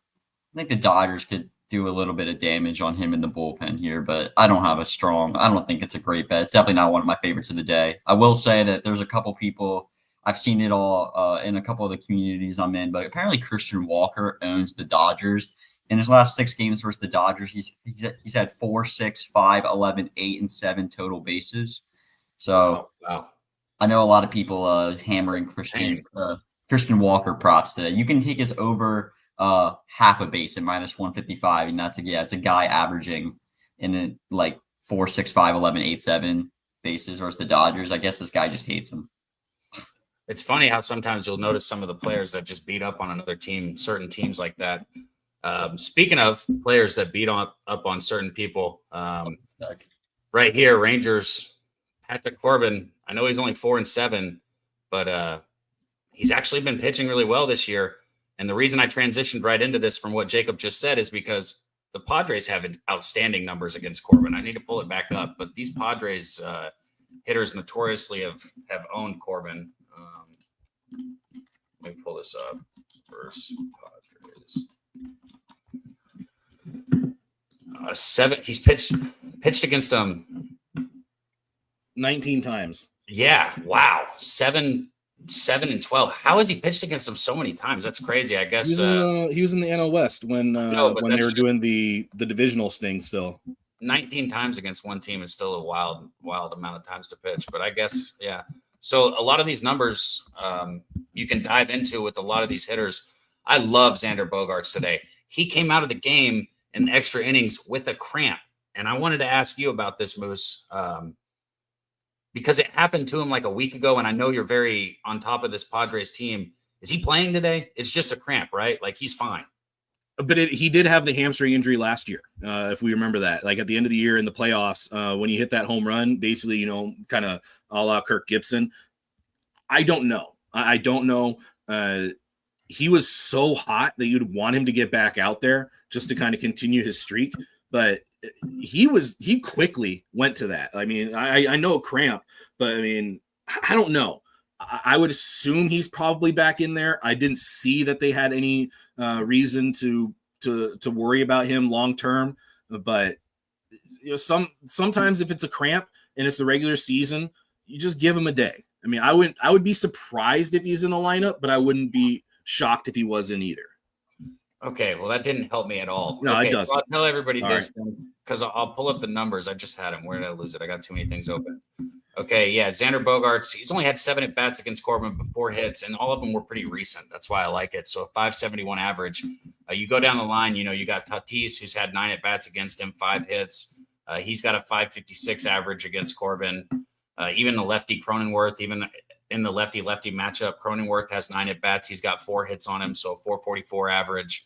Dodgers could do a little bit of damage on him in the bullpen here, but I don't think it's a great bet. It's definitely not one of my favorites of the day. I will say that there's a couple people, I've seen it all in a couple of the communities I'm in, but apparently Christian Walker owns the Dodgers. In his last 6 games versus the Dodgers, he's had 4, 6, 5, 11, 8, and 7 total bases. So wow. I know a lot of people hammering Christian Walker props today. You can take his over half a base at minus 155, and it's a guy averaging in like 4, 6, 5, 11, 8, 7 bases versus the Dodgers. I guess this guy just hates him. It's funny how sometimes you'll notice some of the players that just beat up on another team, certain teams like that. Speaking of players that beat up on certain people, right here, Rangers, Patrick Corbin. I know he's only 4-7, but he's actually been pitching really well this year. And the reason I transitioned right into this from what Jacob just said is because the Padres have outstanding numbers against Corbin. I need to pull it back up, but these Padres hitters notoriously have owned Corbin. Let me pull this up. Versus Padres. 7. He's pitched against them 19 times. Yeah. Wow. 7 and 12. How has he pitched against them so many times? That's crazy. I guess he was in the NL West when they were doing the divisional sting still. 19 times against one team is still a wild amount of times to pitch, but I guess, yeah. So a lot of these numbers you can dive into with a lot of these hitters. I love Xander Bogaerts today. He came out of the game in extra innings with a cramp. And I wanted to ask you about this, Moose, because it happened to him like a week ago. And I know you're very on top of this Padres team. Is he playing today? It's just a cramp, right? Like he's fine. But he did have the hamstring injury last year, if we remember that. Like at the end of the year in the playoffs, when he hit that home run, basically, kind of a la Kirk Gibson. I don't know. I don't know. He was so hot that you'd want him to get back out there just to kind of continue his streak. But he quickly went to that. I mean, I know a cramp, but I mean, I don't know. I would assume he's probably back in there. I didn't see that they had any reason to worry about him long term. But sometimes if it's a cramp and it's the regular season, you just give him a day. I mean, I would be surprised if he's in the lineup, but I wouldn't be shocked if he wasn't either. Okay, well, that didn't help me at all. No, okay, it doesn't. So I'll tell everybody All this because I'll pull up the numbers. I just had them. Where did I lose it? I got too many things open. Okay, yeah, Xander Bogaerts, he's only had 7 at-bats against Corbin before hits, and all of them were pretty recent. That's why I like it. So a 571 average. You go down the line, you got Tatis, who's had 9 at-bats against him, 5 hits. He's got a 556 average against Corbin. Even the lefty Cronenworth, even in the lefty-lefty matchup, Cronenworth has 9 at-bats. He's got 4 hits on him, so 444 average.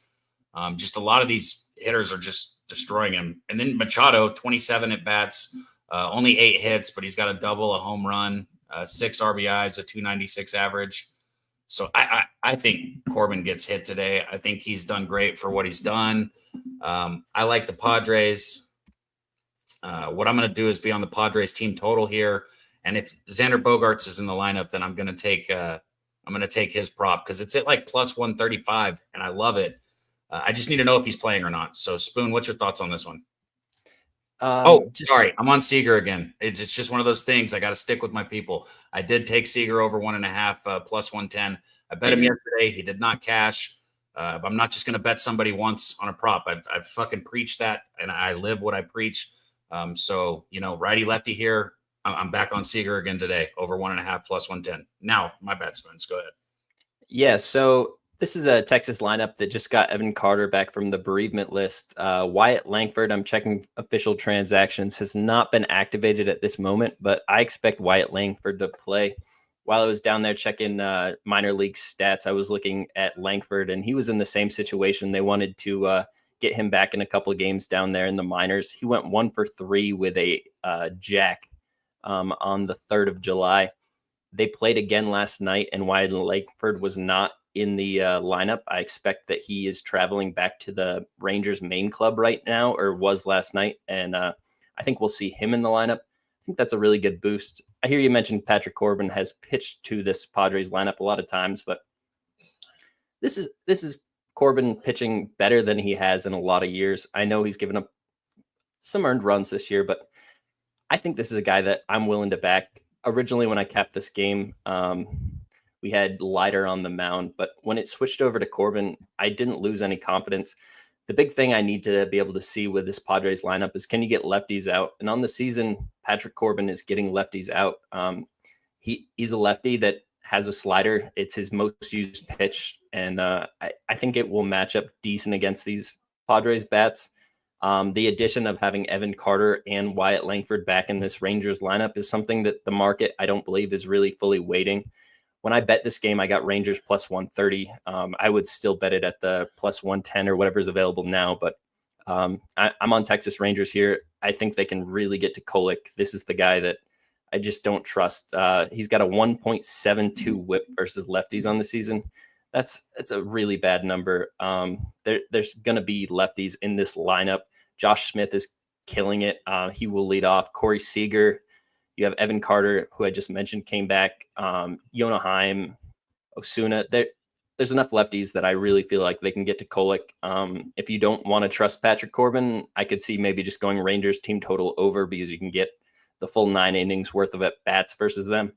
Just a lot of these hitters are just destroying him. And then Machado, 27 at-bats, only 8 hits, but he's got a double, a home run, 6 RBIs, a 296 average. So I think Corbin gets hit today. I think he's done great for what he's done. I like the Padres. What I'm going to do is be on the Padres team total here. And if Xander Bogaerts is in the lineup, then I'm going to take his prop because it's at like plus 135, and I love it. I just need to know if he's playing or not. So, Spoon, what's your thoughts on this one? Sorry. I'm on Seager again. It's just one of those things. I got to stick with my people. I did take Seager over 1.5 plus 110. I bet him yesterday. He did not cash. I'm not just going to bet somebody once on a prop. I've fucking preached that, and I live what I preach. So, righty lefty here. I'm back on Seager again today, over 1.5 plus 110. Now, my bad, Spoons. Go ahead. Yeah, so This is a Texas lineup that just got Evan Carter back from the bereavement list. Wyatt Langford, I'm checking official transactions, has not been activated at this moment, but I expect Wyatt Langford to play. While I was down there checking minor league stats, I was looking at Langford, and he was in the same situation. They wanted to get him back in a couple of games down there in the minors. He went 1 for 3 with a jack on the 3rd of July. They played again last night, and Wyatt Langford was not in the lineup. I expect that he is traveling back to the Rangers main club right now, or was last night. And I think we'll see him in the lineup. I think that's a really good boost. I hear you mentioned Patrick Corbin has pitched to this Padres lineup a lot of times, but this is Corbin pitching better than he has in a lot of years. I know he's given up some earned runs this year, but I think this is a guy that I'm willing to back. Originally, when I capped this game, we had Leiter on the mound, but when it switched over to Corbin, I didn't lose any confidence. The big thing I need to be able to see with this Padres lineup is, can you get lefties out? And on the season, Patrick Corbin is getting lefties out. He's a lefty that has a slider. It's his most used pitch, and I think it will match up decent against these Padres bats. The addition of having Evan Carter and Wyatt Langford back in this Rangers lineup is something that the market, I don't believe, is really fully weighting. When I bet this game, I got Rangers plus 130. I would still bet it at the plus 110 or whatever's available now, but I'm on Texas Rangers here. I think they can really get to Kolek. This is the guy that I just don't trust. He's got a 1.72 whip versus lefties on the season. That's a really bad number. There's going to be lefties in this lineup. Josh Smith is killing it. He will lead off. Corey Seager. You have Evan Carter, who I just mentioned, came back. Yona Heim, Osuna. There's enough lefties that I really feel like they can get to Kolek. If you don't want to trust Patrick Corbin, I could see maybe just going Rangers team total over, because you can get the full 9 innings worth of at bats versus them.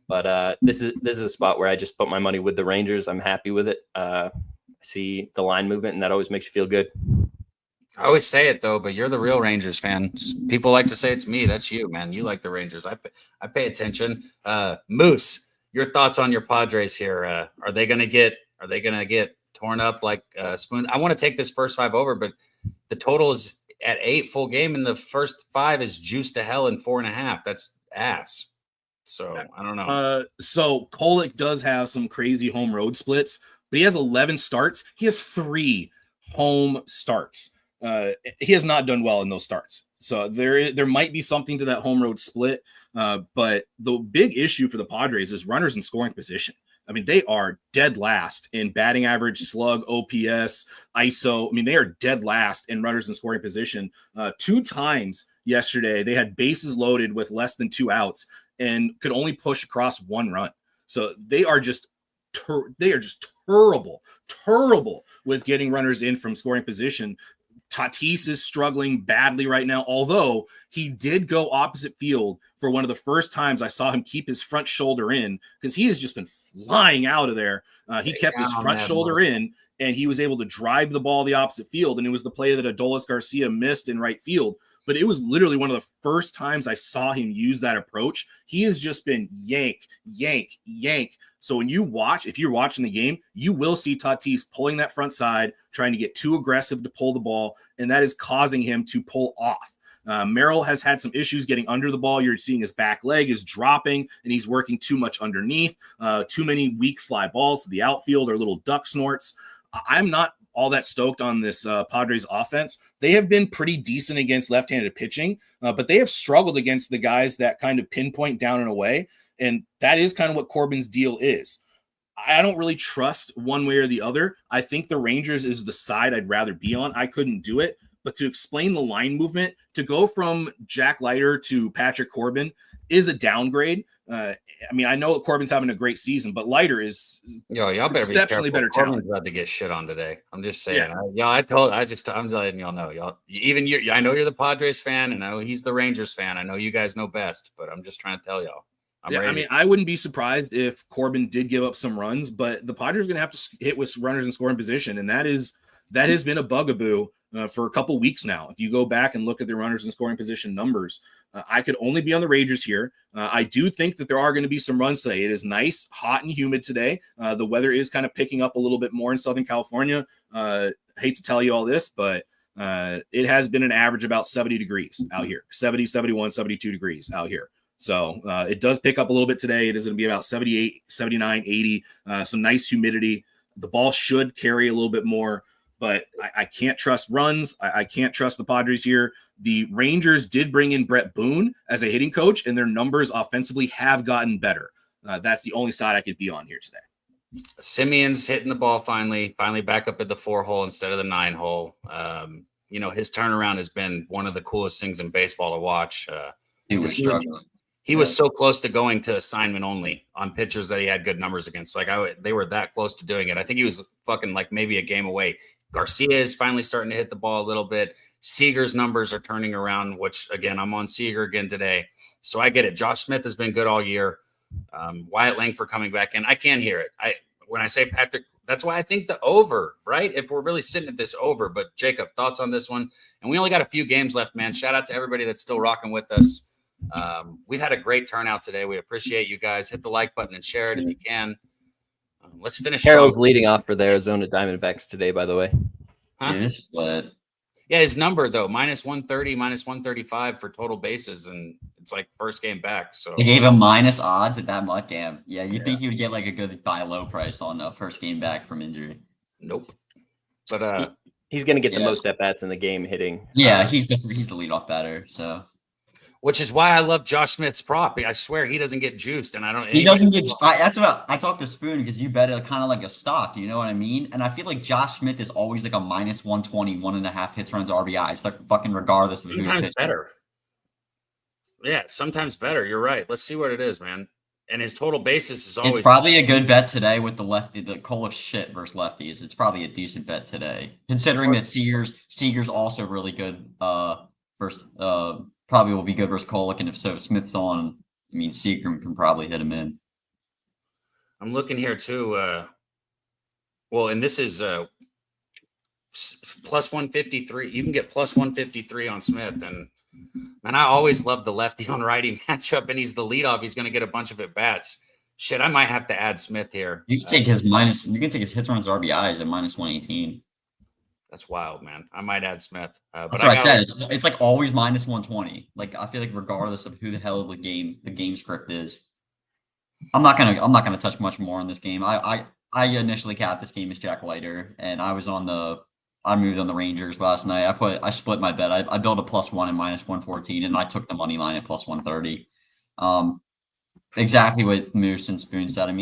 But this is a spot where I just put my money with the Rangers. I'm happy with it. I see the line movement, and that always makes you feel good. I always say it though, but you're the real Rangers fan. People like to say it's me. That's you, man. You like the Rangers. I pay attention. Moose, your thoughts on your Padres here? Are they gonna get torn up like Spoon? I want to take this first 5 over, but the total is at 8 full game, and the first 5 is juiced to hell in 4.5. That's ass. So I don't know. So Kolek does have some crazy home road splits, but he has 11 starts. He has 3 home starts. He has not done well in those starts. So there might be something to that home road split. But the big issue for the Padres is runners in scoring position. I mean, they are dead last in batting average, slug, OPS, ISO. I mean, they are dead last in runners in scoring position. 2 times yesterday, they had bases loaded with less than 2 outs and could only push across 1 run. So they are just terrible with getting runners in from scoring position. Tatis is struggling badly right now, although he did go opposite field for one of the first times I saw him keep his front shoulder in, because he has just been flying out of there. He kept his front shoulder in, and he was able to drive the ball the opposite field, and it was the play that Adolis Garcia missed in right field. But it was literally one of the first times I saw him use that approach. He has just been yank. So when you watch, if you're watching the game, you will see Tatis pulling that front side, trying to get too aggressive to pull the ball, and that is causing him to pull off. Merrill has had some issues getting under the ball. You're seeing his back leg is dropping, and he's working too much underneath. Too many weak fly balls to the outfield or little duck snorts. I'm not all that stoked on this Padres offense. They have been pretty decent against left-handed pitching, but they have struggled against the guys that kind of pinpoint down and away. And that is kind of what Corbin's deal is. I don't really trust one way or the other. I think the Rangers is the side I'd rather be on. I couldn't do it. But to explain the line movement, to go from Jack Leiter to Patrick Corbin is a downgrade. I mean, I know Corbin's having a great season, but Leiter is y'all better exceptionally be careful. better talent. Corbin's about to get shit on today. I'm just saying. Yeah. I'm letting y'all know. Y'all, even you, I know you're the Padres fan, and I know he's the Rangers fan. I know you guys know best, but I'm just trying to tell y'all. I mean, I wouldn't be surprised if Corbin did give up some runs, but the Padres are going to have to hit with runners in scoring position, and that is that has been a bugaboo for a couple weeks now. If you go back and look at the runners in scoring position numbers, I could only be on the Rangers here. I do think that there are going to be some runs today. It is nice, hot, and humid today. The weather is kind of picking up a little bit more in Southern California. Hate to tell you all this, but it has been an average about 70 degrees out here, 70, 71, 72 degrees out here. So it does pick up a little bit today. It is going to be about 78, 79, 80, some nice humidity. The ball should carry a little bit more, but I can't trust runs. I can't trust the Padres here. The Rangers did bring in Brett Boone as a hitting coach, and their numbers offensively have gotten better. That's the only side I could be on here today. Simeon's hitting the ball finally back up at the 4-hole instead of the 9-hole. His turnaround has been one of the coolest things in baseball to watch. He was struggling. He was so close to going to assignment only on pitchers that he had good numbers against. They were that close to doing it. I think he was fucking like maybe a game away. Garcia is finally starting to hit the ball a little bit. Seager's numbers are turning around, which again, I'm on Seager again today. So I get it. Josh Smith has been good all year. Wyatt Langford coming back in. I can't hear it. When I say Patrick, that's why I think the over, right? If we're really sitting at this over. But Jacob, thoughts on this one? And we only got a few games left, man. Shout out to everybody that's still rocking with us. We've had a great turnout today. We appreciate you guys. Hit the like button and share it if you can. Let's finish. Carroll's leading off for the Arizona Diamondbacks today, by the way. Huh? Yeah, this is lit. Yeah, his number though, -130, -135 for total bases, and it's like first game back. So They gave him minus odds at that much. Damn. Yeah, you think he would get like a good buy low price on first game back from injury? Nope. But he's going to get the most at bats in the game hitting. Yeah, he's the leadoff batter. So, which is why I love Josh Smith's prop. I swear he doesn't get juiced, and I don't. He doesn't get. I talked to Spoon because you bet it kind of like a stock. You know what I mean? And I feel like Josh Smith is always like a -120, 1.5 hits, runs, RBIs, like fucking regardless of who's pitching. Better. Yeah, sometimes better. You're right. Let's see what it is, man. And his total basis is always it's probably a good bet today with the lefty, the Cole shit versus lefties. It's probably a decent bet today, considering that Seager's also really good. Versus probably will be good versus Kolek, and if so, if Smith's on, Seager can probably hit him in. I'm looking here too. And this is plus 153. You can get plus 153 on Smith, and I always love the lefty on righty matchup, and he's the leadoff. He's going to get a bunch of at bats. Shit, I might have to add Smith here. You can take his minus. You can take his hits, runs, RBIs at -118. That's wild, man. I might add Smith. That's what I said. It's like always -120. Like I feel like regardless of who the hell the game script is, I'm not gonna touch much more on this game. I initially capped this game as Jack Leiter, and I moved on the Rangers last night. I split my bet. I built a +1 and -114, and I took the money line at +130. Exactly what Moose and Spoon said.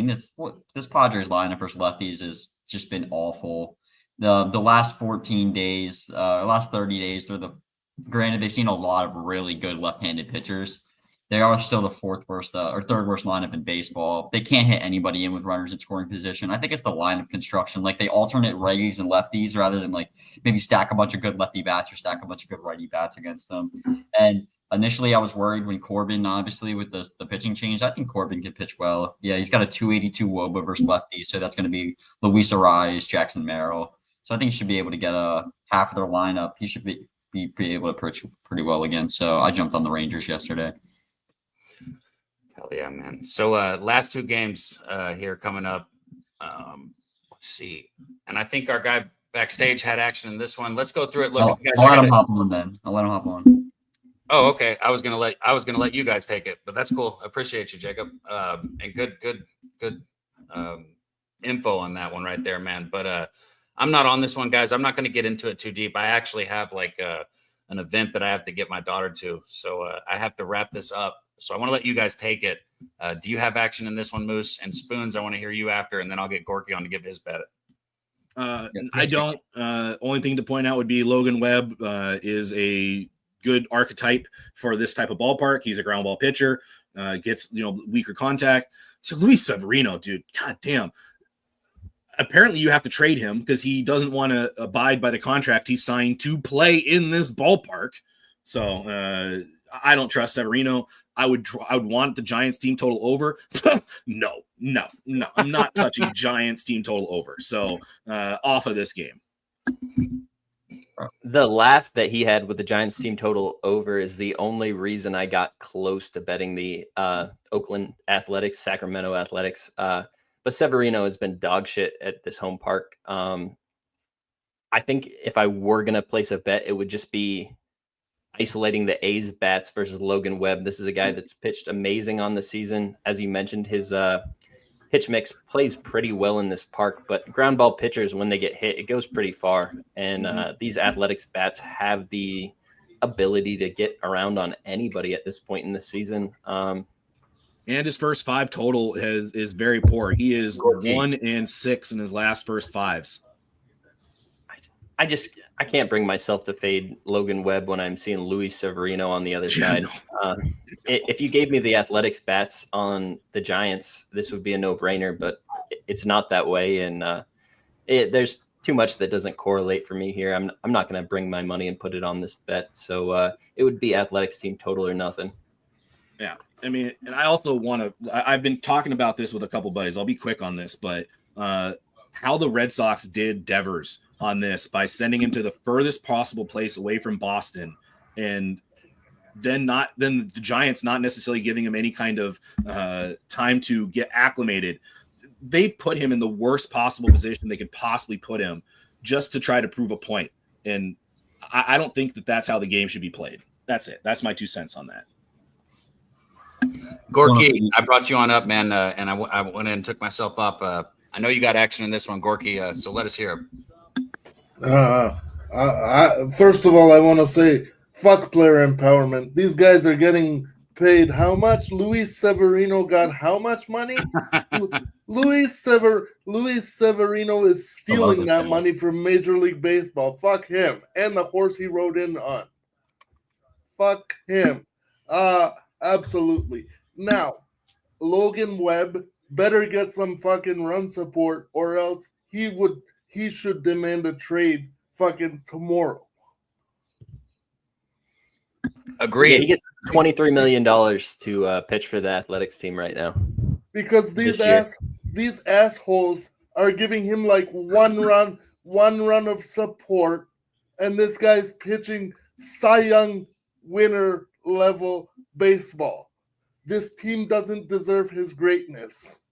This Padres lineup versus lefties has just been awful. The last 14 days, last 30 days, granted they've seen a lot of really good left-handed pitchers. They are still the fourth worst or third worst lineup in baseball. They can't hit anybody in with runners in scoring position. I think it's the lineup construction. Like they alternate righties and lefties rather than like maybe stack a bunch of good lefty bats or stack a bunch of good righty bats against them. And initially I was worried when Corbin, obviously with the pitching change, I think Corbin could pitch well. Yeah, he's got a 282 WOBA versus lefties. So that's going to be Luis Ariz, Jackson Merrill. So I think he should be able to get half of their lineup. He should be able to pitch pretty well again. So I jumped on the Rangers yesterday. Hell yeah, man. So last two games here coming up. Let's see. And I think our guy backstage had action in this one. Let's go through it. Look, I'll let him hop on then. I'll let him hop on. Oh, okay. I was gonna let you guys take it, but that's cool. Appreciate you, Jacob. And good info on that one right there, man. But I'm not on this one, guys. I'm not going to get into it too deep. I actually have like an event that I have to get my daughter to, so I have to wrap this up. So I want to let you guys take it. Do you have action in this one, Moose? And Spoons, I want to hear you after, and then I'll get Gorky on to give his bet. I don't. Only thing to point out would be Logan Webb is a good archetype for this type of ballpark. He's a ground ball pitcher, gets weaker contact. So Luis Severino, dude, goddamn. Apparently you have to trade him because he doesn't want to abide by the contract he signed to play in this ballpark. So I don't trust Severino. I would want the Giants team total over. No. I'm not touching Giants team total over. So off of this game. The laugh that he had with the Giants team total over is the only reason I got close to betting the Oakland Athletics, Sacramento Athletics. But Severino has been dog shit at this home park. I think if I were going to place a bet, it would just be isolating the A's bats versus Logan Webb. This is a guy that's pitched amazing on the season. As you mentioned, his pitch mix plays pretty well in this park, but ground ball pitchers, when they get hit, it goes pretty far. And these Athletics bats have the ability to get around on anybody at this point in the season. And his first 5 total is very poor. He is 1-6 in his last first 5s. I can't bring myself to fade Logan Webb when I'm seeing Luis Severino on the other side. If you gave me the Athletics bats on the Giants, this would be a no-brainer, but it's not that way. And there's too much that doesn't correlate for me here. I'm not going to bring my money and put it on this bet. So it would be Athletics team total or nothing. Yeah. I mean, and I also want to, I've been talking about this with a couple buddies. I'll be quick on this, but how the Red Sox did Devers on this by sending him to the furthest possible place away from Boston, and then the Giants not necessarily giving him any kind of time to get acclimated. They put him in the worst possible position they could possibly put him just to try to prove a point. And I don't think that that's how the game should be played. That's it. That's my 2 cents on that. Gorky, I brought you on up, man, and I went in and took myself off. I know you got action in this one, Gorky, so let us hear it. First of all, I want to say, fuck player empowerment. These guys are getting paid how much? Luis Severino got how much money? Luis Severino is stealing that money from Major League Baseball. Fuck him. And the horse he rode in on. Fuck him. Absolutely. Now, Logan Webb better get some fucking run support, or else he should demand a trade fucking tomorrow. Agreed. Yeah, he gets $23 million to pitch for the Athletics team right now. Because these assholes are giving him like one run of support, and this guy's pitching Cy Young winner level baseball. This team doesn't deserve his greatness.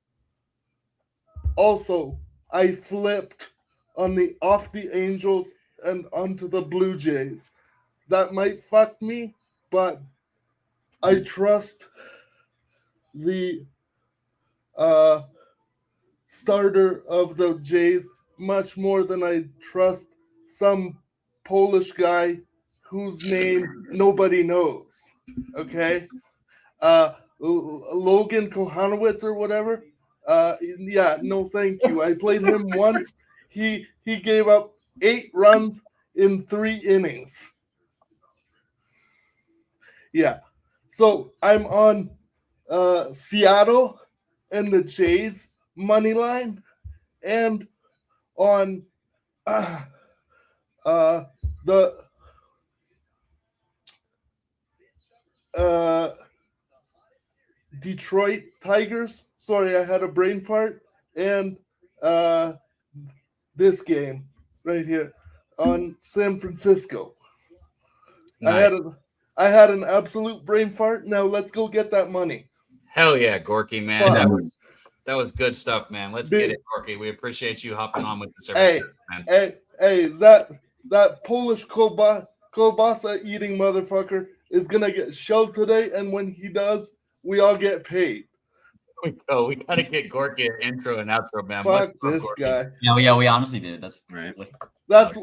Also, I flipped off the Angels and onto the Blue Jays. That might fuck me, but I trust the starter of the Jays much more than I trust some Polish guy whose name nobody knows. Okay? Logan Kohanowitz or whatever. Yeah, no thank you. I played him once. He gave up 8 runs in 3 innings. Yeah. So I'm on Seattle and the Jays money line, and on the Detroit Tigers. Sorry, I had a brain fart. And this game right here on San Francisco. Nice. I had an absolute brain fart. Now let's go get that money. Hell yeah, Gorky, man. Fuck. That was good stuff, man. Let's get it, Gorky. We appreciate you hopping on with us every second, man. Hey, that Polish kielbasa eating motherfucker is gonna get shelled today, and when he does, we all get paid. We gotta get Gorky an intro and outro, man. Fuck this guy. Yeah, we honestly did. That's right. That's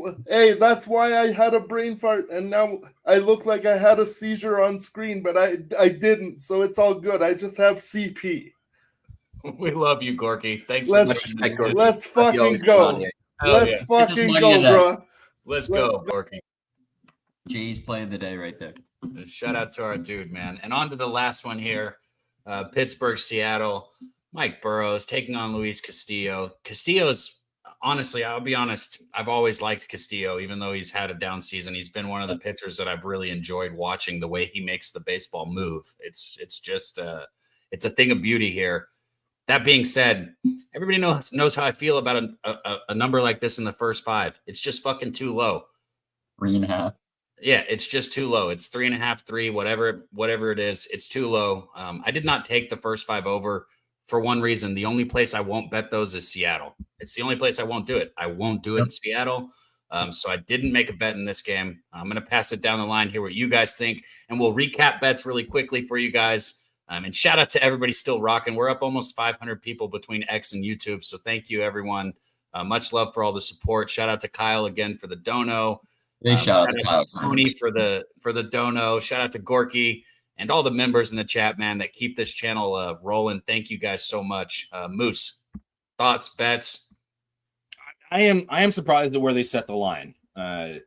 why I had a brain fart, and now I look like I had a seizure on screen, but I didn't, so it's all good. I just have CP. We love you, Gorky. Thanks so much. Let's fucking go. Let's fucking go, bro. Let's go, Gorky. Jay's play of the day right there. Shout out to our dude, man. And on to the last one here. Pittsburgh, Seattle. Mike Burrows taking on Luis Castillo. Castillo's, honestly, I'll be honest, I've always liked Castillo, even though he's had a down season. He's been one of the pitchers that I've really enjoyed watching the way he makes the baseball move. It's just it's a thing of beauty here. That being said, everybody knows how I feel about a number like this in the first 5. It's just fucking too low. 3.5. Yeah, it's just too low. It's 3.5, 3, whatever it is. It's too low. I did not take the first 5 over for one reason. The only place I won't bet those is Seattle. It's the only place I won't do it. I won't do it in Seattle. So I didn't make a bet in this game. I'm going to pass it down the line, hear what you guys think, and we'll recap bets really quickly for you guys. And shout out to everybody still rocking. We're up almost 500 people between X and YouTube. So thank you, everyone. Much love for all the support. Shout out to Kyle again for the dono. Big shout out to Kyle. Tony for the dono. Shout out to Gorky and all the members in the chat, man, that keep this channel rolling. Thank you guys so much. Moose, thoughts, bets? I am surprised at where they set the line. I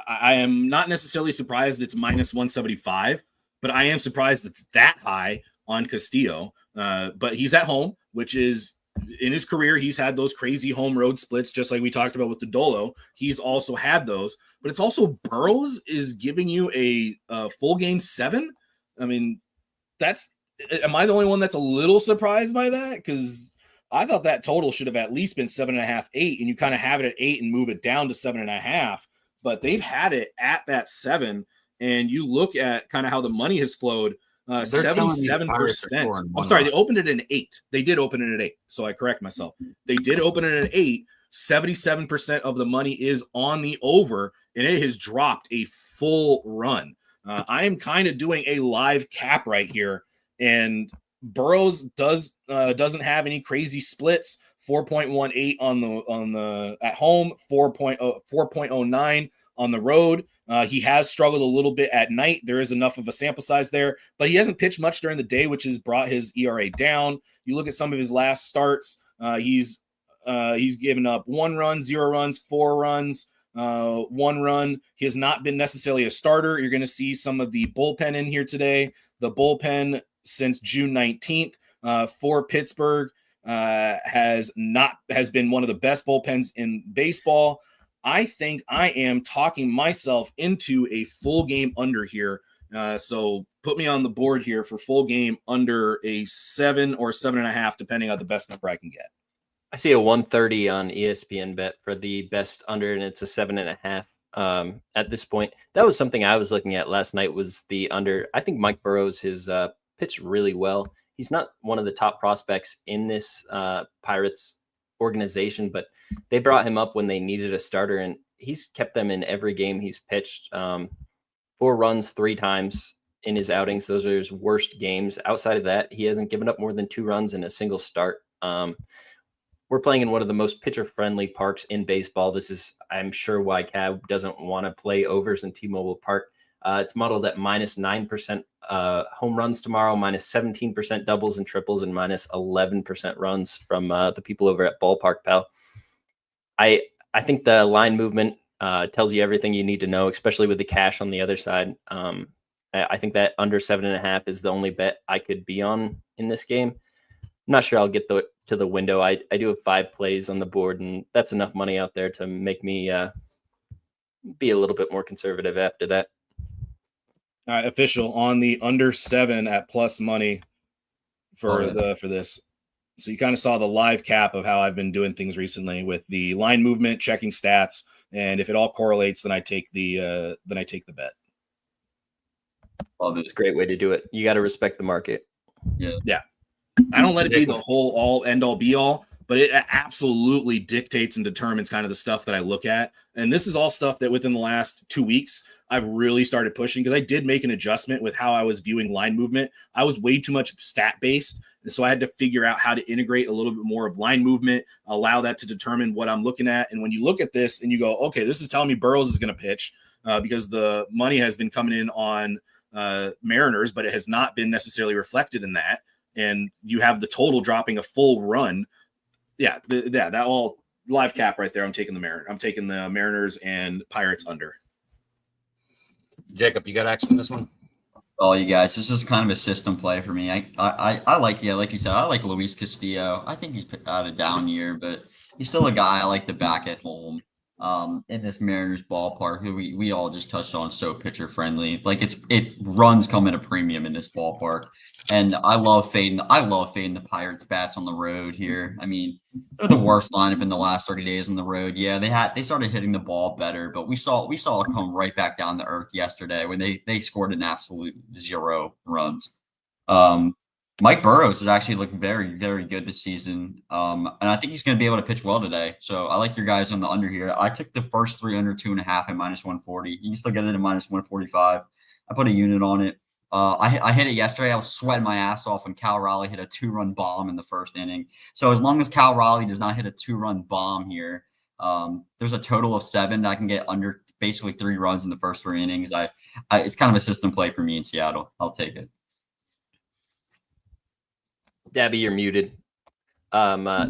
am not necessarily surprised it's minus 175, but I am surprised it's that high on Castillo. But he's at home, which is, in his career, he's had those crazy home road splits, just like we talked about with the Dolo. He's also had those, but it's also Burrows is giving you a full game 7. I mean, am I the only one that's a little surprised by that? Because I thought that total should have at least been 7.5, 8, and you kind of have it at 8 and move it down to 7.5. But they've had it at that 7, and you look at kind of how the money has flowed. 77%. I'm sorry, they opened it in 8. They did open it at 8, so I correct myself. They did open it at 8. 77% of the money is on the over, and it has dropped a full run. I am kind of doing a live cap right here, and Burrows doesn't have any crazy splits. 4.18 on the at home, 4.09 on the road. He has struggled a little bit at night. There is enough of a sample size there, but he hasn't pitched much during the day, which has brought his ERA down. You look at some of his last starts. He's given up 1 run, 0 runs, 4 runs, 1 run. He has not been necessarily a starter. You're going to see some of the bullpen in here today. The bullpen since June 19th for Pittsburgh has been one of the best bullpens in baseball. I think I am talking myself into a full game under here. So put me on the board here for full game under a 7 or 7.5, depending on the best number I can get. I see a 130 on ESPN bet for the best under, and it's a 7.5 at this point. That was something I was looking at last night, was the under. I think Mike Burrows has pitched really well. He's not one of the top prospects in this Pirates organization, but they brought him up when they needed a starter, and he's kept them in every game he's pitched. 4 runs 3 times in his outings. Those are his worst games. Outside of that, he hasn't given up more than 2 runs in a single start. We're playing in one of the most pitcher-friendly parks in baseball. This is, I'm sure, why Cab doesn't want to play overs in T-Mobile Park. It's modeled at minus 9% home runs tomorrow, minus 17% doubles and triples, and minus 11% runs from the people over at Ballpark Pal. I think the line movement tells you everything you need to know, especially with the cash on the other side. I think that under 7.5 is the only bet I could be on in this game. I'm not sure I'll get to the window. I do have 5 plays on the board, and that's enough money out there to make me be a little bit more conservative after that. All right, official on the under 7 at plus money for this. So you kind of saw the live cap of how I've been doing things recently with the line movement, checking stats, and if it all correlates, then I take the bet. Well, it's a great way to do it. You got to respect the market. Yeah. I don't let it be the whole all end all be all, but it absolutely dictates and determines kind of the stuff that I look at. And this is all stuff that within the last 2 weeks, I've really started pushing, because I did make an adjustment with how I was viewing line movement. I was way too much stat based. And so I had to figure out how to integrate a little bit more of line movement, allow that to determine what I'm looking at. And when you look at this and you go, okay, this is telling me Burrows is going to pitch because the money has been coming in on Mariners, but it has not been necessarily reflected in that. And you have the total dropping a full run. Yeah, that all live cap right there. I'm taking the Mariners and Pirates under. Jacob, you got action on this one? Oh, you guys, this is kind of a system play for me. I like, like you said, I like Luis Castillo. I think he's had a down year, but he's still a guy I like to back at home. in this Mariners ballpark, who we all just touched on, so pitcher friendly. Like it's runs come at a premium in this ballpark. And I love fading the Pirates bats on the road here. I mean, they're the worst lineup in the last 30 days on the road. Yeah, they started hitting the ball better, but we saw it come right back down to earth yesterday when they scored an absolute 0 runs. Mike Burrows has actually looked very, very good this season. And I think he's going to be able to pitch well today. So I like your guys on the under here. I took the first 3 under 2.5 at -140. You can still get it at -145. I put a unit on it. I hit it yesterday. I was sweating my ass off when Cal Raleigh hit a 2-run bomb in the first inning. So as long as Cal Raleigh does not hit a 2-run bomb here, there's a total of 7 that I can get under basically 3 runs in the first 3 innings. It's kind of a system play for me in Seattle. I'll take it. Daby, you're muted.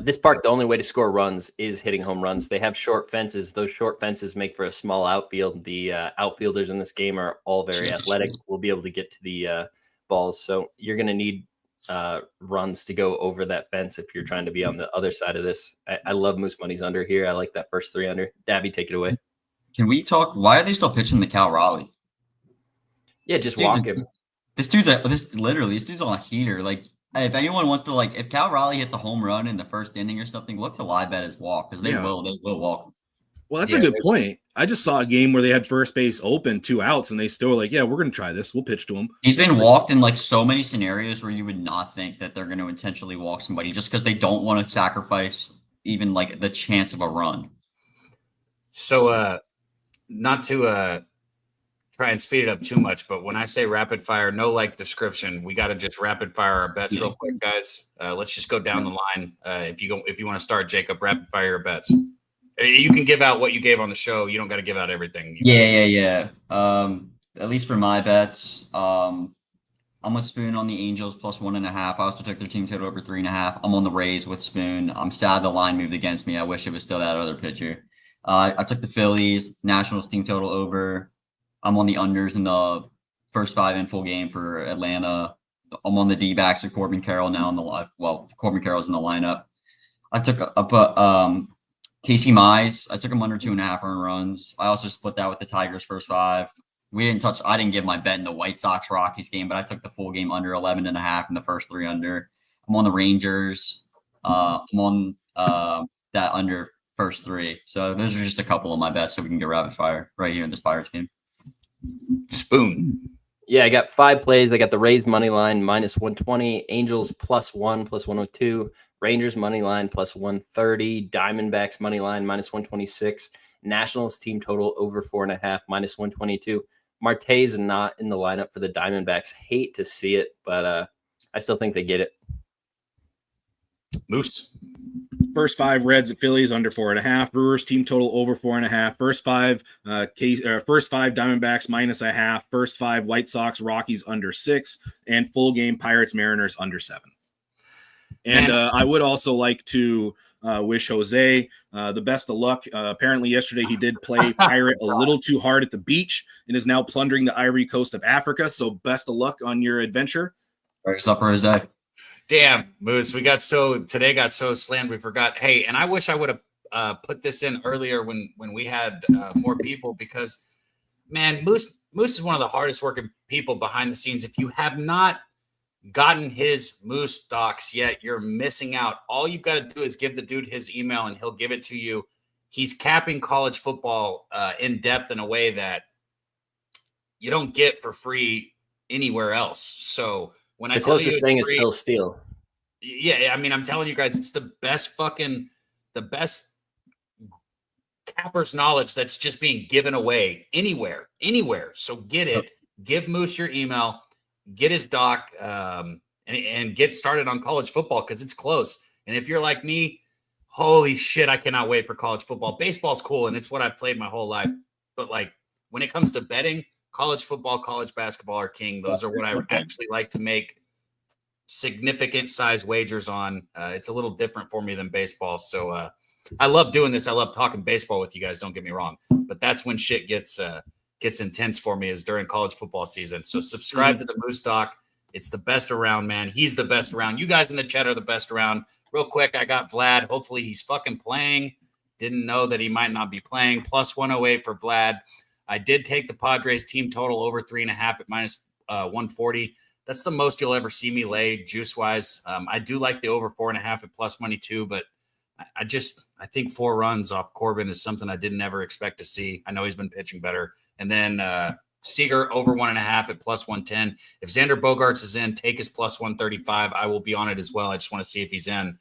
This park, the only way to score runs is hitting home runs. They have short fences. Those short fences make for a small outfield. The outfielders in this game are all very athletic. We'll be able to get to the balls. So you're going to need runs to go over that fence if you're trying to be on the other side of this. I love Moose Money's under here. I like that first 3 under. Daby, take it away. Can we talk? Why are they still pitching the Cal Raleigh? Yeah, just walk him. This dude's on a heater. Like, if anyone wants to, like, if Cal Raleigh hits a home run in the first inning or something, look to live bet his walk because they will walk him. Well, that's a good point. I just saw a game where they had first base open, 2 outs, and they still were like, yeah, we're going to try this. We'll pitch to him. He's been walked in like so many scenarios where you would not think that they're going to intentionally walk somebody just because they don't want to sacrifice even like the chance of a run. So, not to try and speed it up too much, but when I say rapid fire, no like description, we got to just rapid fire our bets real quick, guys. Let's just go down the line. If you want to start, Jacob, rapid fire your bets. You can give out what you gave on the show. You don't got to give out everything. Yeah. At least for my bets, I'm with Spoon on the Angels +1.5. I also took their team total over 3.5. I'm on the Rays with Spoon. I'm sad the line moved against me. I wish it was still that other pitcher. I took the Phillies Nationals team total over. I'm on the unders in the first 5 in full game for Atlanta. I'm on the D-backs with Corbin Carroll now in the live. Well, Corbin Carroll's in the lineup. I took Casey Mize. I took him under 2.5 earned runs. I also split that with the Tigers first 5. I didn't give my bet in the White Sox Rockies game, but I took the full game under 11.5 in the first 3 under. I'm on the Rangers. I'm on that under first 3. So those are just a couple of my bets so we can get rapid fire right here in this Pirates game. Spoon. Yeah, I got 5 plays. I got the Rays money line -120, Angels +1, +102, Rangers money line +130, Diamondbacks money line -126, Nationals team total over 4.5 -122. Marte's not in the lineup for the Diamondbacks. Hate to see it, but I still think they get it. Moose. First 5 Reds and Phillies under 4.5. Brewers team total over 4.5. First 5 Diamondbacks -0.5. First 5 White Sox Rockies under 6, and full game Pirates Mariners under 7. And I would also like to wish Jose the best of luck. Apparently yesterday he did play Pirate a little too hard at the beach and is now plundering the Ivory Coast of Africa. So best of luck on your adventure. Thanks up for Jose. Damn, Moose, today got so slammed we forgot. Hey, and I wish I would have put this in earlier when we had more people because, man, Moose is one of the hardest working people behind the scenes. If you have not gotten his Moose docs yet, you're missing out. All you've got to do is give the dude his email and he'll give it to you. He's capping college football in depth in a way that you don't get for free anywhere else. So when the closest thing is Phil Steele. Yeah, I mean, I'm telling you guys, it's the best capper's knowledge that's just being given away anywhere. So get it. Give Moose your email, get his doc, and get started on college football because it's close. And if you're like me, holy shit, I cannot wait for college football. Baseball's cool, and it's what I've played my whole life. But like when it comes to betting, college football, college basketball are king. Those are what I actually like to make significant size wagers on. It's a little different for me than baseball. So I love doing this. I love talking baseball with you guys. Don't get me wrong. But that's when shit gets intense for me is during college football season. So subscribe to the Moose Doc. It's the best around, man. He's the best around. You guys in the chat are the best around. Real quick, I got Vlad. Hopefully he's fucking playing. Didn't know that he might not be playing. Plus 108 for Vlad. I did take the Padres team total over 3.5 at minus 140. That's the most you'll ever see me lay juice-wise. I do like the over 4.5 at plus money too, but I think 4 runs off Corbin is something I didn't ever expect to see. I know he's been pitching better. And then Seager over 1.5 at plus 110. If Xander Bogaerts is in, take his plus 135. I will be on it as well. I just want to see if he's in.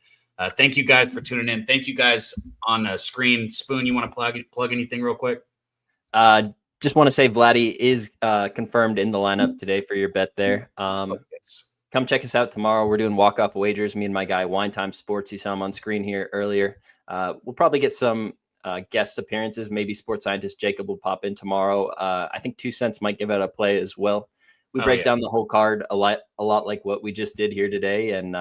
Thank you guys for tuning in. Thank you guys on the screen. Spoon, you want to plug anything real quick? Just want to say Vladdy is confirmed in the lineup today for your bet there. Come check us out tomorrow. We're doing walk-off wagers. Me and my guy, Wine Time Sports. You saw him on screen here earlier. We'll probably get some guest appearances. Maybe sports scientist Jacob will pop in tomorrow. I think 2 cents might give out a play as well. We break down the whole card a lot like what we just did here today, and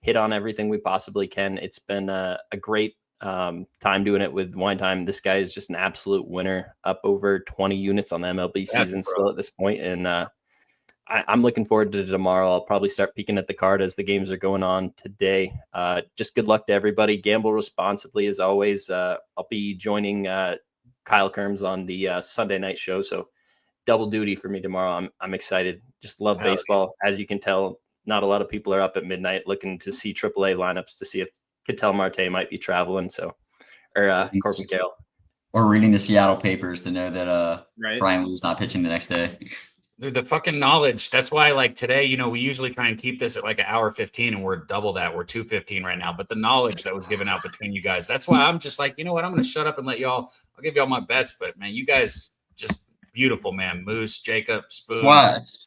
hit on everything we possibly can. It's been a great time doing it with Wine Time. This guy is just an absolute winner, up over 20 units on the MLB season still at this point. And I'm looking forward to tomorrow. I'll probably start peeking at the card as the games are going on today. Just good luck to everybody. Gamble responsibly as always. I'll be joining Kyle Kerms on the Sunday night show. So double duty for me tomorrow. I'm excited. Just love baseball. As you can tell, not a lot of people are up at midnight looking to see AAA lineups to see if Ketel Marte might be traveling. So, or Corbin Carroll. Or reading the Seattle papers to know that Brian Wu's not pitching the next day. The fucking knowledge. That's why, like today, we usually try and keep this at like an hour 15, and we're double that. We're 2:15 right now. But the knowledge that was given out between you guys, that's why I'm just like, you know what? I'm going to shut up and let y'all. I'll give y'all my bets. But man, you guys just beautiful, man. Moose, Jacob, Spoon,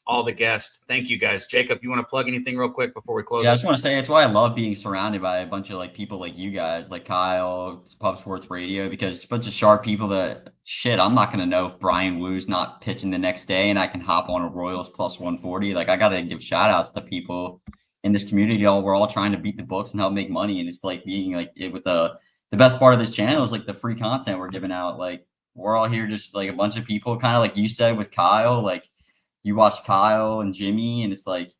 all the guests. Thank you guys. Jacob, you want to plug anything real quick before we close? Yeah, I just want to say it's why I love being surrounded by a bunch of like people like you guys, like Kyle, Pub Sports Radio, because it's a bunch of sharp people that I'm not going to know if Brian Wu's not pitching the next day and I can hop on a Royals plus 140. Like I got to give shout outs to people in this community. We're all trying to beat the books and help make money. And it's like being like it with the best part of this channel is like the free content we're giving out. Like we're all here just like a bunch of people, kind of like you said with Kyle. Like you watch Kyle and Jimmy, and it's like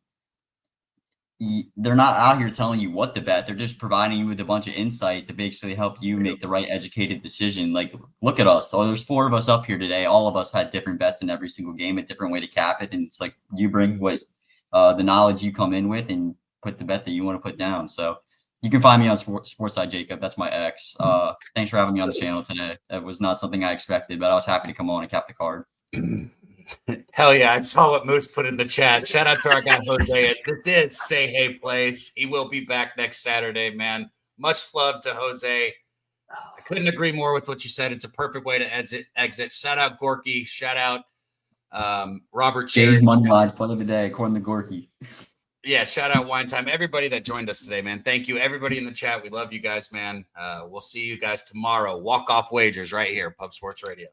they're not out here telling you what to bet. They're just providing you with a bunch of insight to basically help you make the right educated decision. Like, look at us. So there's 4 of us up here today. All of us had different bets in every single game, a different way to cap it. And it's like you bring what the knowledge you come in with and put the bet that you want to put down. So you can find me on Sportside Jacob. That's my ex. Thanks for having me on the channel today. That was not something I expected, but I was happy to come on and cap the card. Hell yeah. I saw what Moose put in the chat. Shout out to our guy Jose. This is Say Hey Place. He will be back next Saturday, man. Much love to Jose. I couldn't agree more with what you said. It's a perfect way to exit. Shout out Gorky. Shout out Robert Jay's money lines play of the day, according to Gorky. Yeah, shout out Wine Time. Everybody that joined us today, man. Thank you. Everybody in the chat. We love you guys, man. We'll see you guys tomorrow. Walk-off wagers right here, Pub Sports Radio.